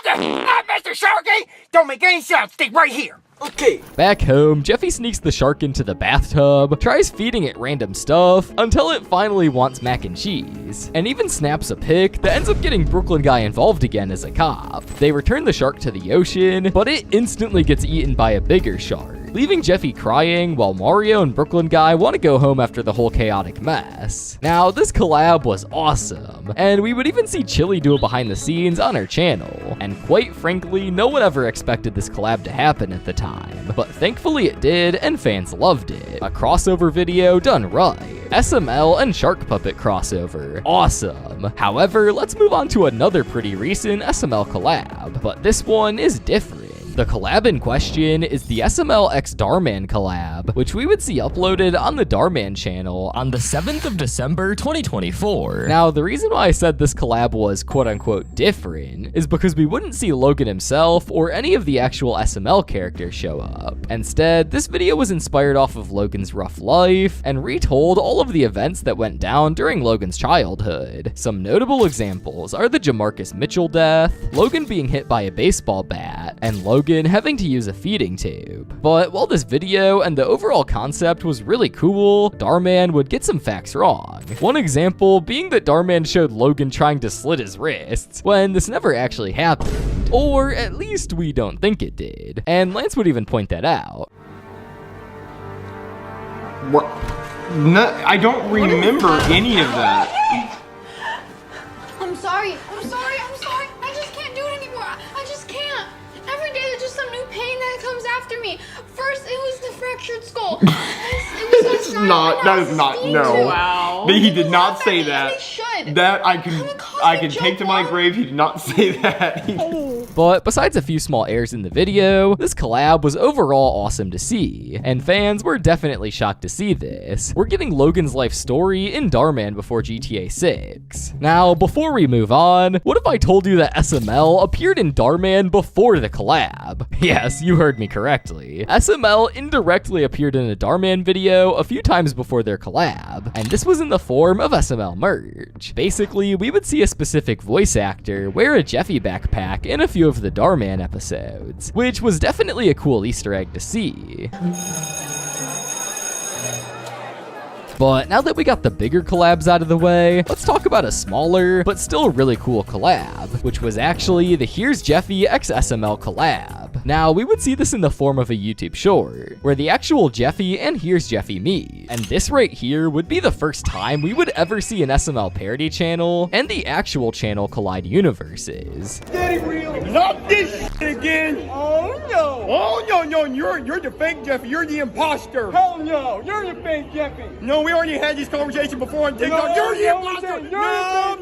Mr. Sharky! Don't make any sound. Stay right here. Okay. Back home, Jeffy sneaks the shark into the bathtub, tries feeding it random stuff, until it finally wants mac and cheese, and even snaps a pic that ends up getting Brooklyn Guy involved again as a cop. They return the shark to the ocean, but it instantly gets eaten by a bigger shark, leaving Jeffy crying while Mario and Brooklyn Guy want to go home after the whole chaotic mess. Now, this collab was awesome, and we would even see Chili do a behind the scenes on her channel, and quite frankly, no one ever expected this collab to happen at the time, but thankfully it did, and fans loved it. A crossover video done right. SML and Shark Puppet crossover. Awesome. However, let's move on to another pretty recent SML collab, but this one is different. The collab in question is the SML x Darman collab, which we would see uploaded on the Darman channel on the 7th of December 2024. Now, the reason why I said this collab was quote-unquote different is because we wouldn't see Logan himself or any of the actual SML characters show up. Instead, this video was inspired off of Logan's rough life and retold all of the events that went down during Logan's childhood. Some notable examples are the Jamarcus Mitchell death, Logan being hit by a baseball bat, and Logan having to use a feeding tube. But while this video and the overall concept was really cool, Darman would get some facts wrong. One example being that Darman showed Logan trying to slit his wrists, when this never actually happened. Or at least we don't think it did. And Lance would even point that out. What? No, I don't remember any of that. I'm sorry. I just can't do it anymore. I just can't. Every day there's just some new pain that comes after me. First, it was the fractured skull. That is not, no. Wow. He did not say that. They should. That I can take to my grave, he did not say that. But besides a few small errors in the video, this collab was overall awesome to see, and fans were definitely shocked to see this. We're getting Logan's life story in Darman before GTA 6. Now, before we move on, what if I told you that SML appeared in Darman before the collab? Yes, you heard me correctly. SML indirectly appeared in a Darman video a few times before their collab, and this was in the form of SML merch. Basically, we would see a specific voice actor wear a Jeffy backpack in a few of the Darman episodes, which was definitely a cool Easter egg to see. But now that we got the bigger collabs out of the way, let's talk about a smaller, but still really cool collab, which was actually the Here's Jeffy x SML collab. Now, we would see this in the form of a YouTube short, where the actual Jeffy and Here's Jeffy meet, and this right here would be the first time we would ever see an SML parody channel and the actual channel collide universes. Daddy real. Not this shit again. Oh no. Oh no, you're the fake Jeffy. You're the imposter. Hell no, you're the fake Jeffy. No, we already had this conversation before on TikTok. No, you're the imposter. No.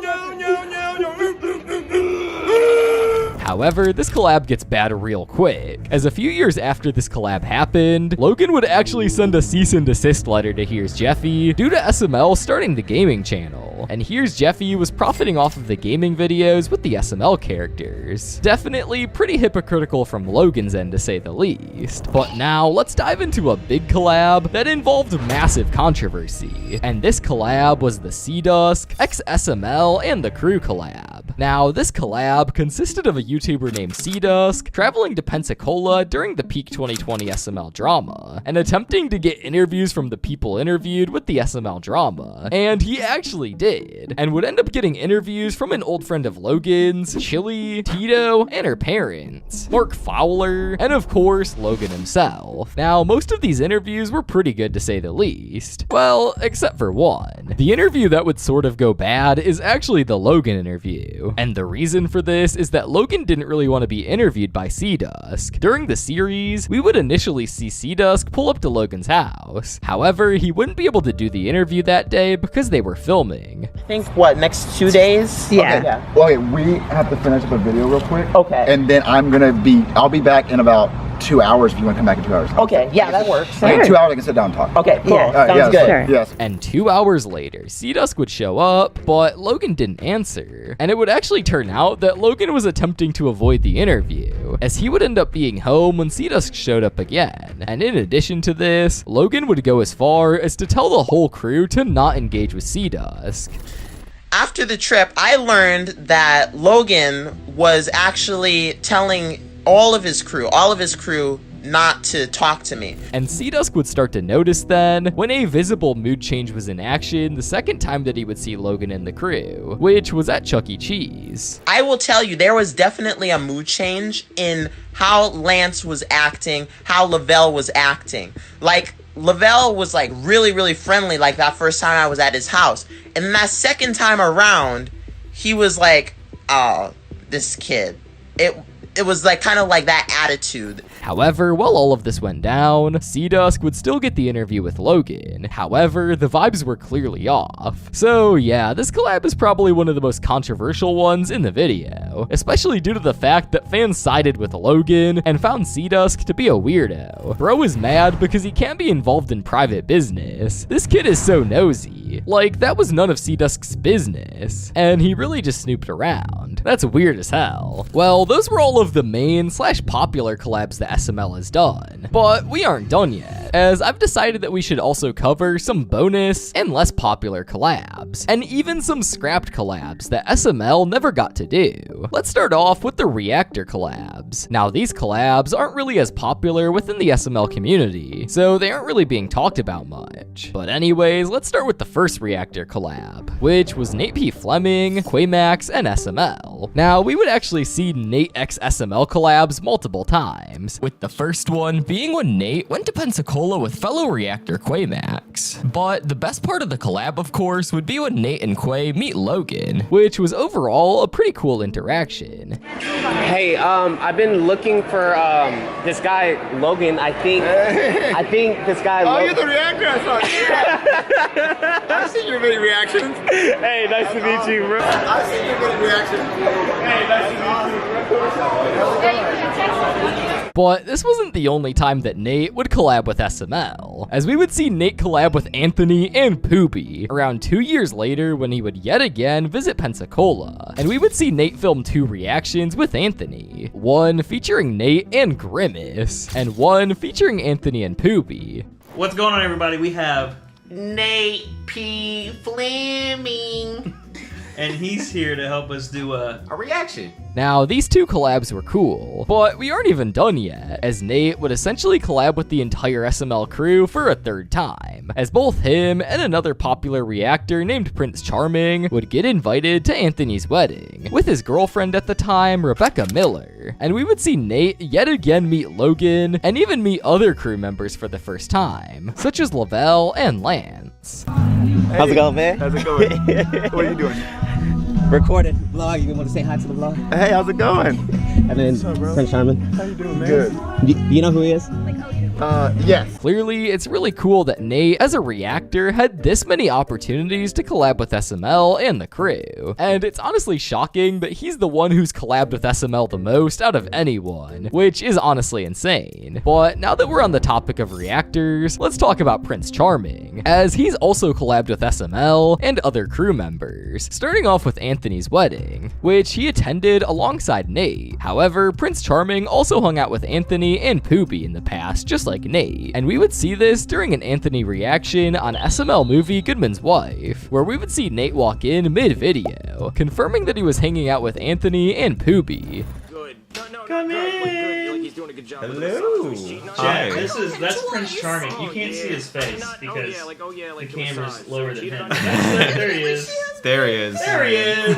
However, this collab gets bad real quick, as a few years after this collab happened, Logan would actually send a cease and desist letter to Here's Jeffy due to SML starting the gaming channel, and Here's Jeffy was profiting off of the gaming videos with the SML characters. Definitely pretty hypocritical from Logan's end to say the least. But now, let's dive into a big collab that involved massive controversy, and this collab was the C-Dusk, X-SML, and the Crew collab. Now, this collab consisted of a YouTuber named C-Dusk traveling to Pensacola during the peak 2020 SML drama, and attempting to get interviews from the people interviewed with the SML drama, and he actually did, and would end up getting interviews from an old friend of Logan's, Chili, Tito, and her parents, Mark Fowler, and of course, Logan himself. Now, most of these interviews were pretty good to say the least. Well, except for one. The interview that would sort of go bad is actually the Logan interview. crew. And the reason for this is that Logan didn't really want to be interviewed by Sea-Dusk. During the series, we would initially see Sea-Dusk pull up to Logan's house. However, he wouldn't be able to do the interview that day because they were filming. I think, what, next 2 days? Yeah. Okay. Well, okay, we have to finish up a video real quick. Okay. And then I'll be back in about 2 hours if you want to come back in 2 hours. Okay, yeah, that works. Okay, 2 hours I can sit down and talk. Okay, cool. Yeah. Sounds good. Sure. Yes. And 2 hours later, Sea-Dusk would show up, but Logan didn't answer. And it would actually turn out that Logan was attempting to avoid the interview, as he would end up being home when Sea-Dusk showed up again. And in addition to this, Logan would go as far as to tell the whole crew to not engage with Sea-Dusk. After the trip, I learned that Logan was actually telling all of his crew not to talk to me. And Sea-Dusk would start to notice then, when a visible mood change was in action the second time that he would see Logan and the crew, which was at Chuck E. Cheese. I will tell you, there was definitely a mood change in how Lance was acting, how Lavelle was acting. Like, Lavelle was like really, really friendly like that first time I was at his house. And that second time around, he was like, oh, this kid. It was like kind of like that attitude. However, while all of this went down, Sea-Dusk would still get the interview with Logan. However, the vibes were clearly off. So yeah, this collab is probably one of the most controversial ones in the video, especially due to the fact that fans sided with Logan and found Sea-Dusk to be a weirdo. Bro is mad because he can't be involved in private business. This kid is so nosy. Like, that was none of Sea-Dusk's business, and he really just snooped around. That's weird as hell. Well, those were all of the main / popular collabs that SML has done, but we aren't done yet, as I've decided that we should also cover some bonus and less popular collabs, and even some scrapped collabs that SML never got to do. Let's start off with the reactor collabs. Now, these collabs aren't really as popular within the SML community, so they aren't really being talked about much. But anyways, let's start with the first reactor collab, which was Nate P. Fleming, Quaymax, and SML. Now, we would actually see Nate x SML collabs multiple times, with the first one being when Nate went to Pensacola with fellow reactor Quaymax. But the best part of the collab, of course, would be when Nate and Quay meet Logan, which was overall a pretty cool interaction. Hey, I've been looking for this guy Logan. I think this guy. Oh, you're the reactor. I saw. I've seen your many reactions. Hey, nice to meet you, bro. I've seen your many reactions. Hey, nice to meet you. But this wasn't the only time that Nate would collab with SML, as we would see Nate collab with Anthony and Poopy around 2 years later when he would yet again visit Pensacola, and we would see Nate film 2 reactions with Anthony, one featuring Nate and Grimace, and one featuring Anthony and Poopy. What's going on, everybody? We have Nate P. Fleming. and he's here to help us do a reaction. Now, these 2 collabs were cool, but we aren't even done yet, as Nate would essentially collab with the entire SML crew for a 3rd time, as both him and another popular reactor named Prince Charming would get invited to Anthony's wedding, with his girlfriend at the time, Rebecca Miller, and we would see Nate yet again meet Logan, and even meet other crew members for the first time, such as Lavelle and Lance. How's it going, man? How's it going? What are you doing? Recorded vlog. You want to say hi to the vlog? Hey, how's it going? And then Prince Charming. How you doing, man? Good. Do you know who he is? Yes. Clearly, it's really cool that Nate, as a reactor, had this many opportunities to collab with SML and the crew. And it's honestly shocking that he's the one who's collabed with SML the most out of anyone, which is honestly insane. But now that we're on the topic of reactors, let's talk about Prince Charming, as he's also collabed with SML and other crew members, starting off with Anthony's wedding, which he attended alongside Nate. However, Prince Charming also hung out with Anthony and Poopy in the past, just like Nate, and we would see this during an Anthony reaction on SML movie Goodman's Wife, where we would see Nate walk in mid-video, confirming that he was hanging out with Anthony and Poopy. Come in. He's doing a good job. Hello. Hi. Jack, that's Prince Charming. You can't see his face because the camera's lower than him. There he is. There he is. There he is.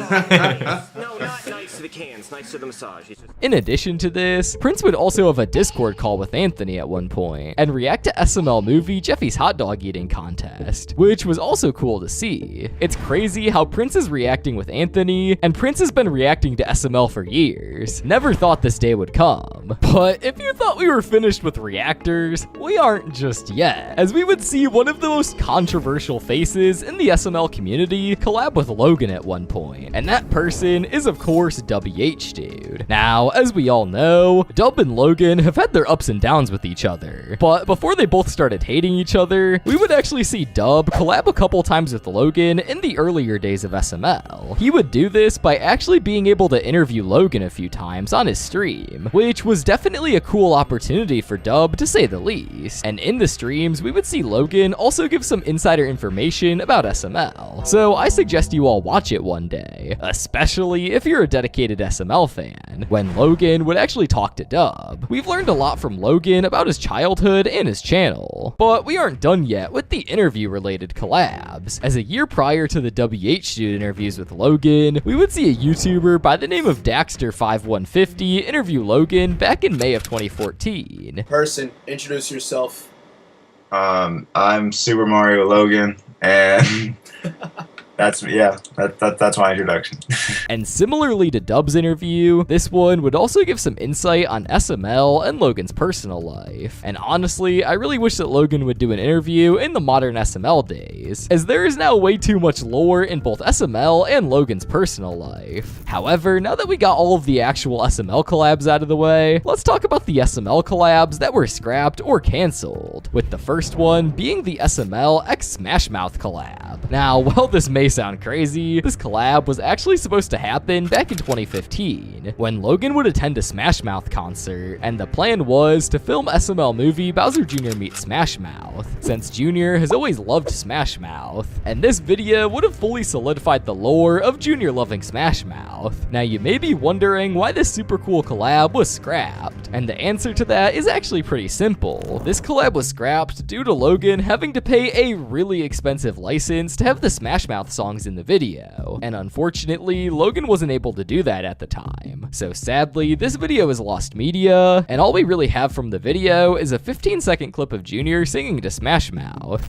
to the cans, nice to the massage. In addition to this, Prince would also have a Discord call with Anthony at one point and react to SML movie Jeffy's hot dog eating contest, which was also cool to see. It's crazy how Prince is reacting with Anthony, and Prince has been reacting to SML for years. Never thought this day would come. But if you thought we were finished with reactors, we aren't just yet, as we would see one of the most controversial faces in the SML community collab with Logan at one point, and that person is of course WH Dude. Now, as we all know, Dub and Logan have had their ups and downs with each other, but before they both started hating each other, we would actually see Dub collab a couple times with Logan in the earlier days of SML. He would do this by actually being able to interview Logan a few times on his stream, which was definitely a cool opportunity for Dub to say the least. And in the streams, we would see Logan also give some insider information about SML. So I suggest you all watch it one day, especially if you're a dedicated SML fan, when Logan would actually talk to Dub. We've learned a lot from Logan about his childhood and his channel, but we aren't done yet with the interview-related collabs, as a year prior to the WH Dude interviews with Logan, we would see a YouTuber by the name of Daxter5150 interview Logan back in May of 2014. Person, introduce yourself. I'm Super Mario Logan, and that's my introduction. And similarly to Dub's interview, this one would also give some insight on SML and Logan's personal life. And honestly, I really wish that Logan would do an interview in the modern SML days, as there is now way too much lore in both SML and Logan's personal life. However, now that we got all of the actual SML collabs out of the way, let's talk about the SML collabs that were scrapped or canceled, with the first one being the SML x Smash Mouth collab. Now, while this may sound crazy, this collab was actually supposed to happen back in 2015, when Logan would attend a Smash Mouth concert, and the plan was to film SML movie Bowser Jr. meets Smash Mouth, since Jr. has always loved Smash Mouth, and this video would have fully solidified the lore of Jr. loving Smash Mouth. Now you may be wondering why this super cool collab was scrapped, and the answer to that is actually pretty simple. This collab was scrapped due to Logan having to pay a really expensive license to have the Smash Mouth songs in the video, and unfortunately, Logan wasn't able to do that at the time. So sadly, this video is lost media, and all we really have from the video is a 15-second clip of Jr. singing to Smash Mouth.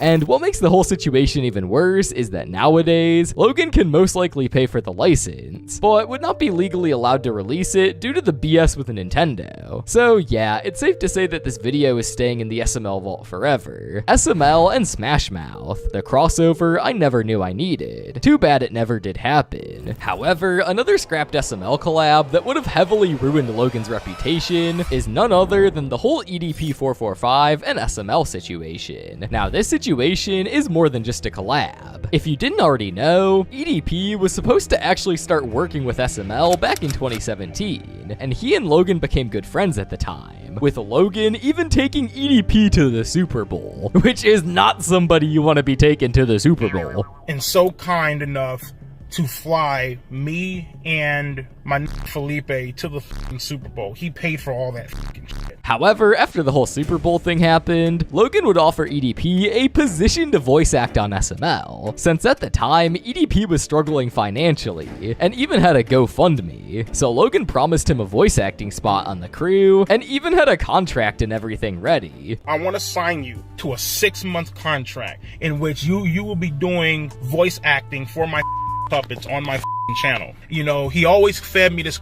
And what makes the whole situation even worse is that nowadays, Logan can most likely pay for the license, but would not be legally allowed to release it due to the BS with Nintendo. So yeah, it's safe to say that this video is staying in the SML vault forever. SML and Smash Mouth, the crossover I never knew I needed. Too bad it never did happen. However, another scrapped SML collab that would have heavily ruined Logan's reputation is none other than the whole EDP 445 and SML situation. Now this situation is more than just a collab. If you didn't already know, EDP was supposed to actually start working with SML back in 2017, and he and Logan became good friends at the time, with Logan even taking EDP to the Super Bowl, which is not somebody you want to be taken to the Super Bowl. And so kind enough to fly me and my Felipe to the Super Bowl. He paid for all that shit. However, after the whole Super Bowl thing happened, Logan would offer EDP a position to voice act on SML, since at the time, EDP was struggling financially, and even had a GoFundMe. So Logan promised him a voice acting spot on the crew, and even had a contract and everything ready. I want to sign you to a 6-month contract in which you will be doing voice acting for my puppets on my channel. You know, he always fed me this.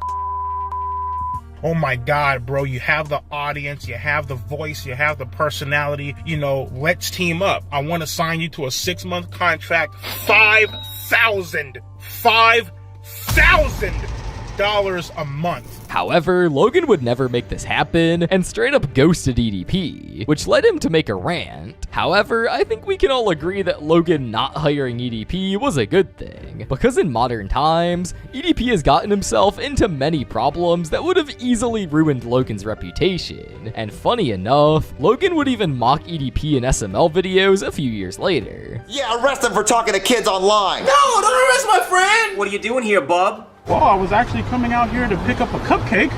Oh my God, bro, you have the audience, you have the voice, you have the personality, you know, let's team up. I want to sign you to a 6-month contract, $5,000 a month. However, Logan would never make this happen and straight up ghosted EDP, which led him to make a rant. However, I think we can all agree that Logan not hiring EDP was a good thing, because in modern times, EDP has gotten himself into many problems that would have easily ruined Logan's reputation. And funny enough, Logan would even mock EDP in SML videos a few years later. Yeah, arrest him for talking to kids online. No, don't arrest my friend! What are you doing here, bub? Well, I was actually coming out here to pick up a cupcake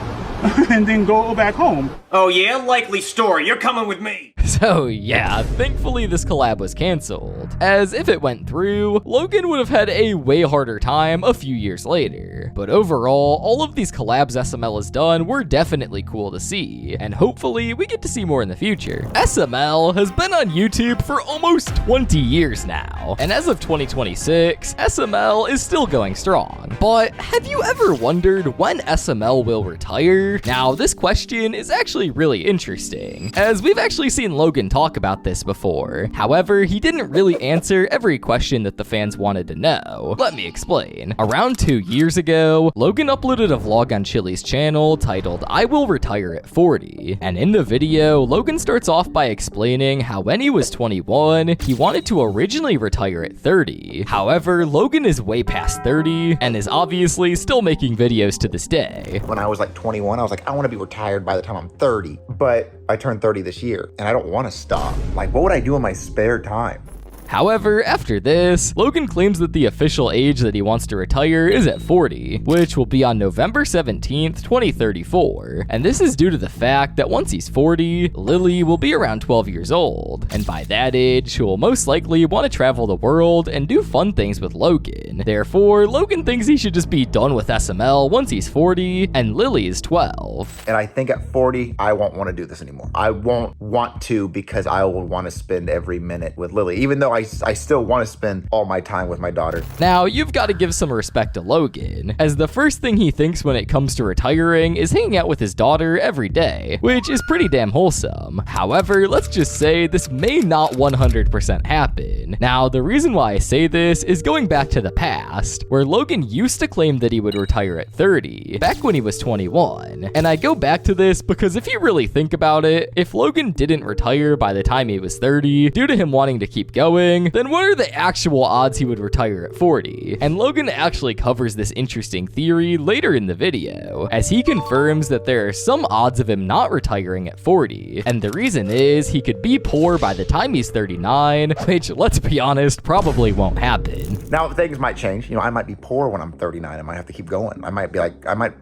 and then go back home. Oh yeah? Likely story. You're coming with me. So yeah, thankfully this collab was cancelled, as if it went through, Logan would have had a way harder time a few years later. But overall, all of these collabs SML has done were definitely cool to see, and hopefully we get to see more in the future. SML has been on YouTube for almost 20 years now, and as of 2026, SML is still going strong. But have you ever wondered when SML will retire? Now, this question is actually really interesting, as we've actually seen Logan talk about this before. However, he didn't really answer every question that the fans wanted to know. Let me explain. Around 2 years ago, Logan uploaded a vlog on Chili's channel titled I Will Retire at 40. And in the video, Logan starts off by explaining how when he was 21, he wanted to originally retire at 30. However, Logan is way past 30 and is obviously still making videos to this day. When I was like 21, I was like, I want to be retired by the time I'm 30. But I turned 30 this year, and I don't want to stop. Like, what would I do in my spare time? However, after this, Logan claims that the official age that he wants to retire is at 40, which will be on November 17th, 2034. And this is due to the fact that once he's 40, Lily will be around 12 years old. And by that age, she will most likely want to travel the world and do fun things with Logan. Therefore, Logan thinks he should just be done with SML once he's 40, and Lily is 12. And I think at 40, I won't want to do this anymore. I won't want to because I will want to spend every minute with Lily, even though I still want to spend all my time with my daughter. Now, you've got to give some respect to Logan, as the first thing he thinks when it comes to retiring is hanging out with his daughter every day, which is pretty damn wholesome. However, let's just say this may not 100% happen. Now, the reason why I say this is going back to the past, where Logan used to claim that he would retire at 30, back when he was 21. And I go back to this because if you really think about it, if Logan didn't retire by the time he was 30, due to him wanting to keep going, then what are the actual odds he would retire at 40? And Logan actually covers this interesting theory later in the video, as he confirms that there are some odds of him not retiring at 40, and the reason is he could be poor by the time he's 39, which, let's be honest, probably won't happen. Now, things might change. You know, I might be poor when I'm 39. I might have to keep going. I might be like, I might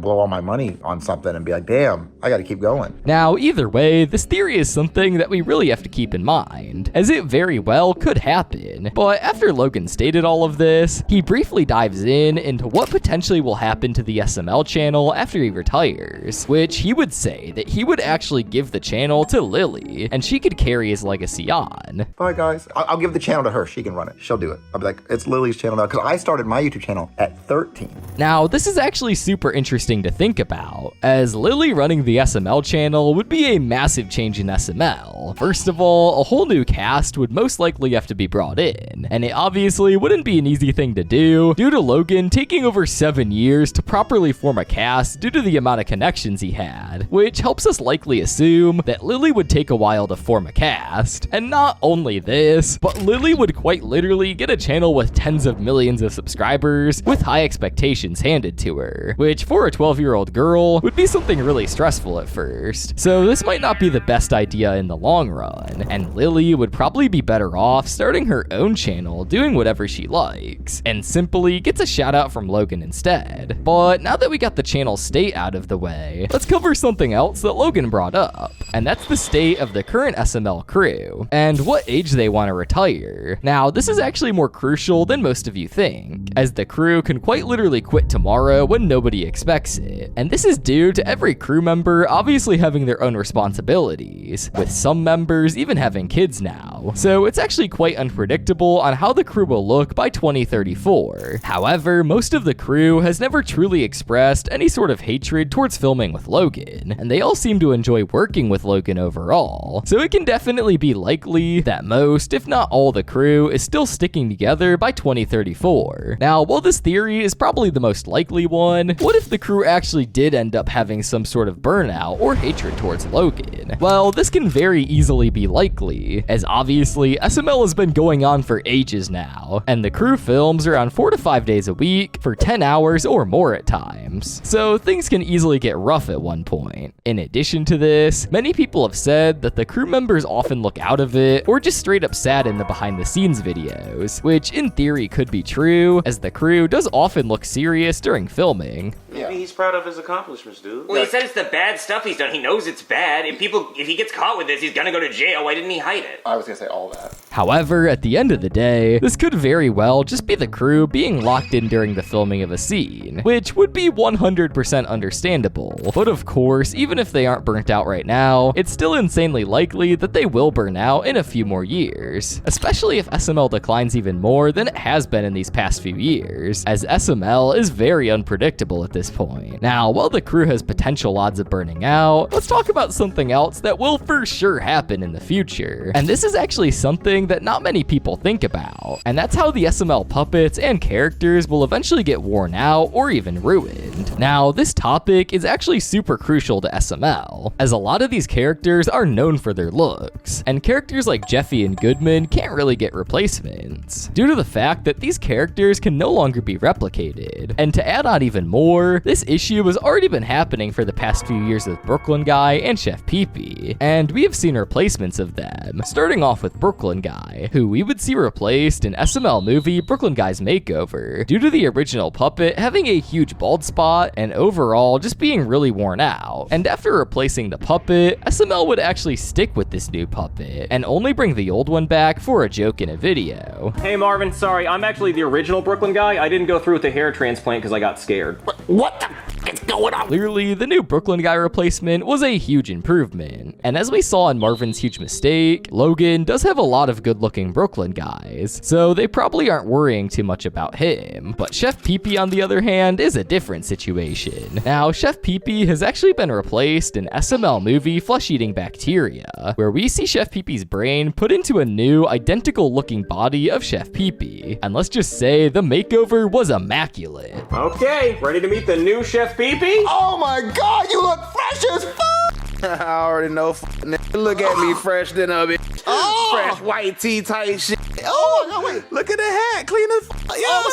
blow all my money on something and be like, damn, I gotta keep going. Now, either way, this theory is something that we really have to keep in mind, as it very well could happen. But after Logan stated all of this, he briefly dives into what potentially will happen to the SML channel after he retires, which he would say that he would actually give the channel to Lily, and she could carry his legacy on. Bye, guys. I'll give the channel to her. She can run it. She'll do it. I'll be like, it's Lily's channel now, because I started my YouTube channel at 13. Now, this is actually super interesting to think about, as Lily running the SML channel would be a massive change in SML. First of all, a whole new cast would most likely have to be brought in, and it obviously wouldn't be an easy thing to do, due to Logan taking over 7 years to properly form a cast due to the amount of connections he had, which helps us likely assume that Lily would take a while to form a cast. And not only this, but Lily would quite literally get a channel with tens of millions of subscribers with high expectations handed to her, which for a 12-year-old girl would be something really stressful at first. So this might not be the best idea in the long run, and Lily would probably be better off starting her own channel, doing whatever she likes, and simply gets a shout out from Logan instead. But now that we got the channel state out of the way, let's cover something else that Logan brought up, and that's the state of the current SML crew, and what age they want to retire. Now, this is actually more crucial than most of you think, as the crew can quite literally quit tomorrow when nobody expects it, and this is due to every crew member obviously having their own responsibilities, with some members even having kids now. So it's actually quite unpredictable on how the crew will look by 2034. However, most of the crew has never truly expressed any sort of hatred towards filming with Logan, and they all seem to enjoy working with Logan overall. So it can definitely be likely that most, if not all, the crew is still sticking together by 2034. Now, while this theory is probably the most likely one, what if the crew actually did end up having some sort of burnout or hatred towards Logan? Well, this can very easily be likely, as obviously obviously, SML has been going on for ages now, and the crew films around 4 to 5 days a week for 10 hours or more at times, so things can easily get rough at one point. In addition to this, many people have said that the crew members often look out of it or just straight up sad in the behind the scenes videos, which in theory could be true, as the crew does often look serious during filming. Maybe he's proud of his accomplishments, dude. Well, he said it's the bad stuff he's done. He knows it's bad. If he gets caught with this, he's gonna go to jail. Why didn't he hide it? I was gonna say all that. However, at the end of the day, this could very well just be the crew being locked in during the filming of a scene, which would be 100% understandable. But of course, even if they aren't burnt out right now, it's still insanely likely that they will burn out in a few more years, especially if SML declines even more than it has been in these past few years, as SML is very unpredictable at this point. Now, while the crew has potential odds of burning out, let's talk about something else that will for sure happen in the future. And this is actually something that not many people think about, and that's how the SML puppets and characters will eventually get worn out or even ruined. Now, this topic is actually super crucial to SML, as a lot of these characters are known for their looks, and characters like Jeffy and Goodman can't really get replacements, due to the fact that these characters can no longer be replicated. And to add on even more, this issue has already been happening for the past few years with Brooklyn Guy and Chef Pee-Pee, and we have seen replacements of them, starting off with Brooklyn Guy, who we would see replaced in SML movie Brooklyn Guy's Makeover, due to the original puppet having a huge bald spot and overall just being really worn out. And after replacing the puppet, SML would actually stick with this new puppet and only bring the old one back for a joke in a video. Hey Marvin, sorry, I'm actually the original Brooklyn Guy. I didn't go through with the hair transplant because I got scared. What the f is going on? Clearly, the new Brooklyn Guy replacement was a huge improvement, and as we saw in Marvin's huge mistake, Logan does have a lot of good-looking Brooklyn guys, so they probably aren't worrying too much about him. But Chef Pee-Pee, on the other hand, is a different situation. Now, Chef Pee-Pee has actually been replaced in SML movie Flesh-Eating Bacteria, where we see Chef Pee-Pee's brain put into a new, identical-looking body of Chef Pee-Pee, and let's just say the makeover was immaculate. Okay, ready to meet the new Chef Pee-Pee? Oh my god, you look fresh as fuck! I already know, look at me fresh than a bitch. Fresh white tee type shit. Oh, no, wait. Look at the hat. Clean as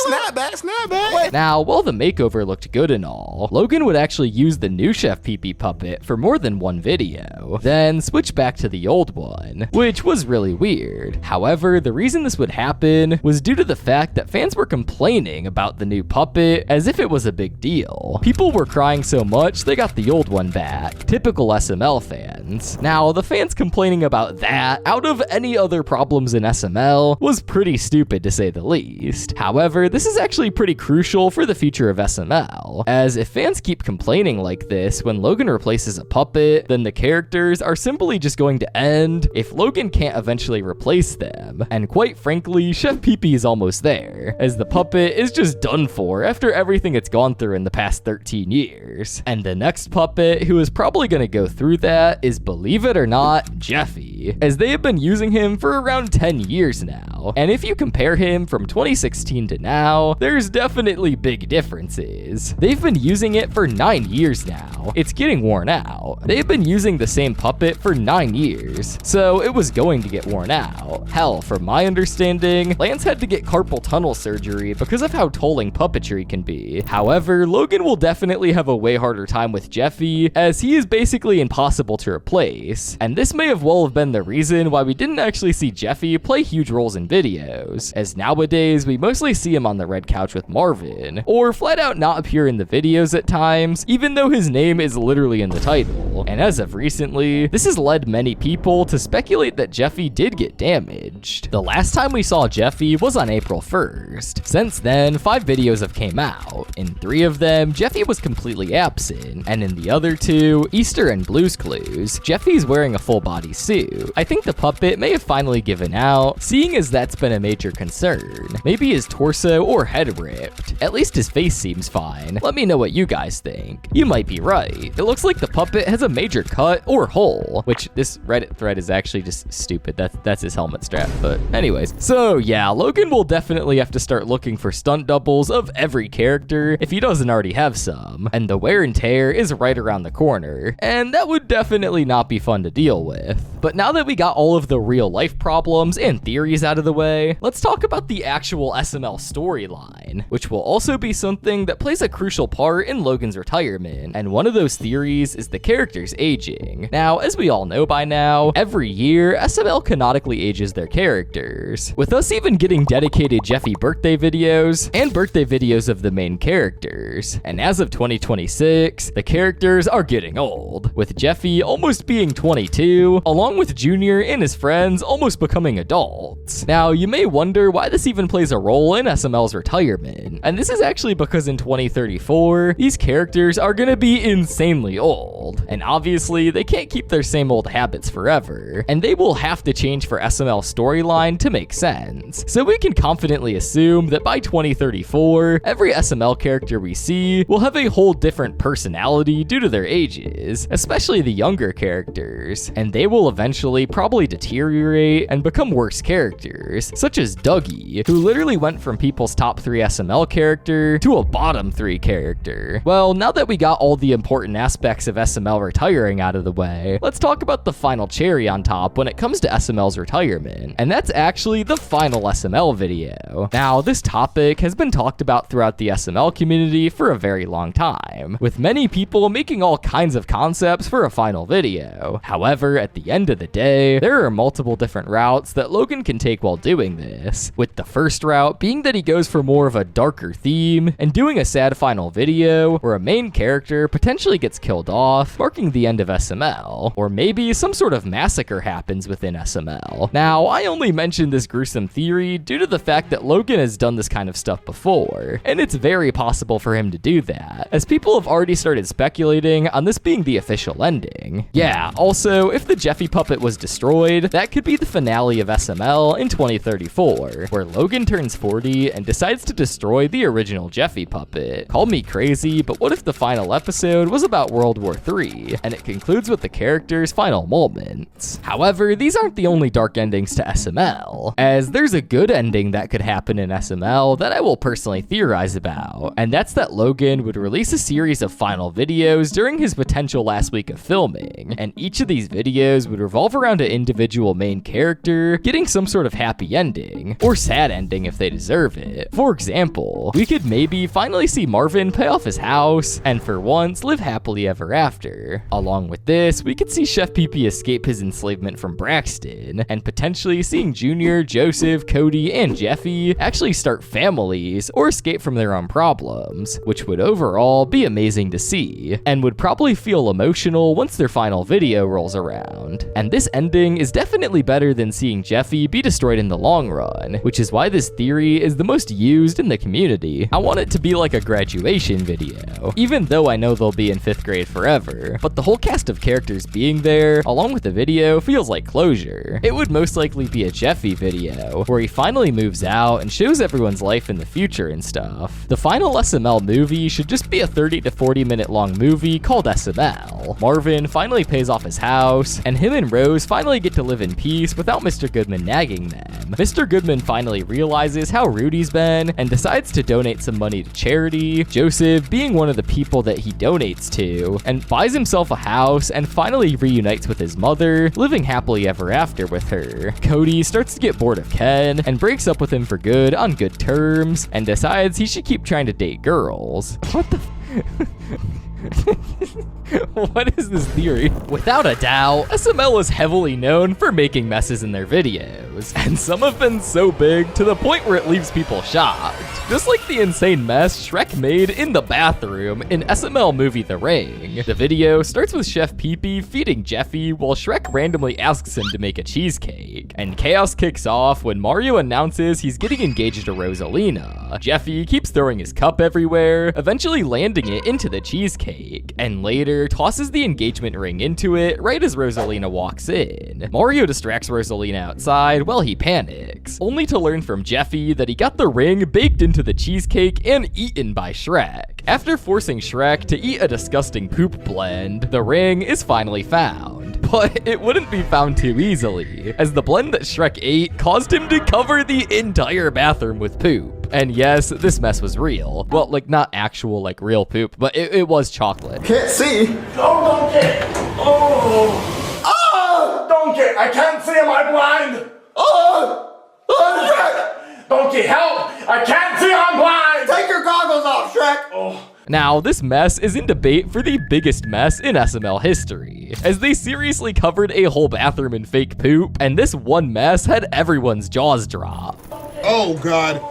snap back. Now, while the makeover looked good and all, Logan would actually use the new Chef Pee-Pee puppet for more than one video, then switch back to the old one, which was really weird. However, the reason this would happen was due to the fact that fans were complaining about the new puppet as if it was a big deal. People were crying so much they got the old one back. Typical SML fans. Now, the fans complaining about that, out of any other problems in SML, was pretty stupid to say the least. However, this is actually pretty crucial for the future of SML, as if fans keep complaining like this when Logan replaces a puppet, then the characters are simply just going to end if Logan can't eventually replace them. And quite frankly, Chef Pee-Pee is almost there, as the puppet is just done for after everything it's gone through in the past 13 years. And the next puppet who is probably going to go through that is, believe it or not, Jeffy, as they have been using him for around 10 years now. And if you compare him from 2016 to now, there's definitely big differences. They've been using it for 9 years now. It's getting worn out. They've been using the same puppet for 9 years, so it was going to get worn out. Hell, from my understanding, Lance had to get carpal tunnel surgery because of how tolling puppetry can be. However, Logan will definitely have a way harder time with Jeffy, as he is basically impossible to replace, and this may have well have been the reason why we didn't actually see Jeffy play huge roles in videos, as nowadays we mostly see him on the red couch with Marvin, or flat out not appear in the videos at times, even though his name is literally in the title. And as of recently, this has led many people to speculate that Jeffy did get damaged. The last time we saw Jeffy was on April 1st. Since then, 5 videos have came out. In 3 of them, Jeffy was completely absent, and in the other 2, Easter and Blue's Clues, Jeffy's wearing a full body suit. I think the puppet may have finally given out, seeing as that's been a major concern. Maybe his torso or head ripped. At least his face seems fine. Let me know what you guys think. You might be right. It looks like the puppet has a major cut or hole, which this Reddit thread is actually just stupid. That's his helmet strap, but anyways. So yeah, Logan will definitely have to start looking for stunt doubles of every character if he doesn't already have some, and the wear and tear is right around the corner, and that would definitely not be fun to deal with. But now that we got all of the real life problems and theories out of the way, let's talk about the actual SML storyline, which will also be something that plays a crucial part in Logan's retirement, and one of those theories is the character's aging. Now, as we all know by now, every year, SML canonically ages their characters, with us even getting dedicated Jeffy birthday videos and birthday videos of the main characters. And as of 2026, the characters are getting old, with Jeffy almost being 22, along with Junior and his friends almost becoming adults. Now, you may wonder why this even plays a role in SML's retirement, and this is actually because in 2034, these characters are gonna be insanely old, and obviously they can't keep their same old habits forever, and they will have to change for SML's storyline to make sense. So we can confidently assume that by 2034, every SML character we see will have a whole different personality due to their ages, especially the younger characters, and they will eventually probably deteriorate and become worse characters, such as Dougie, who literally went from people's top 3 SML character to a bottom 3 character. Well, now that we got all the important aspects of SML retiring out of the way, let's talk about the final cherry on top when it comes to SML's retirement, and that's actually the final SML video. Now, this topic has been talked about throughout the SML community for a very long time, with many people making all kinds of concepts for a final video. However, at the end of the day, there are multiple different routes that Logan can take while doing this, with the first route being that he goes for more of a darker theme and doing a sad final video where a main character potentially gets killed off, marking the end of SML, or maybe some sort of massacre happens within SML. Now, I only mentioned this gruesome theory due to the fact that Logan has done this kind of stuff before, and it's very possible for him to do that, as people have already started speculating on this being the official ending. Yeah, also, if the Jeffy puppet was destroyed, that could be the finale of SML in 2034, where Logan turns 40 and decides to destroy the original Jeffy puppet. Call me crazy, but what if the final episode was about World War III, and it concludes with the character's final moments? However, these aren't the only dark endings to SML, as there's a good ending that could happen in SML that I will personally theorize about, and that's that Logan would release a series of final videos during his potential last week of filming, and each of these videos would revolve around an individual main character getting some sort of happy ending, or sad ending if they deserve it. For example, we could maybe finally see Marvin pay off his house, and for once live happily ever after. Along with this, we could see Chef PP escape his enslavement from Braxton, and potentially seeing Junior, Joseph, Cody, and Jeffy actually start families or escape from their own problems, which would overall be amazing to see, and would probably feel emotional once their final video rolls around. And this ending is definitely better than seeing Jeffy be destroyed in the long run, which is why this theory is the most used in the community. I want it to be like a graduation video, even though I know they'll be in 5th grade forever, but the whole cast of characters being there, along with the video, feels like closure. It would most likely be a Jeffy video, where he finally moves out and shows everyone's life in the future and stuff. The final SML movie should just be a 30 to 40 minute long movie called SML. Marvin finally pays off his house, and him and Rose finally get to live in peace without Mr. Goodman nagging them. Mr. Goodman finally realizes how rude he's been and decides to donate some money to charity, Joseph being one of the people that he donates to, and buys himself a house and finally reunites with his mother, living happily ever after with her. Cody starts to get bored of Ken and breaks up with him for good on good terms, and decides he should keep trying to date girls. What the What is this theory? Without a doubt, SML is heavily known for making messes in their videos, and some have been so big to the point where it leaves people shocked. Just like the insane mess Shrek made in the bathroom in SML movie The Ring. The video starts with Chef Pee-Pee feeding Jeffy while Shrek randomly asks him to make a cheesecake, and chaos kicks off when Mario announces he's getting engaged to Rosalina. Jeffy keeps throwing his cup everywhere, eventually landing it into the cheesecake, and later Bowser tosses the engagement ring into it right as Rosalina walks in. Mario distracts Rosalina outside while he panics, only to learn from Jeffy that he got the ring baked into the cheesecake and eaten by Shrek. After forcing Shrek to eat a disgusting poop blend, the ring is finally found. But it wouldn't be found too easily, as the blend that Shrek ate caused him to cover the entire bathroom with poop. And yes, this mess was real. Well, like, not actual, like, real poop, but it was chocolate. Can't see. Oh, Donkey. Oh. Oh, Donkey, I can't see. Am I blind? Oh. Oh, Shrek. Donkey, help. I can't see. I'm blind. Take your goggles off, Shrek. Oh. Now, this mess is in debate for the biggest mess in SML history, as they seriously covered a whole bathroom in fake poop, and this one mess had everyone's jaws drop. Oh, God.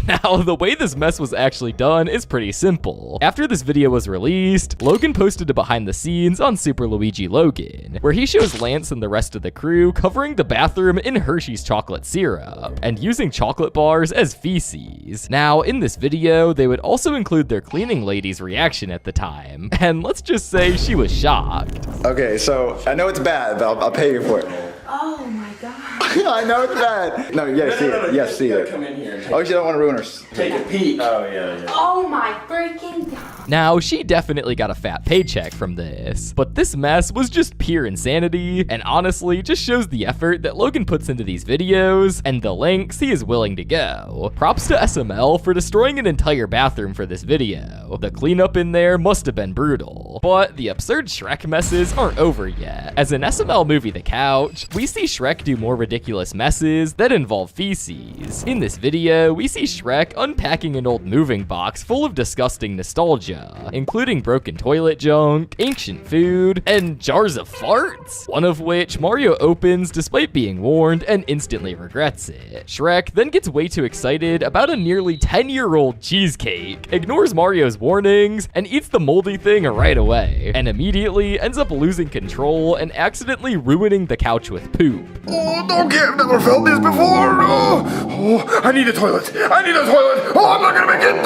Now, the way this mess was actually done is pretty simple. After this video was released, Logan posted a behind the scenes on Super Luigi Logan, where he shows Lance and the rest of the crew covering the bathroom in Hershey's chocolate syrup, and using chocolate bars as feces. Now, in this video, they would also include their cleaning lady's reaction at the time, and let's just say she was shocked. Okay, so I know it's bad, but I'll pay you for it. Oh my god. I know it's bad. No, you gotta see it. Yes, see it. Come in here. Oh, you don't want to ruin her. Take a peek. Oh, yeah. Oh my freaking god. Now, she definitely got a fat paycheck from this, but this mess was just pure insanity, and honestly just shows the effort that Logan puts into these videos, and the lengths he is willing to go. Props to SML for destroying an entire bathroom for this video. The cleanup in there must have been brutal, but the absurd Shrek messes aren't over yet. As in SML movie The Couch, we see Shrek do more ridiculous messes that involve feces. In this video, we see Shrek unpacking an old moving box full of disgusting nostalgia, including broken toilet junk, ancient food, and jars of farts, one of which Mario opens despite being warned and instantly regrets it. Shrek then gets way too excited about a nearly 10-year-old cheesecake, ignores Mario's warnings, and eats the moldy thing right away, and immediately ends up losing control and accidentally ruining the couch with poop. Oh, Donkey, I've never felt this before. Oh, I need a toilet. I need a toilet. Oh, I'm not gonna make it.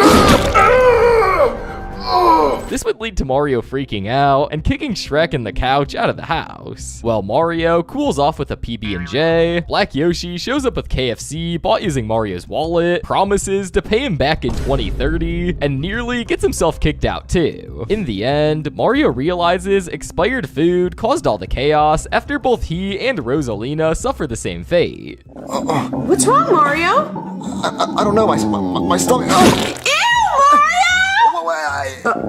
This would lead to Mario freaking out and kicking Shrek and the couch out of the house. While Mario cools off with a PB&J, Black Yoshi shows up with KFC bought using Mario's wallet, promises to pay him back in 2030, and nearly gets himself kicked out too. In the end, Mario realizes expired food caused all the chaos after both he and Rosalina suffer the same fate. What's wrong, Mario? I don't know. My stomach. Ew, Mario!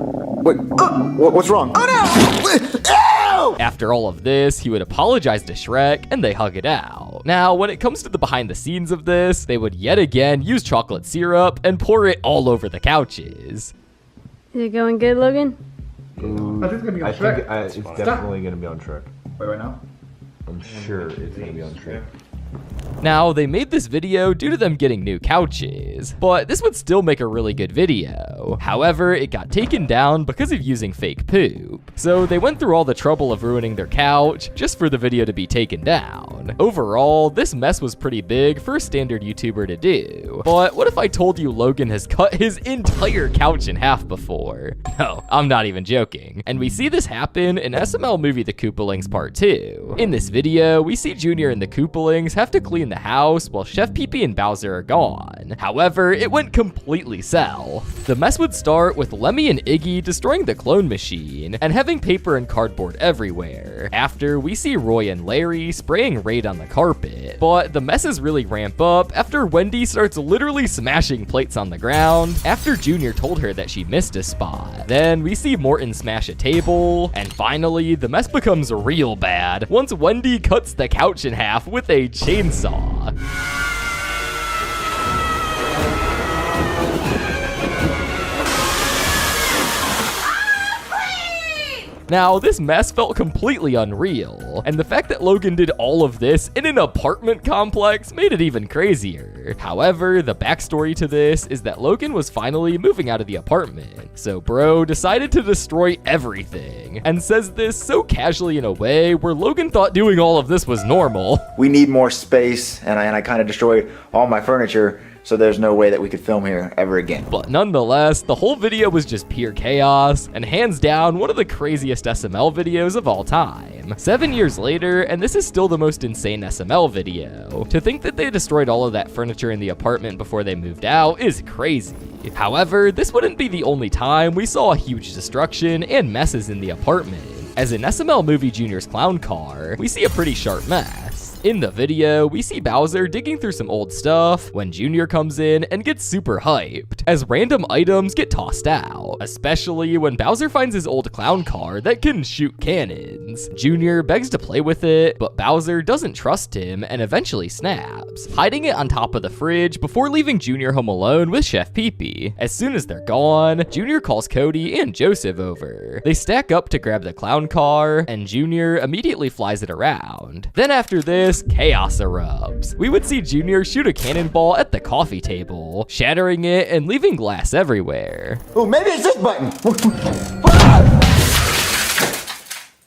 What's wrong? Oh no! Ew! After all of this, he would apologize to Shrek, and they hug it out. Now, when it comes to the behind the scenes of this, they would yet again use chocolate syrup and pour it all over the couches. Is it going good, Logan? I think it's gonna be on I Shrek. think it's definitely gonna be on Shrek. Wait, right now? I'm sure it's gonna be on Shrek. Now, they made this video due to them getting new couches, but this would still make a really good video. However, it got taken down because of using fake poop. So they went through all the trouble of ruining their couch just for the video to be taken down. Overall, this mess was pretty big for a standard YouTuber to do. But what if I told you Logan has cut his entire couch in half before? No, I'm not even joking. And we see this happen in SML movie The Koopalings Part 2. In this video, we see Junior and the Koopalings have to clean the house while Chef Pee-Pee and Bowser are gone. However, it went completely south. The mess would start with Lemmy and Iggy destroying the clone machine and having paper and cardboard everywhere. After, we see Roy and Larry spraying Raid on the carpet. But the messes really ramp up after Wendy starts literally smashing plates on the ground after Junior told her that she missed a spot. Then we see Morton smash a table, and finally, the mess becomes real bad once Wendy cuts the couch in half with a chainsaw. Now, this mess felt completely unreal, and the fact that Logan did all of this in an apartment complex made it even crazier. However, the backstory to this is that Logan was finally moving out of the apartment, so bro decided to destroy everything, and says this so casually in a way where Logan thought doing all of this was normal. We need more space, and I kind of destroyed all my furniture, so there's no way that we could film here ever again. But nonetheless, the whole video was just pure chaos, and hands down, one of the craziest SML videos of all time. 7 years later, and this is still the most insane SML video. To think that they destroyed all of that furniture in the apartment before they moved out is crazy. However, this wouldn't be the only time we saw huge destruction and messes in the apartment. As in SML Movie Junior's clown car, we see a pretty sharp mess. In the video, we see Bowser digging through some old stuff when Junior comes in and gets super hyped, as random items get tossed out, especially when Bowser finds his old clown car that can shoot cannons. Junior begs to play with it, but Bowser doesn't trust him and eventually snaps, hiding it on top of the fridge before leaving Junior home alone with Chef Pee-Pee. As soon as they're gone, Junior calls Cody and Joseph over. They stack up to grab the clown car, and Junior immediately flies it around. Then after this, chaos erupts. We would see Junior shoot a cannonball at the coffee table, shattering it and leaving glass everywhere. Oh, maybe it's this button.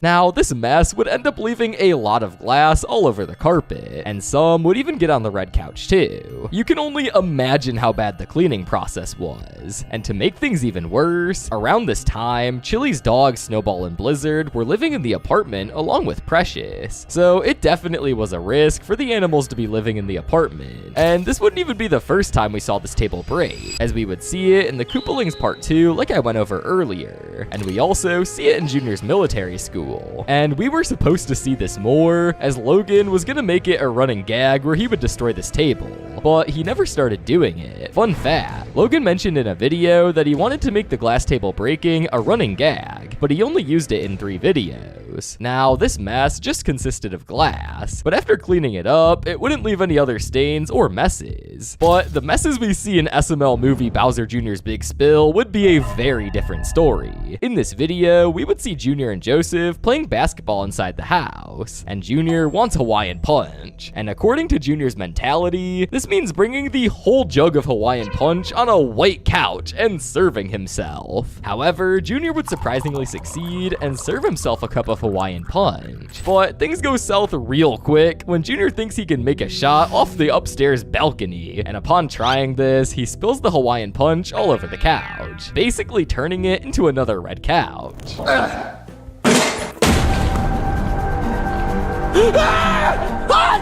Now, this mess would end up leaving a lot of glass all over the carpet, and some would even get on the red couch too. You can only imagine how bad the cleaning process was. And to make things even worse, around this time, Chili's dogs Snowball and Blizzard were living in the apartment along with Precious. So it definitely was a risk for the animals to be living in the apartment. And this wouldn't even be the first time we saw this table break, as we would see it in the Koopalings Part 2 like I went over earlier. And we also see it in Junior's military school. And we were supposed to see this more, as Logan was gonna make it a running gag where he would destroy this table, but he never started doing it. Fun fact, Logan mentioned in a video that he wanted to make the glass table breaking a running gag, but he only used it in 3 videos. Now, this mess just consisted of glass, but after cleaning it up, it wouldn't leave any other stains or messes. But the messes we see in SML movie Bowser Jr.'s Big Spill would be a very different story. In this video, we would see Junior and Joseph playing basketball inside the house, and Junior wants Hawaiian Punch. And according to Junior's mentality, this means bringing the whole jug of Hawaiian Punch on a white couch and serving himself. However, Junior would surprisingly succeed and serve himself a cup of Hawaiian Punch. But things go south real quick when Junior thinks he can make a shot off the upstairs balcony, and upon trying this, he spills the Hawaiian Punch all over the couch, basically turning it into another red couch.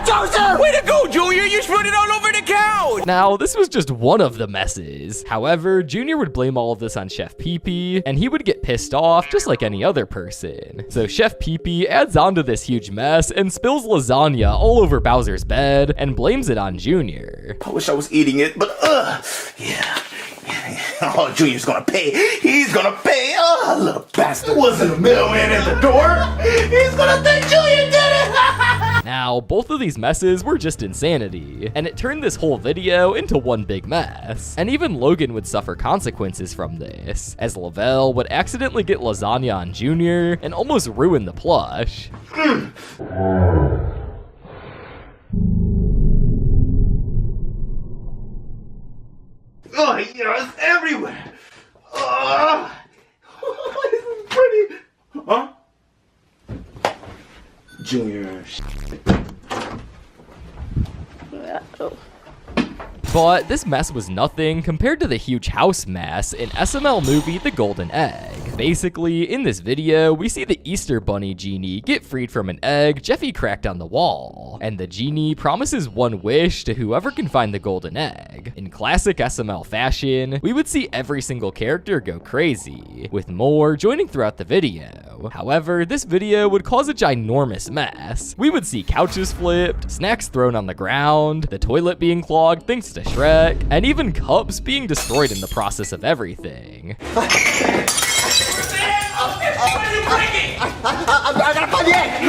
Joseph! Way to go, Junior! You spilled it all over the couch! Now, this was just one of the messes. However, Junior would blame all of this on Chef Pee-Pee, and he would get pissed off just like any other person. So Chef Pee-Pee adds on to this huge mess and spills lasagna all over Bowser's bed and blames it on Junior. I wish I was eating it, but yeah. Oh, Junior's gonna pay. He's gonna pay. Oh, little bastard. Wasn't a middleman at the door. He's gonna think Junior did it. Now, both of these messes were just insanity, and it turned this whole video into one big mess. And even Logan would suffer consequences from this, as Lavelle would accidentally get lasagna on Junior and almost ruin the plush. Oh, yeah, it's everywhere. Oh, this is pretty. Huh? Junior. But this mess was nothing compared to the huge house mess in SML movie The Golden Egg. Basically, in this video, we see the Easter Bunny genie get freed from an egg Jeffy cracked on the wall, and the genie promises one wish to whoever can find the golden egg. In classic SML fashion, we would see every single character go crazy, with more joining throughout the video. However, this video would cause a ginormous mess. We would see couches flipped, snacks thrown on the ground, the toilet being clogged thanks to Shrek, and even cups being destroyed in the process of everything. I gotta find the egg!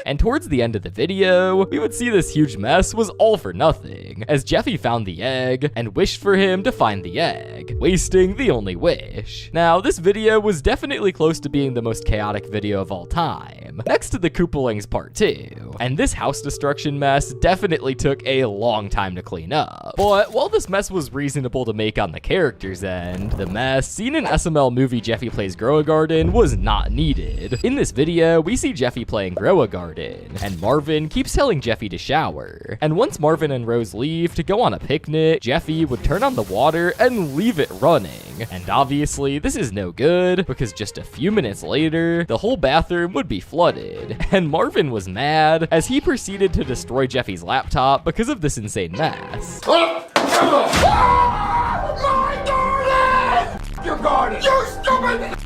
And towards the end of the video, we would see this huge mess was all for nothing, as Jeffy found the egg and wished for him to find the egg, wasting the only wish. Now, this video was definitely close to being the most chaotic video of all time, next to the Koopalings Part 2, and this house destruction mess definitely took a long time to clean up. But while this mess was reasonable to make on the character's end, the mess seen in SML movie Jeffy Plays Grow a Garden was not needed. In this video, we see Jeffy playing Grow a Garden, and Marvin keeps telling Jeffy to shower. And once Marvin and Rose leave to go on a picnic, Jeffy would turn on the water and leave it running. And obviously, this is no good, because just a few minutes later, the whole bathroom would be flooded. And Marvin was mad, as he proceeded to destroy Jeffy's laptop because of this insane mess. Your garden! You stupid!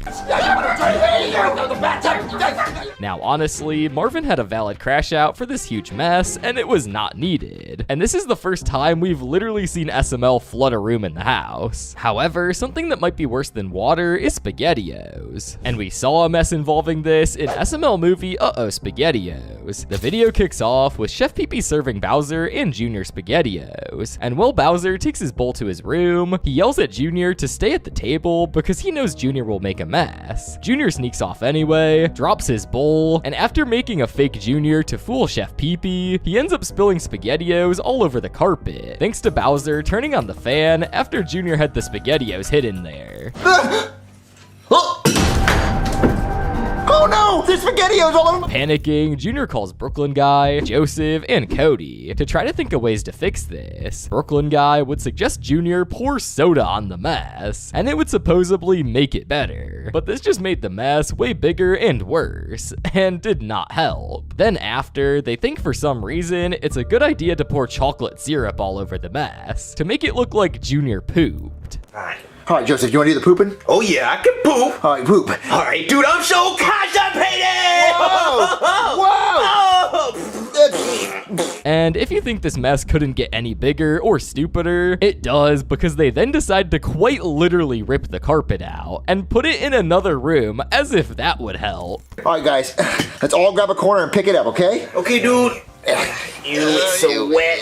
Now, honestly, Marvin had a valid crash out for this huge mess, and it was not needed. And this is the first time we've literally seen SML flood a room in the house. However, something that might be worse than water is SpaghettiOs. And we saw a mess involving this in SML movie Uh-Oh SpaghettiOs. The video kicks off with Chef Pee-Pee serving Bowser and Junior SpaghettiOs. And while Bowser takes his bowl to his room, he yells at Junior to stay at the table because he knows Junior will make a mess. Junior sneaks off anyway, drops his bowl, and after making a fake Junior to fool Chef Pee-Pee, he ends up spilling SpaghettiOs all over the carpet, thanks to Bowser turning on the fan after Junior had the SpaghettiOs hidden there. Oh no! There's SpaghettiOs all over my— Panicking, Junior calls Brooklyn Guy, Joseph, and Cody to try to think of ways to fix this. Brooklyn Guy would suggest Junior pour soda on the mess, and it would supposedly make it better. But this just made the mess way bigger and worse, and did not help. Then after, they think for some reason it's a good idea to pour chocolate syrup all over the mess, to make it look like Junior pooped. All right, Joseph, you want to do the pooping? Oh yeah, I can poop. All right, poop. All right, dude, I'm so constipated. Whoa! And if you think this mess couldn't get any bigger or stupider, it does, because they then decide to quite literally rip the carpet out and put it in another room, as if that would help. All right, guys, let's all grab a corner and pick it up, okay? Okay, dude. Ew, it's so wet.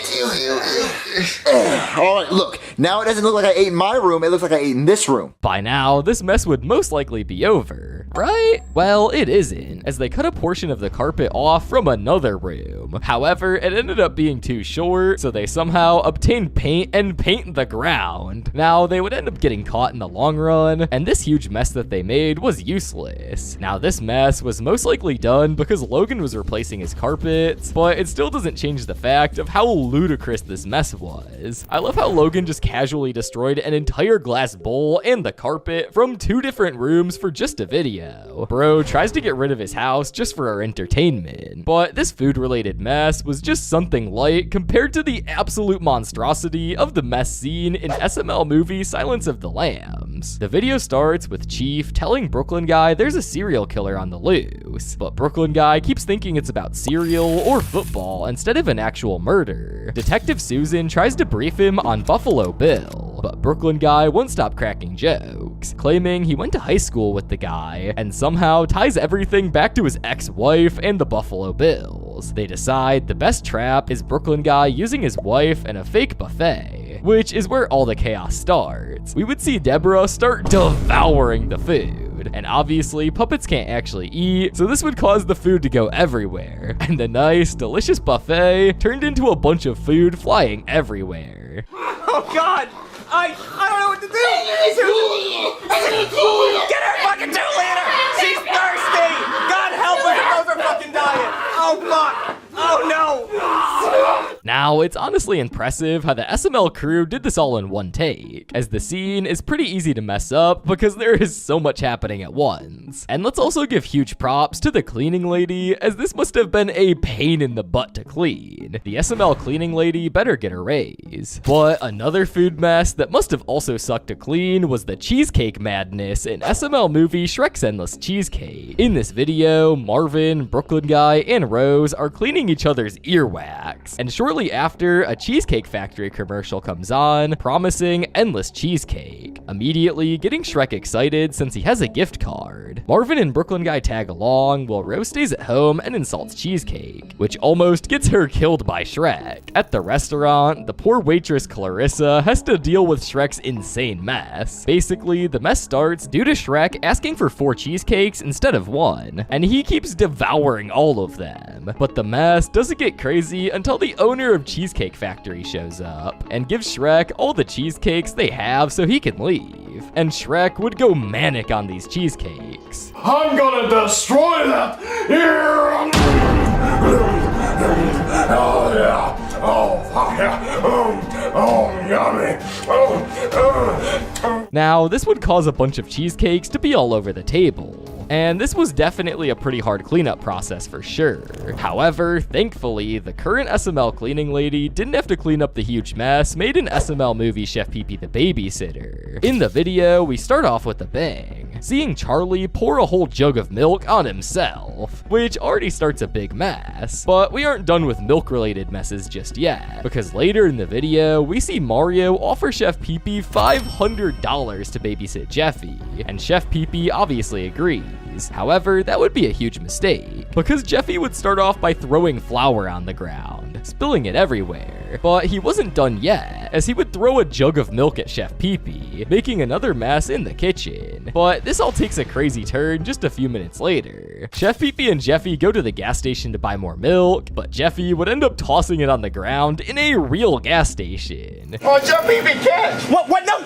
All right, look, now it doesn't look like I ate in my room, it looks like I ate in this room. By now, this mess would most likely be over, right? Well, it isn't, as they cut a portion of the carpet off from another room. However, it ended up being too short, so they somehow obtained paint and paint the ground. Now, they would end up getting caught in the long run, and this huge mess that they made was useless. Now, this mess was most likely done because Logan was replacing his carpets, but it still doesn't change the fact of how ludicrous this mess was. I love how Logan just casually destroyed an entire glass bowl and the carpet from 2 different rooms for just a video. Bro tries to get rid of his house just for our entertainment, but this food-related mess was just something light compared to the absolute monstrosity of the mess scene in SML movie Silence of the Lambs. The video starts with Chief telling Brooklyn Guy there's a serial killer on the loose, but Brooklyn Guy keeps thinking it's about cereal or football instead of an actual murder. Detective Susan tries to brief him on Buffalo Bill, but Brooklyn Guy won't stop cracking jokes, claiming he went to high school with the guy and somehow ties everything back to his ex-wife and the Buffalo Bills. They decide the best trap is Brooklyn Guy using his wife and a fake buffet, which is where all the chaos starts. We would see Deborah start devouring the food, and obviously puppets can't actually eat, so this would cause the food to go everywhere, and the nice, delicious buffet turned into a bunch of food flying everywhere. Oh God! I don't know what to do. Get her fucking 2-liter. She's thirsty. God help her if those are fucking dying. Oh fuck. Oh no! Now, it's honestly impressive how the SML crew did this all in one take, as the scene is pretty easy to mess up because there is so much happening at once. And let's also give huge props to the cleaning lady, as this must have been a pain in the butt to clean. The SML cleaning lady better get a raise. But another food mess that must have also sucked to clean was the cheesecake madness in SML movie Shrek's Endless Cheesecake. In this video, Marvin, Brooklyn Guy, and Rose are cleaning each other's earwax, and shortly shortly after, a Cheesecake Factory commercial comes on, promising endless cheesecake, immediately getting Shrek excited since he has a gift card. Marvin and Brooklyn Guy tag along, while Rose stays at home and insults Cheesecake, which almost gets her killed by Shrek. At the restaurant, the poor waitress Clarissa has to deal with Shrek's insane mess. Basically, the mess starts due to Shrek asking for 4 cheesecakes instead of 1, and he keeps devouring all of them. But the mess doesn't get crazy until the owner of Cheesecake Factory shows up and gives Shrek all the cheesecakes they have so he can leave. And Shrek would go manic on these cheesecakes. I'm gonna destroy that! Oh yeah! Oh fuck yeah! Oh yummy! Now, this would cause a bunch of cheesecakes to be all over the table. And this was definitely a pretty hard cleanup process for sure. However, thankfully, the current SML cleaning lady didn't have to clean up the huge mess made in SML movie Chef Pee Pee the Babysitter. In the video, we start off with a bang, seeing Charlie pour a whole jug of milk on himself, which already starts a big mess. But we aren't done with milk-related messes just yet, because later in the video, we see Mario offer Chef Pee Pee $500 to babysit Jeffy, and Chef Pee Pee obviously agrees. However, that would be a huge mistake, because Jeffy would start off by throwing flour on the ground, spilling it everywhere. But he wasn't done yet, as he would throw a jug of milk at Chef Pee Pee, making another mess in the kitchen. But this all takes a crazy turn just a few minutes later. Chef Pee Pee and Jeffy go to the gas station to buy more milk, but Jeffy would end up tossing it on the ground in a real gas station. Oh, Chef Pee Pee can't! What? No,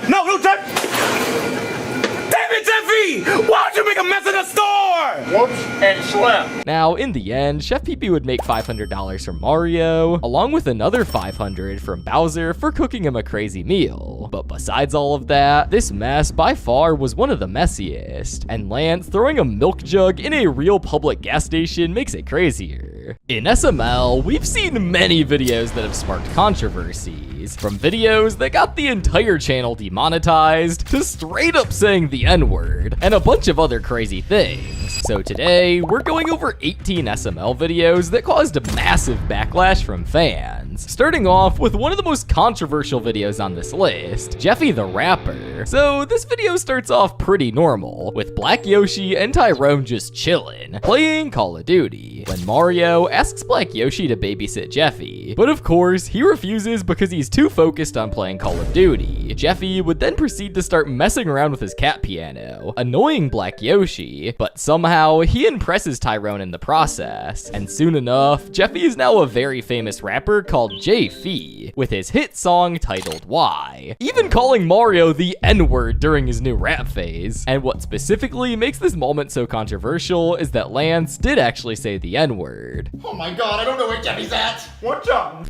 Damn it, Jeffy! Why'd you make a mess in the store? Whoops, and slept. Now, in the end, Chef Pee Pee would make $500 from Mario, along with another $500 from Bowser for cooking him a crazy meal. But besides all of that, this mess by far was one of the messiest, and Lance throwing a milk jug in a real public gas station makes it crazier. In SML, we've seen many videos that have sparked controversies, from videos that got the entire channel demonetized to straight up saying the N-word, and a bunch of other crazy things. So today, we're going over 18 SML videos that caused a massive backlash from fans, starting off with one of the most controversial videos on this list, Jeffy the Rapper. So this video starts off pretty normal, with Black Yoshi and Tyrone just chillin', playing Call of Duty, when Mario asks Black Yoshi to babysit Jeffy. But of course, he refuses because he's too focused on playing Call of Duty. Jeffy would then proceed to start messing around with his cat piano, annoying Black Yoshi, but somehow he impresses Tyrone in the process, and soon enough, Jeffy is now a very famous rapper called Jeffy, with his hit song titled Why, even calling Mario the N-word during his new rap phase. And what specifically makes this moment so controversial is that Lance did actually say the N-word. Oh my god, I don't know where Jeffy's at. What's up?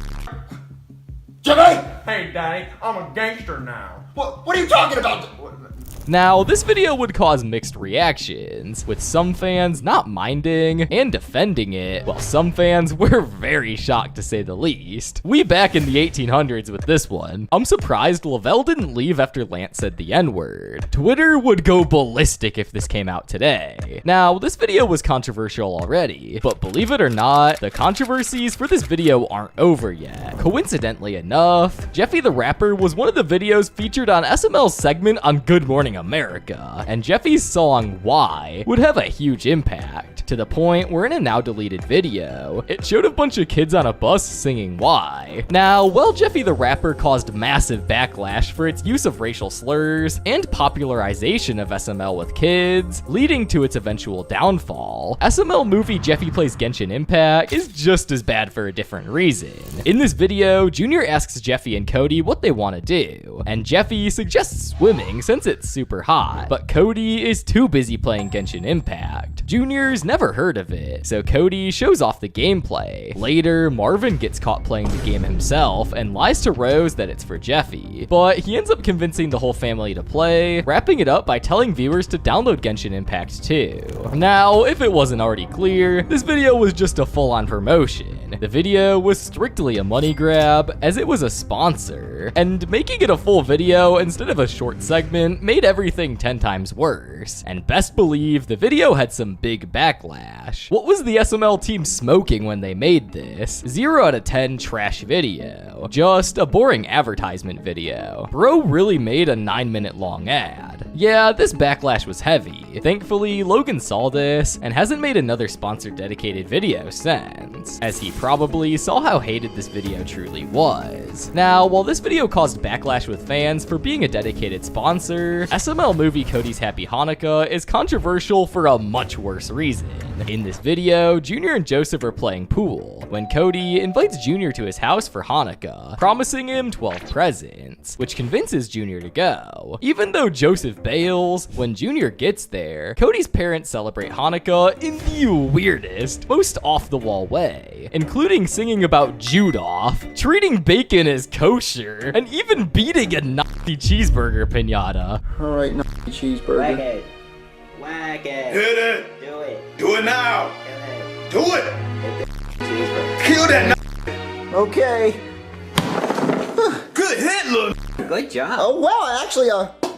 Jeffy! Hey, Daddy, I'm a gangster now. What are you talking about? Now, this video would cause mixed reactions, with some fans not minding and defending it, while some fans were very shocked to say the least. We back in the 1800s with this one. I'm surprised Lavelle didn't leave after Lance said the N-word. Twitter would go ballistic if this came out today. Now, this video was controversial already, but believe it or not, the controversies for this video aren't over yet. Coincidentally enough, Jeffy the Rapper was one of the videos featured on SML's segment on Good Morning America, and Jeffy's song Why would have a huge impact, to the point where in a now deleted video, it showed a bunch of kids on a bus singing Why. Now, while Jeffy the Rapper caused massive backlash for its use of racial slurs and popularization of SML with kids, leading to its eventual downfall, SML movie Jeffy Plays Genshin Impact is just as bad for a different reason. In this video, Junior asks Jeffy and Cody what they want to do, and Jeffy suggests swimming since it's super hot, but Cody is too busy playing Genshin Impact. Junior's never heard of it, so Cody shows off the gameplay. Later, Marvin gets caught playing the game himself and lies to Rose that it's for Jeffy, but he ends up convincing the whole family to play, wrapping it up by telling viewers to download Genshin Impact too. Now, if it wasn't already clear, this video was just a full-on promotion, in. The video was strictly a money grab, as it was a sponsor, and making it a full video instead of a short segment made everything 10 times worse. And best believe the video had some big backlash. What was the SML team smoking when they made this? 0 out of 10 trash video. Just a boring advertisement video. Bro really made a 9-minute long ad. Yeah, this backlash was heavy. Thankfully, Logan saw this and hasn't made another sponsor dedicated video since, as he probably saw how hated this video truly was. Now, while this video caused backlash with fans for being a dedicated sponsor, SML movie Cody's Happy Hanukkah is controversial for a much worse reason. In this video, Junior and Joseph are playing pool when Cody invites Junior to his house for Hanukkah, promising him 12 presents, which convinces Junior to go. Even though Joseph bails, when Junior gets there, Cody's parents celebrate Hanukkah in the weirdest, most off-the-wall way, including singing about Judoff, treating bacon as kosher, and even beating a Nazi cheeseburger pinata. Alright, Nazi cheeseburger. Whack it. Whack it. Hit it. Do it. Do it now. Do it. Cheeseburger. Kill that. Okay. Good hit, little. Good job. Oh, wow, I actually,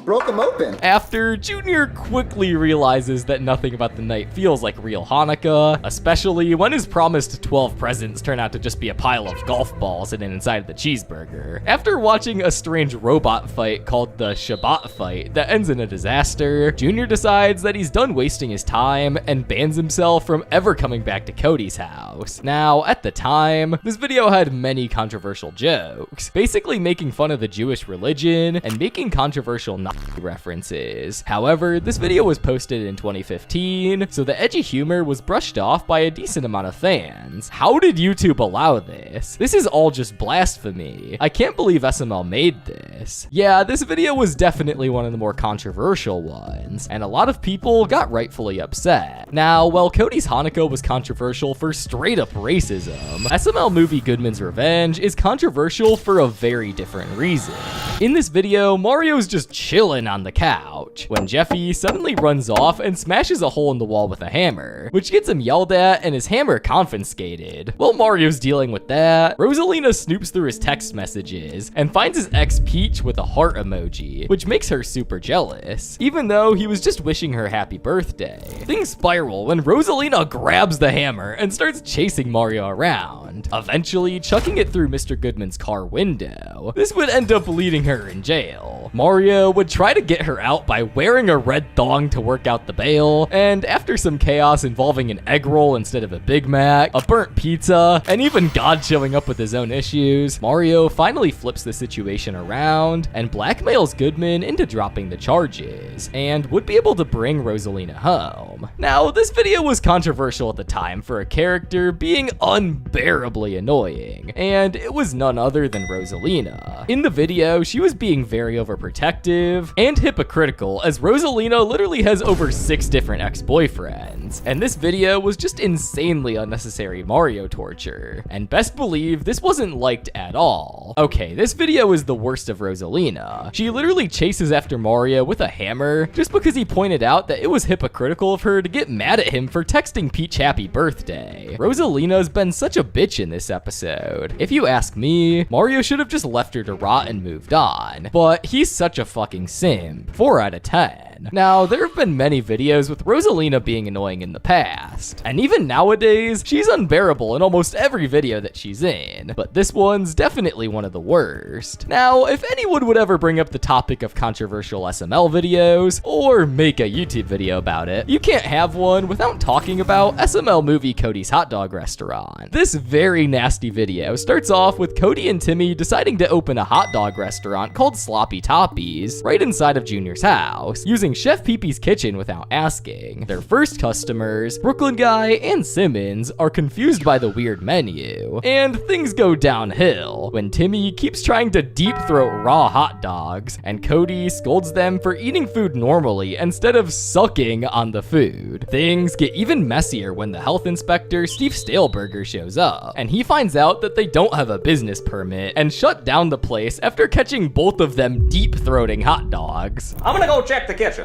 broke them open. After Junior quickly realizes that nothing about the night feels like real Hanukkah, especially when his promised 12 presents turn out to just be a pile of golf balls hidden inside the cheeseburger. After watching a strange robot fight called the Shabbat fight that ends in a disaster, Junior decides that he's done wasting his time and bans himself from ever coming back to Cody's house. Now, at the time, this video had many controversial jokes, basically making fun of the Jewish religion and making controversial references. However, this video was posted in 2015, so the edgy humor was brushed off by a decent amount of fans. How did YouTube allow this? This is all just blasphemy. I can't believe SML made this. Yeah, this video was definitely one of the more controversial ones, and a lot of people got rightfully upset. Now, while Cody's Hanukkah was controversial for straight up racism, SML movie Goodman's Revenge is controversial for a very different reason. In this video, Mario's just chilling on the couch when Jeffy suddenly runs off and smashes a hole in the wall with a hammer, which gets him yelled at and his hammer confiscated. While Mario's dealing with that, Rosalina snoops through his text messages and finds his ex Peach with a heart emoji, which makes her super jealous, even though he was just wishing her happy birthday. Things spiral when Rosalina grabs the hammer and starts chasing Mario around, eventually chucking it through Mr. Goodman's car window. This would end up leading her in jail. Mario would try to get her out by wearing a red thong to work out the bail, and after some chaos involving an egg roll instead of a Big Mac, a burnt pizza, and even God showing up with his own issues, Mario finally flips the situation around and blackmails Goodman into dropping the charges, and would be able to bring Rosalina home. Now, this video was controversial at the time for a character being unbearably annoying, and it was none other than Rosalina. In the video, she was being very overprotective and hypocritical, as Rosalina literally has over 6 different ex-boyfriends, and this video was just insanely unnecessary Mario torture, and best believe this wasn't liked at all. Okay, this video is the worst of Rosalina. She literally chases after Mario with a hammer just because he pointed out that it was hypocritical of her to get mad at him for texting Peach happy birthday. Rosalina's been such a bitch in this episode. If you ask me, Mario should have just left her to rot and moved on, but he's such a fucking simp. 4 out of 10. Now, there have been many videos with Rosalina being annoying in the past, and even nowadays, she's unbearable in almost every video that she's in, but this one's definitely one of the worst. Now, if anyone would ever bring up the topic of controversial SML videos, or make a YouTube video about it, you can't have one without talking about SML movie Cody's Hot Dog Restaurant. This very nasty video starts off with Cody and Timmy deciding to open a hot dog restaurant called Sloppy Toppies right inside of Junior's house, using Chef Pee-Pee's kitchen without asking. Their first customers, Brooklyn Guy and Simmons, are confused by the weird menu, and things go downhill when Timmy keeps trying to deep throat raw hot dogs, and Cody scolds them for eating food normally instead of sucking on the food. Things get even messier when the health inspector, Steve Staleberger, shows up, and he finds out that they don't have a business permit and shut down the place after catching both of them deep throating hot dogs. I'm gonna go check the kitchen.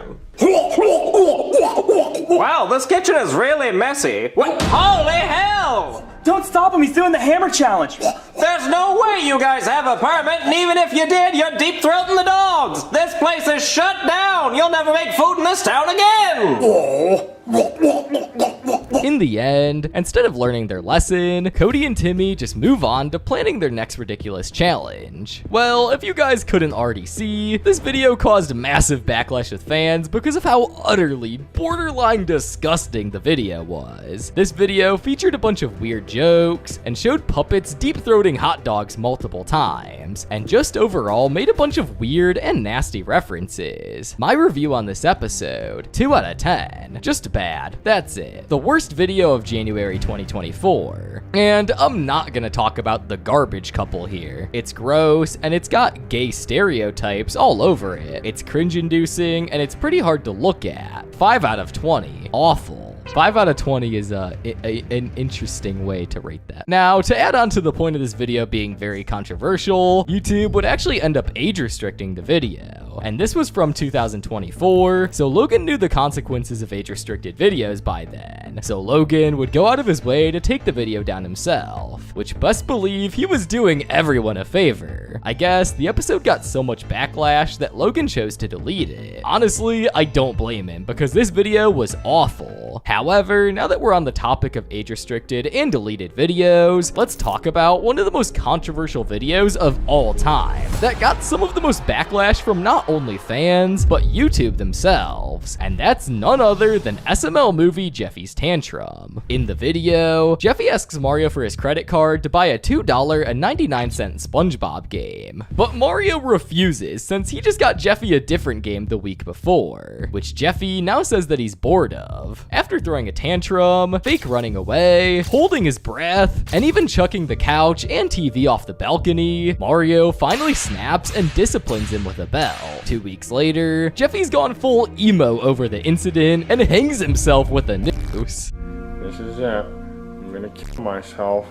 Wow, this kitchen is really messy. What? Holy hell! Don't stop him, he's doing the hammer challenge. There's no way you guys have a permit, and even if you did, you're deep-throating the dogs. This place is shut down. You'll never make food in this town again. In the end, instead of learning their lesson, Cody and Timmy just move on to planning their next ridiculous challenge. Well, if you guys couldn't already see, this video caused massive backlash with fans because of how utterly borderline disgusting the video was. This video featured a bunch of weird jokes and showed puppets deep-throating hot dogs multiple times, and just overall made a bunch of weird and nasty references. My review on this episode, 2 out of 10. Just bad. That's it. The worst video of January 2024. And I'm not gonna talk about the garbage couple here. It's gross, and it's got gay stereotypes all over it. It's cringe-inducing, and it's pretty hard to look at. 5 out of 20. Awful. 5 out of 20 is an interesting way to rate that. Now, to add on to the point of this video being very controversial, YouTube would actually end up age restricting the video. And this was from 2024, so Logan knew the consequences of age restricted videos by then. So Logan would go out of his way to take the video down himself, which best believe he was doing everyone a favor. I guess the episode got so much backlash that Logan chose to delete it. Honestly, I don't blame him because this video was awful. However, now that we're on the topic of age-restricted and deleted videos, let's talk about one of the most controversial videos of all time that got some of the most backlash from not only fans, but YouTube themselves, and that's none other than SML movie Jeffy's Tantrum. In the video, Jeffy asks Mario for his credit card to buy a $2.99 SpongeBob game, but Mario refuses since he just got Jeffy a different game the week before, which Jeffy now says that he's bored of. After throwing a tantrum, fake running away, holding his breath, and even chucking the couch and TV off the balcony, Mario finally snaps and disciplines him with a bell. 2 weeks later, Jeffy's gone full emo over the incident and hangs himself with a noose. This is it. I'm gonna kill myself.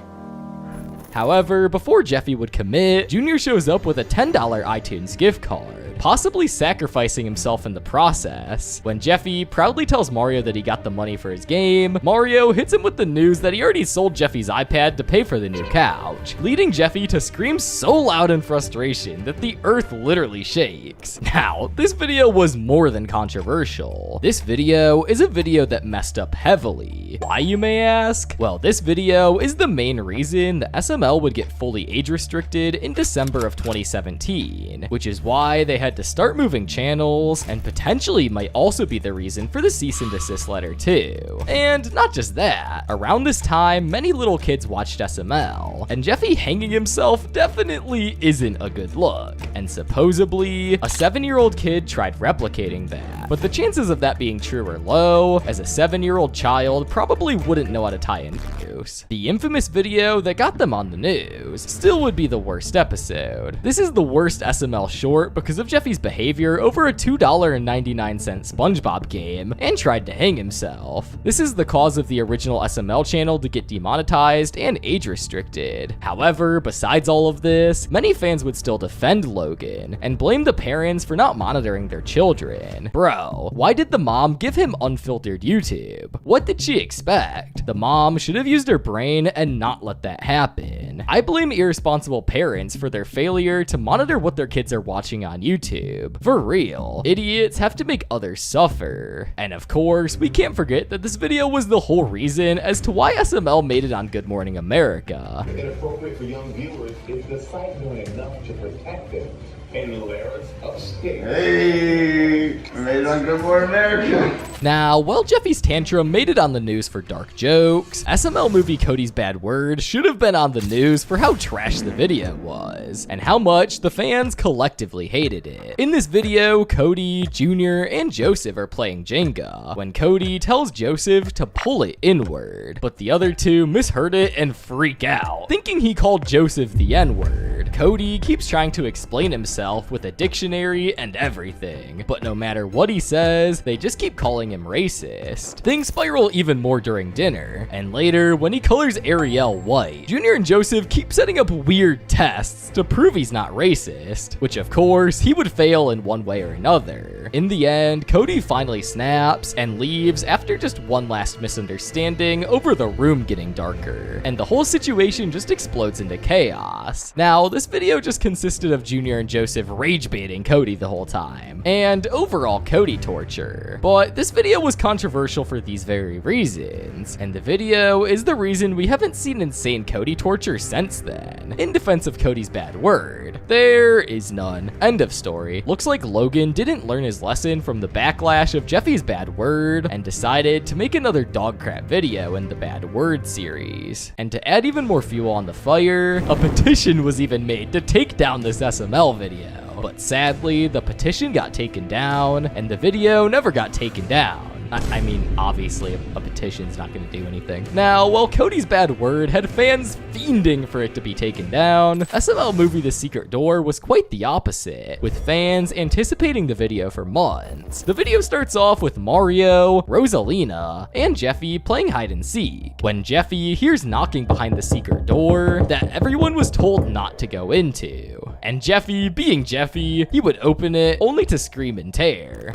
However, before Jeffy would commit, Junior shows up with a $10 iTunes gift card, possibly sacrificing himself in the process. When Jeffy proudly tells Mario that he got the money for his game, Mario hits him with the news that he already sold Jeffy's iPad to pay for the new couch, leading Jeffy to scream so loud in frustration that the earth literally shakes. Now, this video was more than controversial. This video is a video that messed up heavily. Why, you may ask? Well, this video is the main reason the SML would get fully age restricted in December of 2017, which is why they had to start moving channels, and potentially might also be the reason for the cease and desist letter too. And not just that, around this time, many little kids watched SML, and Jeffy hanging himself definitely isn't a good look. And supposedly, a 7-year-old kid tried replicating that, but the chances of that being true are low, as a 7-year-old child probably wouldn't know how to tie a noose. The infamous video that got them on the news still would be the worst episode. This is the worst SML short because of Jeffy's behavior over a $2.99 SpongeBob game and tried to hang himself. This is the cause of the original SML channel to get demonetized and age restricted. However, besides all of this, many fans would still defend Logan and blame the parents for not monitoring their children. Bro, why did the mom give him unfiltered YouTube? What did she expect? The mom should have used her brain and not let that happen. I blame irresponsible parents for their failure to monitor what their kids are watching on YouTube. For real, idiots have to make others suffer. And of course, we can't forget that this video was the whole reason as to why SML made it on Good Morning America. Inappropriate for young viewers is the site doing enough to protect them. And Larry's upstate. Hey, made it on Good Morning America. Now, while Jeffy's Tantrum made it on the news for dark jokes, SML movie Cody's Bad Word should have been on the news for how trash the video was, and how much the fans collectively hated it. In this video, Cody, Junior, and Joseph are playing Jenga, when Cody tells Joseph to pull it inward, but the other two misheard it and freak out, thinking he called Joseph the N-word. Cody keeps trying to explain himself with a dictionary and everything, but no matter what he says, they just keep calling him racist. Things spiral even more during dinner, and later, when he colors Ariel white, Junior and Joseph keep setting up weird tests to prove he's not racist, which of course, he would fail in one way or another. In the end, Cody finally snaps and leaves after just one last misunderstanding over the room getting darker, and the whole situation just explodes into chaos. Now, this video just consisted of Junior and Joseph rage baiting Cody the whole time, and overall Cody torture. But this video was controversial for these very reasons, and the video is the reason we haven't seen insane Cody torture since then. In defense of Cody's bad word, there is none. End of story. Looks like Logan didn't learn his lesson from the backlash of Jeffy's bad word and decided to make another dog crap video in the bad word series. And to add even more fuel on the fire, a petition was even made to take down this SML video. But sadly, the petition got taken down and the video never got taken down. I mean, obviously, a petition's not going to do anything. Now, while Cody's bad word had fans fiending for it to be taken down, SML movie The Secret Door was quite the opposite, with fans anticipating the video for months. The video starts off with Mario, Rosalina, and Jeffy playing hide and seek, when Jeffy hears knocking behind the secret door that everyone was told not to go into. And Jeffy, being Jeffy, he would open it only to scream and tear.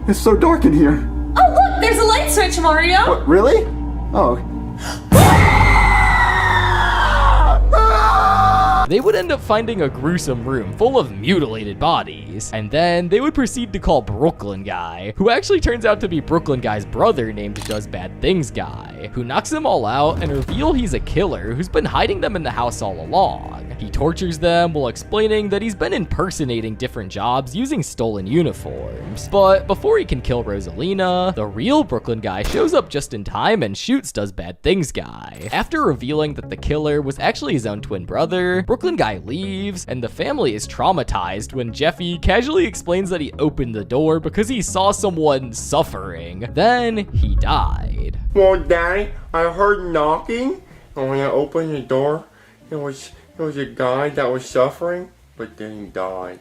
It's so dark in here. Oh, look, there's a light switch, Mario. What, really? Oh. They would end up finding a gruesome room full of mutilated bodies, and then they would proceed to call Brooklyn Guy, who actually turns out to be Brooklyn Guy's brother named Does Bad Things Guy, who knocks them all out and reveal he's a killer who's been hiding them in the house all along. He tortures them while explaining that he's been impersonating different jobs using stolen uniforms. But before he can kill Rosalina, the real Brooklyn Guy shows up just in time and shoots Does Bad Things Guy. After revealing that the killer was actually his own twin brother, Brooklyn Guy leaves, and the family is traumatized when Jeffy casually explains that he opened the door because he saw someone suffering. Then he died. Well, Daddy, I heard knocking, and when I opened the door, it was a guy that was suffering, but then he died.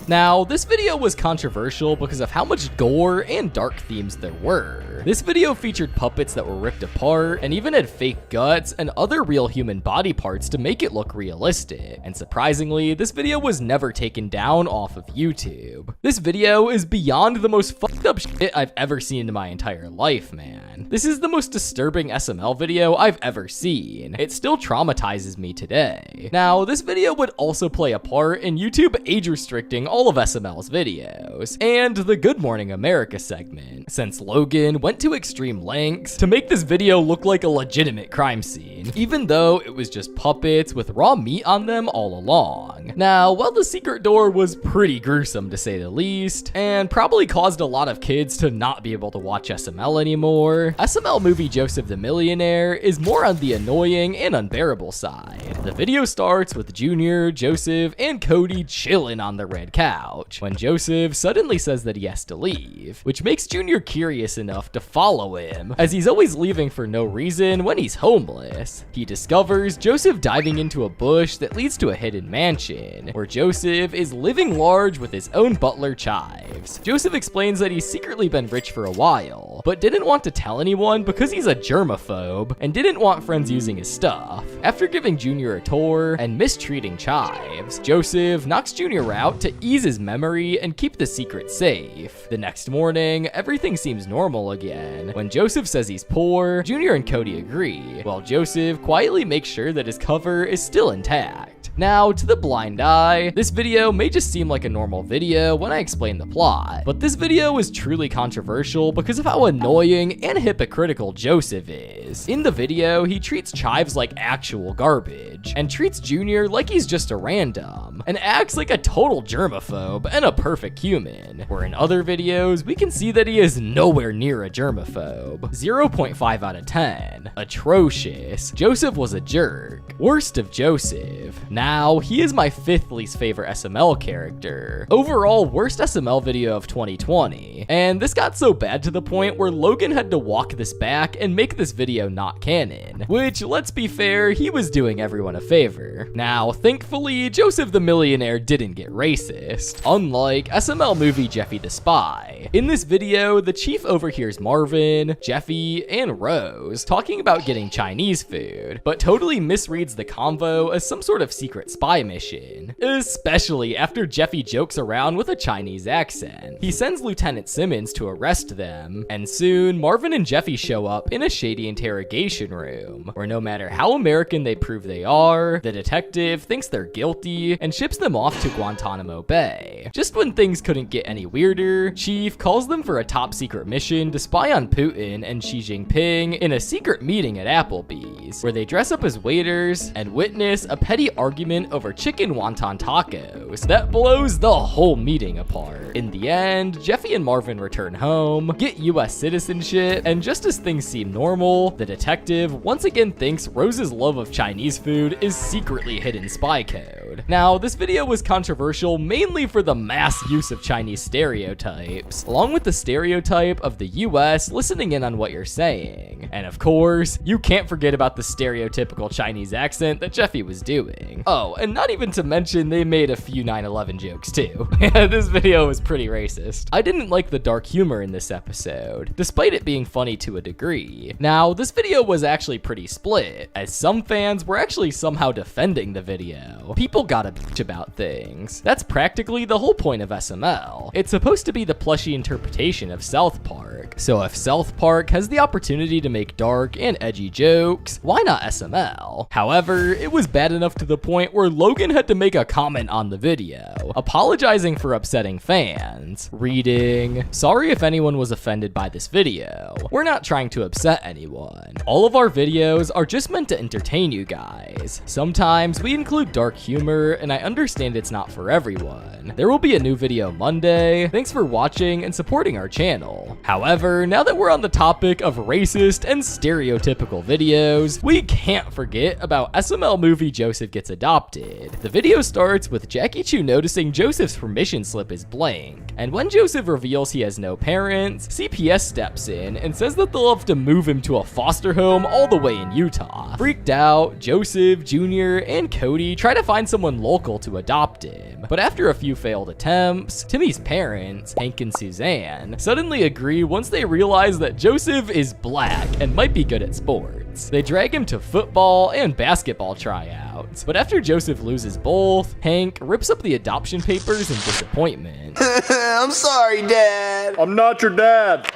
Now, this video was controversial because of how much gore and dark themes there were. This video featured puppets that were ripped apart and even had fake guts and other real human body parts to make it look realistic. And surprisingly, this video was never taken down off of YouTube. This video is beyond the most fucked up shit I've ever seen in my entire life, man. This is the most disturbing SML video I've ever seen. It still traumatizes me today. Now, this video would also play a part in YouTube age restricting all of SML's videos, and the Good Morning America segment, since Logan went to extreme lengths to make this video look like a legitimate crime scene, even though it was just puppets with raw meat on them all along. Now, while The Secret Door was pretty gruesome to say the least, and probably caused a lot of kids to not be able to watch SML anymore, SML movie Joseph the Millionaire is more on the annoying and unbearable side. The video starts with Junior, Joseph, and Cody chilling on the red couch, when Joseph suddenly says that he has to leave, which makes Junior curious enough to follow him, as he's always leaving for no reason when he's homeless. He discovers Joseph diving into a bush that leads to a hidden mansion, where Joseph is living large with his own butler Chives. Joseph explains that he's secretly been rich for a while, but didn't want to tell anyone because he's a germaphobe and didn't want friends using his stuff. After giving Junior a tour and mistreating Chives, Joseph knocks Junior out to ease his memory and keep the secret safe. The next morning, everything seems normal again. When Joseph says he's poor, Junior and Cody agree, while Joseph quietly makes sure that his cover is still intact. Now, to the blind eye, this video may just seem like a normal video when I explain the plot, but this video is truly controversial because of how annoying and hypocritical Joseph is. In the video, he treats Chives like actual garbage, and treats Junior like he's just a random, and acts like a total germaphobe and a perfect human, where in other videos, we can see that he is nowhere near a germaphobe. 0.5 out of 10. Atrocious. Joseph was a jerk. Worst of Joseph. Now Now, he is my 5th least favorite SML character. Overall, worst SML video of 2020. And this got so bad to the point where Logan had to walk this back and make this video not canon. Which, let's be fair, he was doing everyone a favor. Now, thankfully, Joseph the Millionaire didn't get racist, unlike SML movie Jeffy the Spy. In this video, the chief overhears Marvin, Jeffy, and Rose talking about getting Chinese food, but totally misreads the convo as some sort of secret spy mission, especially after Jeffy jokes around with a Chinese accent. He sends Lieutenant Simmons to arrest them, and soon Marvin and Jeffy show up in a shady interrogation room, where no matter how American they prove they are, the detective thinks they're guilty and ships them off to Guantanamo Bay. Just when things couldn't get any weirder, Chief calls them for a top secret mission to spy on Putin and Xi Jinping in a secret meeting at Applebee's, where they dress up as waiters and witness a petty argument over chicken wonton tacos that blows the whole meeting apart. In the end, Jeffy and Marvin return home, get US citizenship, and just as things seem normal, the detective once again thinks Rose's love of Chinese food is secretly hidden spy code. Now, this video was controversial mainly for the mass use of Chinese stereotypes, along with the stereotype of the US listening in on what you're saying. And of course, you can't forget about the stereotypical Chinese accent that Jeffy was doing. Oh, and not even to mention they made a few 9/11 jokes too. This video was pretty racist. I didn't like the dark humor in this episode, despite it being funny to a degree. Now, this video was actually pretty split, as some fans were actually somehow defending the video. People gotta bitch about things. That's practically the whole point of SML. It's supposed to be the plushy interpretation of South Park, so if South Park has the opportunity to make dark and edgy jokes, why not SML? However, it was bad enough to the point where Logan had to make a comment on the video, apologizing for upsetting fans, reading, "Sorry if anyone was offended by this video. We're not trying to upset anyone. All of our videos are just meant to entertain you guys. Sometimes we include dark humor, and I understand it's not for everyone. There will be a new video Monday. Thanks for watching and supporting our channel." However, now that we're on the topic of racist and stereotypical videos, we can't forget about SML movie Joseph Gets Adopted. The video starts with Jackie Chu noticing Joseph's permission slip is blank, and when Joseph reveals he has no parents, CPS steps in and says that they'll have to move him to a foster home all the way in Utah. Freaked out, Joseph, Jr., and Cody try to find someone local to adopt him, but after a few failed attempts, Timmy's parents, Hank and Suzanne, suddenly agree once they realize that Joseph is black and might be good at sports. They drag him to football and basketball tryouts, but after Joseph loses both, Hank rips up the adoption papers in disappointment. I'm sorry, Dad. I'm not your dad.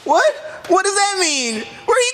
What? What does that mean? Where are you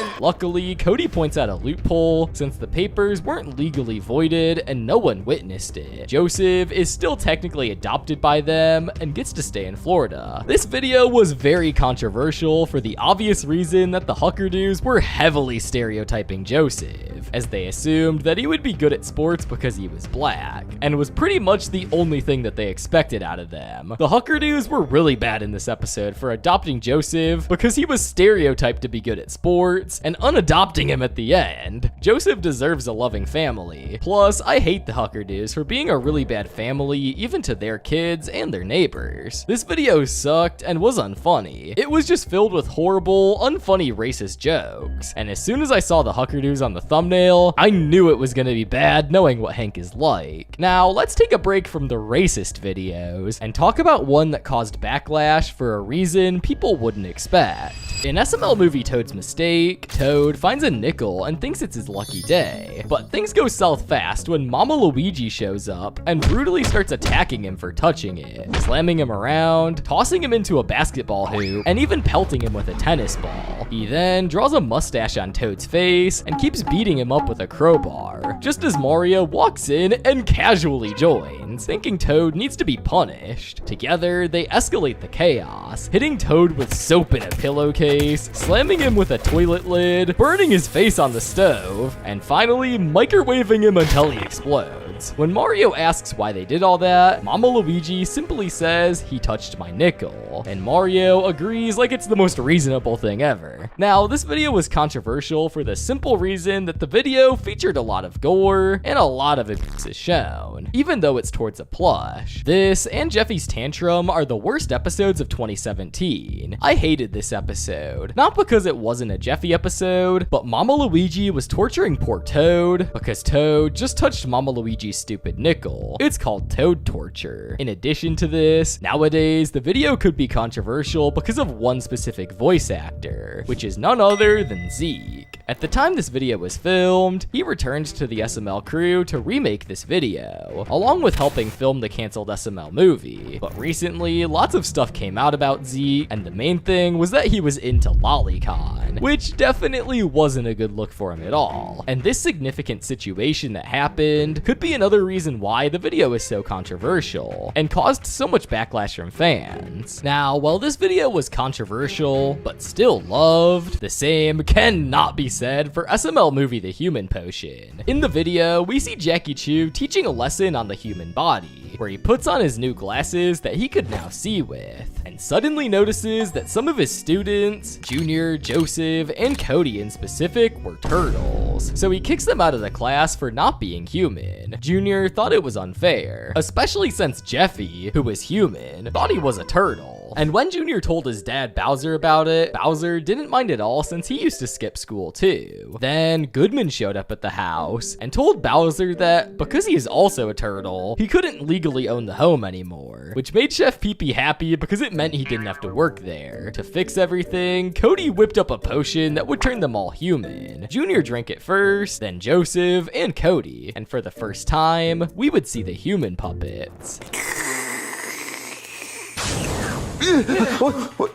going? Luckily, Cody points out a loophole since the papers weren't legally voided and no one witnessed it. Joseph is still technically adopted by them and gets to stay in Florida. This video was very controversial for the obvious reason that the Huckardoos were heavily stereotyping Joseph, as they assumed that he would be good at sports because he was black, and was pretty much the only thing that they expected out of them. The Huckardoos were really bad in this episode for adopting Joseph because he was stereotyped to be good at sports, and unadopting him at the end. Joseph deserves a loving family. Plus, I hate the Huckardoos for being a really bad family even to their kids and their neighbors. This video sucked and was unfunny. It was just filled with horrible, unfunny racist jokes, and as soon as I saw the Huckardoos on the thumbnail, I knew it was gonna be bad knowing what Hank is like. Now, let's take a break from the racist videos and talk about one that caused backlash for a reason people wouldn't expect. In SML movie Toad's Mistake, Toad finds a nickel and thinks it's his lucky day. But things go south fast when Mama Luigi shows up and brutally starts attacking him for touching it, slamming him around, tossing him into a basketball hoop, and even pelting him with a tennis ball. He then draws a mustache on Toad's face and keeps beating him up with a crowbar, just as Mario walks in and casually joins, thinking Toad needs to be punished. Together, they escalate the chaos, hitting Toad with soap in a pillowcase, slamming him with a toilet lid, burning his face on the stove, and finally microwaving him until he explodes. dudes. When Mario asks why they did all that, Mama Luigi simply says he touched my nickel, and Mario agrees like it's the most reasonable thing ever. Now, this video was controversial for the simple reason that the video featured a lot of gore and a lot of abuse is shown, even though it's towards a plush. This and Jeffy's tantrum are the worst episodes of 2017. I hated this episode, not because it wasn't a Jeffy episode, but Mama Luigi was torturing poor Toad because Toad just touched Mama Luigi's stupid nickel. It's called Toad torture. In addition to this, nowadays the video could be controversial because of one specific voice actor, which is none other than Zeke. At the time this video was filmed, he returned to the SML crew to remake this video, along with helping film the canceled SML movie. But recently, lots of stuff came out about Zeke, and the main thing was that he was into lolicon, which definitely wasn't a good look for him at all. And this significant situation that happened could be another reason why the video is so controversial, and caused so much backlash from fans. Now, while this video was controversial, but still loved, the same cannot be said for SML movie The Human Potion. In the video, we see Jackie Chu teaching a lesson on the human body, where he puts on his new glasses that he could now see with, and suddenly notices that some of his students, Junior, Joseph, and Cody in specific, were turtles. So he kicks them out of the class for not being human. Junior thought it was unfair, especially since Jeffy, who was human, thought he was a turtle. And when Junior told his dad Bowser about it, Bowser didn't mind at all since he used to skip school too. Then Goodman showed up at the house and told Bowser that because he is also a turtle, he couldn't legally own the home anymore, which made Chef Pee-Pee happy because it meant he didn't have to work there. To fix everything, Cody whipped up a potion that would turn them all human. Junior drank it first, then Joseph and Cody, and for the first time, we would see the human puppets.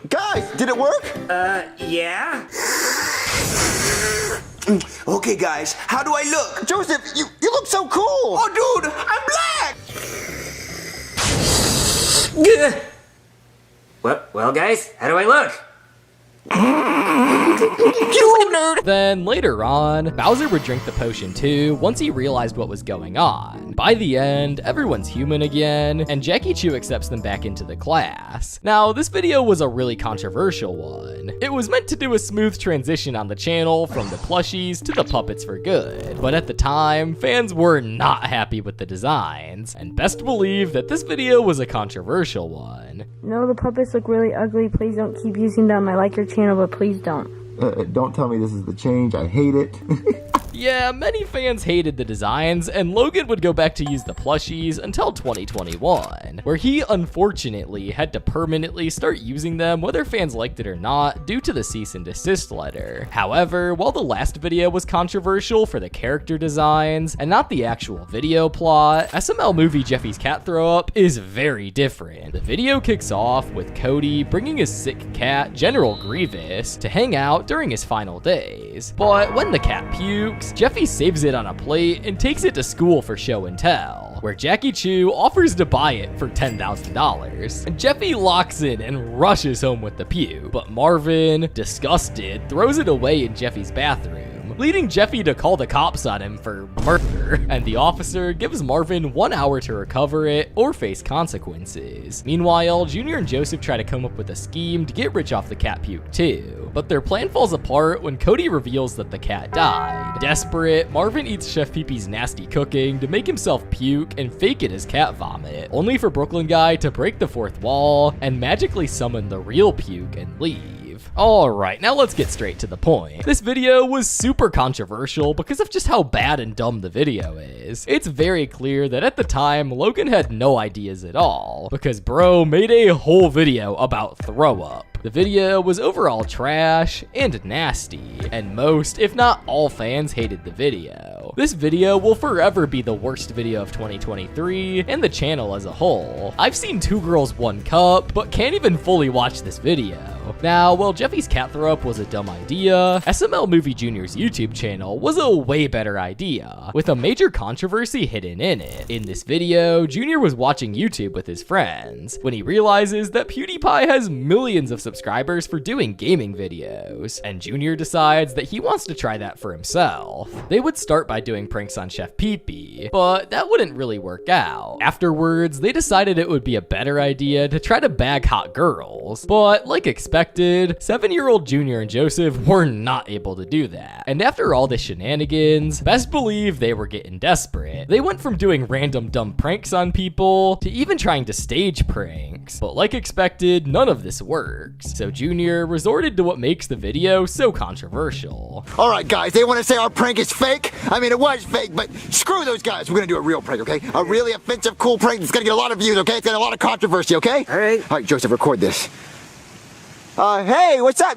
Guys, did it work? Yeah? Okay, guys, how do I look? Joseph, you look so cool! Oh, dude, I'm black! Well, guys, how do I look? You nerd! Then later on, Bowser would drink the potion too once he realized what was going on. By the end, everyone's human again, and Jackie Chu accepts them back into the class. Now, this video was a really controversial one. It was meant to do a smooth transition on the channel from the plushies to the puppets for good, but at the time, fans were not happy with the designs, and best believe that this video was a controversial one. No, the puppets look really ugly. Please don't keep using them. I like your channel, but please don't. Don't tell me this is the change. I hate it. Yeah, many fans hated the designs, and Logan would go back to use the plushies until 2021, where he unfortunately had to permanently start using them whether fans liked it or not due to the cease and desist letter. However, while the last video was controversial for the character designs and not the actual video plot, SML movie Jeffy's Cat Throw Up is very different. The video kicks off with Cody bringing his sick cat, General Grievous, to hang out during his final days. But when the cat pukes, Jeffy saves it on a plate and takes it to school for show and tell, where Jackie Chu offers to buy it for $10,000. And Jeffy locks in and rushes home with the puke, but Marvin, disgusted, throws it away in Jeffy's bathroom, leading Jeffy to call the cops on him for murder, and the officer gives Marvin 1 hour to recover it or face consequences. Meanwhile, Junior and Joseph try to come up with a scheme to get rich off the cat puke too, but their plan falls apart when Cody reveals that the cat died. Desperate, Marvin eats Chef Pee-Pee's nasty cooking to make himself puke and fake it as cat vomit, only for Brooklyn Guy to break the fourth wall and magically summon the real puke and leave. Alright, now let's get straight to the point. This video was super controversial because of just how bad and dumb the video is. It's very clear that at the time, Logan had no ideas at all, because bro made a whole video about throw up. The video was overall trash and nasty, and most, if not all fans hated the video. This video will forever be the worst video of 2023 and the channel as a whole. I've seen 2 Girls 1 Cup, but can't even fully watch this video. Now, while Jeffy's cat throw-up was a dumb idea, SML Movie Jr.'s YouTube channel was a way better idea, with a major controversy hidden in it. In this video, Jr. was watching YouTube with his friends when he realizes that PewDiePie has millions of subscribers for doing gaming videos, and Jr. decides that he wants to try that for himself. They would start by doing pranks on Chef Pee-Pee, but that wouldn't really work out. Afterwards, they decided it would be a better idea to try to bag hot girls, but like expected, 7-year-old Jr. and Joseph were not able to do that. And after all the shenanigans, best believe they were getting desperate. They went from doing random dumb pranks on people to even trying to stage pranks, but like expected, none of this works. So Jr. resorted to what makes the video so controversial. All right, guys, they want to say our prank is fake. I mean, it was fake, but screw those guys. We're going to do a real prank, okay? A really offensive, cool prank that's going to get a lot of views, okay? It's got a lot of controversy, okay? All right, Joseph, record this. Hey, what's up,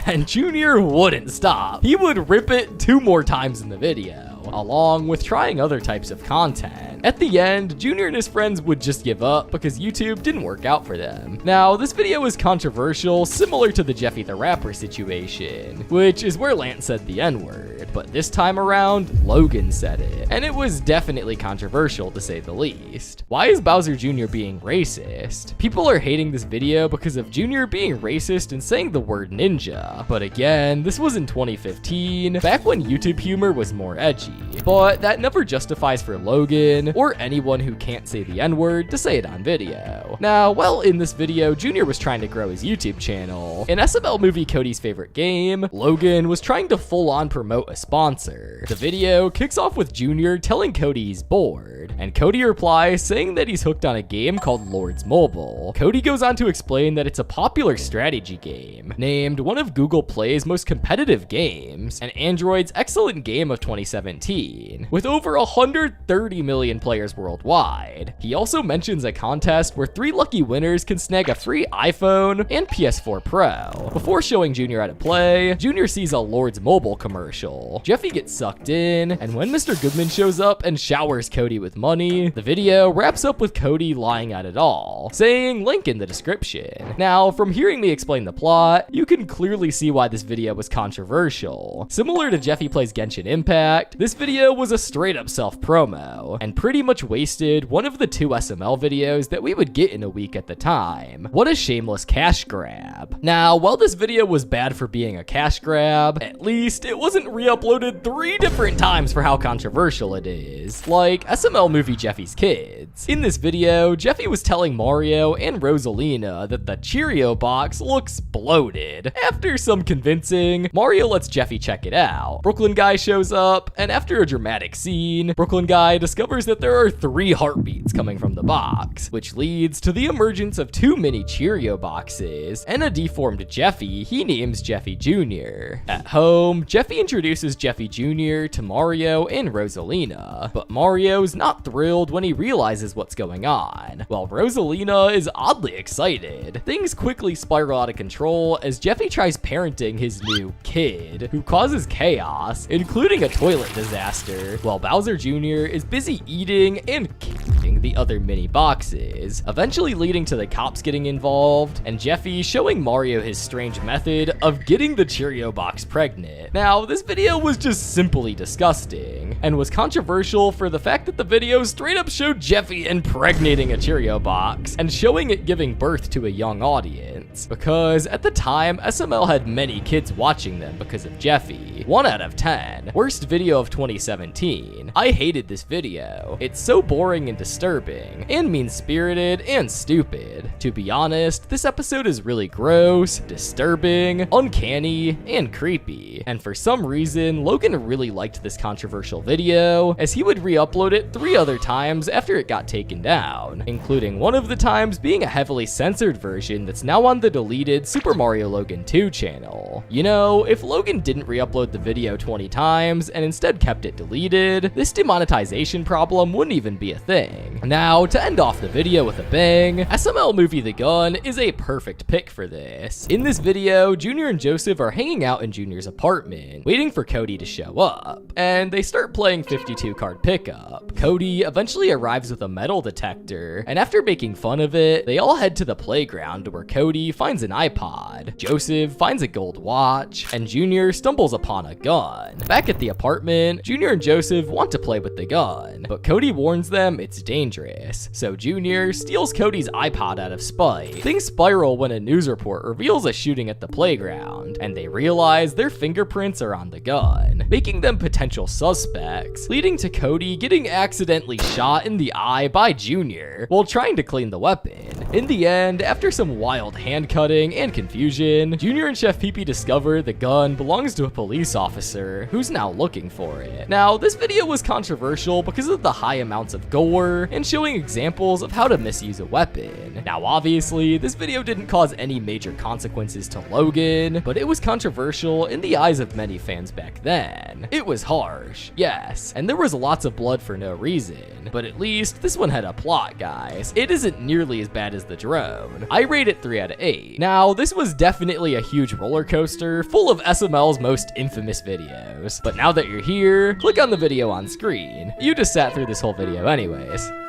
And Jr. wouldn't stop. He would rip it 2 more times in the video, along with trying other types of content. At the end, Jr. and his friends would just give up because YouTube didn't work out for them. Now, this video was controversial, similar to the Jeffy the Rapper situation, which is where Lance said the N-word, but this time around, Logan said it, and it was definitely controversial to say the least. Why is Bowser Jr. being racist? People are hating this video because of Jr. being racist and saying the word ninja, but again, this was in 2015, back when YouTube humor was more edgy. But that never justifies for Logan, or anyone who can't say the N-word, to say it on video. Now, while in this video, Jr. was trying to grow his YouTube channel, in SML Movie Cody's favorite game, Logan was trying to full-on promote a sponsor. The video kicks off with Jr. telling Cody he's bored, and Cody replies saying that he's hooked on a game called Lords Mobile. Cody goes on to explain that it's a popular strategy game, named one of Google Play's most competitive games, and Android's excellent game of 2017, with over 130 million players worldwide. He also mentions a contest where 3 lucky winners can snag a free iPhone and PS4 Pro. Before showing Jr. how to play, Jr. sees a Lords Mobile commercial. Jeffy gets sucked in, and when Mr. Goodman shows up and showers Cody with money, the video wraps up with Cody lying at it all, saying link in the description. Now, from hearing me explain the plot, you can clearly see why this video was controversial. Similar to Jeffy Plays Genshin Impact, this video was a straight up self-promo, and pretty much wasted one of the 2 SML videos that we would get in a week at the time. What a shameless cash grab. Now, while this video was bad for being a cash grab, at least it wasn't re-uploaded 3 different times for how controversial it is, like SML Movie Jeffy's Kids. In this video, Jeffy was telling Mario and Rosalina that the Cheerio box looks bloated. After some convincing, Mario lets Jeffy check it out. Brooklyn Guy shows up, and after a dramatic scene, Brooklyn Guy discovers that there are 3 heartbeats coming from the box, which leads to the emergence of 2 mini Cheerio boxes and a deformed Jeffy he names Jeffy Jr. At home, Jeffy introduces Jeffy Jr. to Mario and Rosalina, but Mario's not thrilled when he realizes what's going on, while Rosalina is oddly excited. Things quickly spiral out of control as Jeffy tries parenting his new kid, who causes chaos, including a toilet disaster, while Bowser Jr. is busy eating and killing the other mini boxes, eventually leading to the cops getting involved, and Jeffy showing Mario his strange method of getting the Cheerio box pregnant. Now, this video was just simply disgusting, and was controversial for the fact that the video straight up showed Jeffy impregnating a Cheerio box, and showing it giving birth to a young audience, because at the time, SML had many kids watching them because of Jeffy. 1 out of 10. Worst video of 2017. I hated this video. It's so boring and disturbing, and mean-spirited and stupid. To be honest, this episode is really gross, disturbing, uncanny, and creepy. And for some reason, Logan really liked this controversial video, as he would re-upload it 3 other times after it got taken down, including one of the times being a heavily censored version that's now on the deleted Super Mario Logan 2 channel. You know, if Logan didn't re-upload the video 20 times and instead kept it deleted, this demonetization problem wouldn't even be a thing. Now, to end off the video with a bang, SML Movie The Gun is a perfect pick for this. In this video, Jr. and Joseph are hanging out in Jr.'s apartment, waiting for Cody to show up, and they start playing playing 52 card pickup. Cody eventually arrives with a metal detector, and after making fun of it, they all head to the playground where Cody finds an iPod, Joseph finds a gold watch, and Junior stumbles upon a gun. Back at the apartment, Junior and Joseph want to play with the gun, but Cody warns them it's dangerous, so Junior steals Cody's iPod out of spite. Things spiral when a news report reveals a shooting at the playground, and they realize their fingerprints are on the gun, making them potential suspects, leading to Cody getting accidentally shot in the eye by Junior while trying to clean the weapon. In the end, after some wild hand cutting and confusion, Junior and Chef Pee-Pee discover the gun belongs to a police officer who's now looking for it. Now, this video was controversial because of the high amounts of gore and showing examples of how to misuse a weapon. Now, obviously, this video didn't cause any major consequences to Logan, but it was controversial in the eyes of many fans back then. It was harsh, yes, and there was lots of blood for no reason, but at least this one had a plot, guys. It isn't nearly as bad as the drone. I rate it 3 out of 8. Now, this was definitely a huge roller coaster full of SML's most infamous videos, but now that you're here, click on the video on screen. You just sat through this whole video anyways.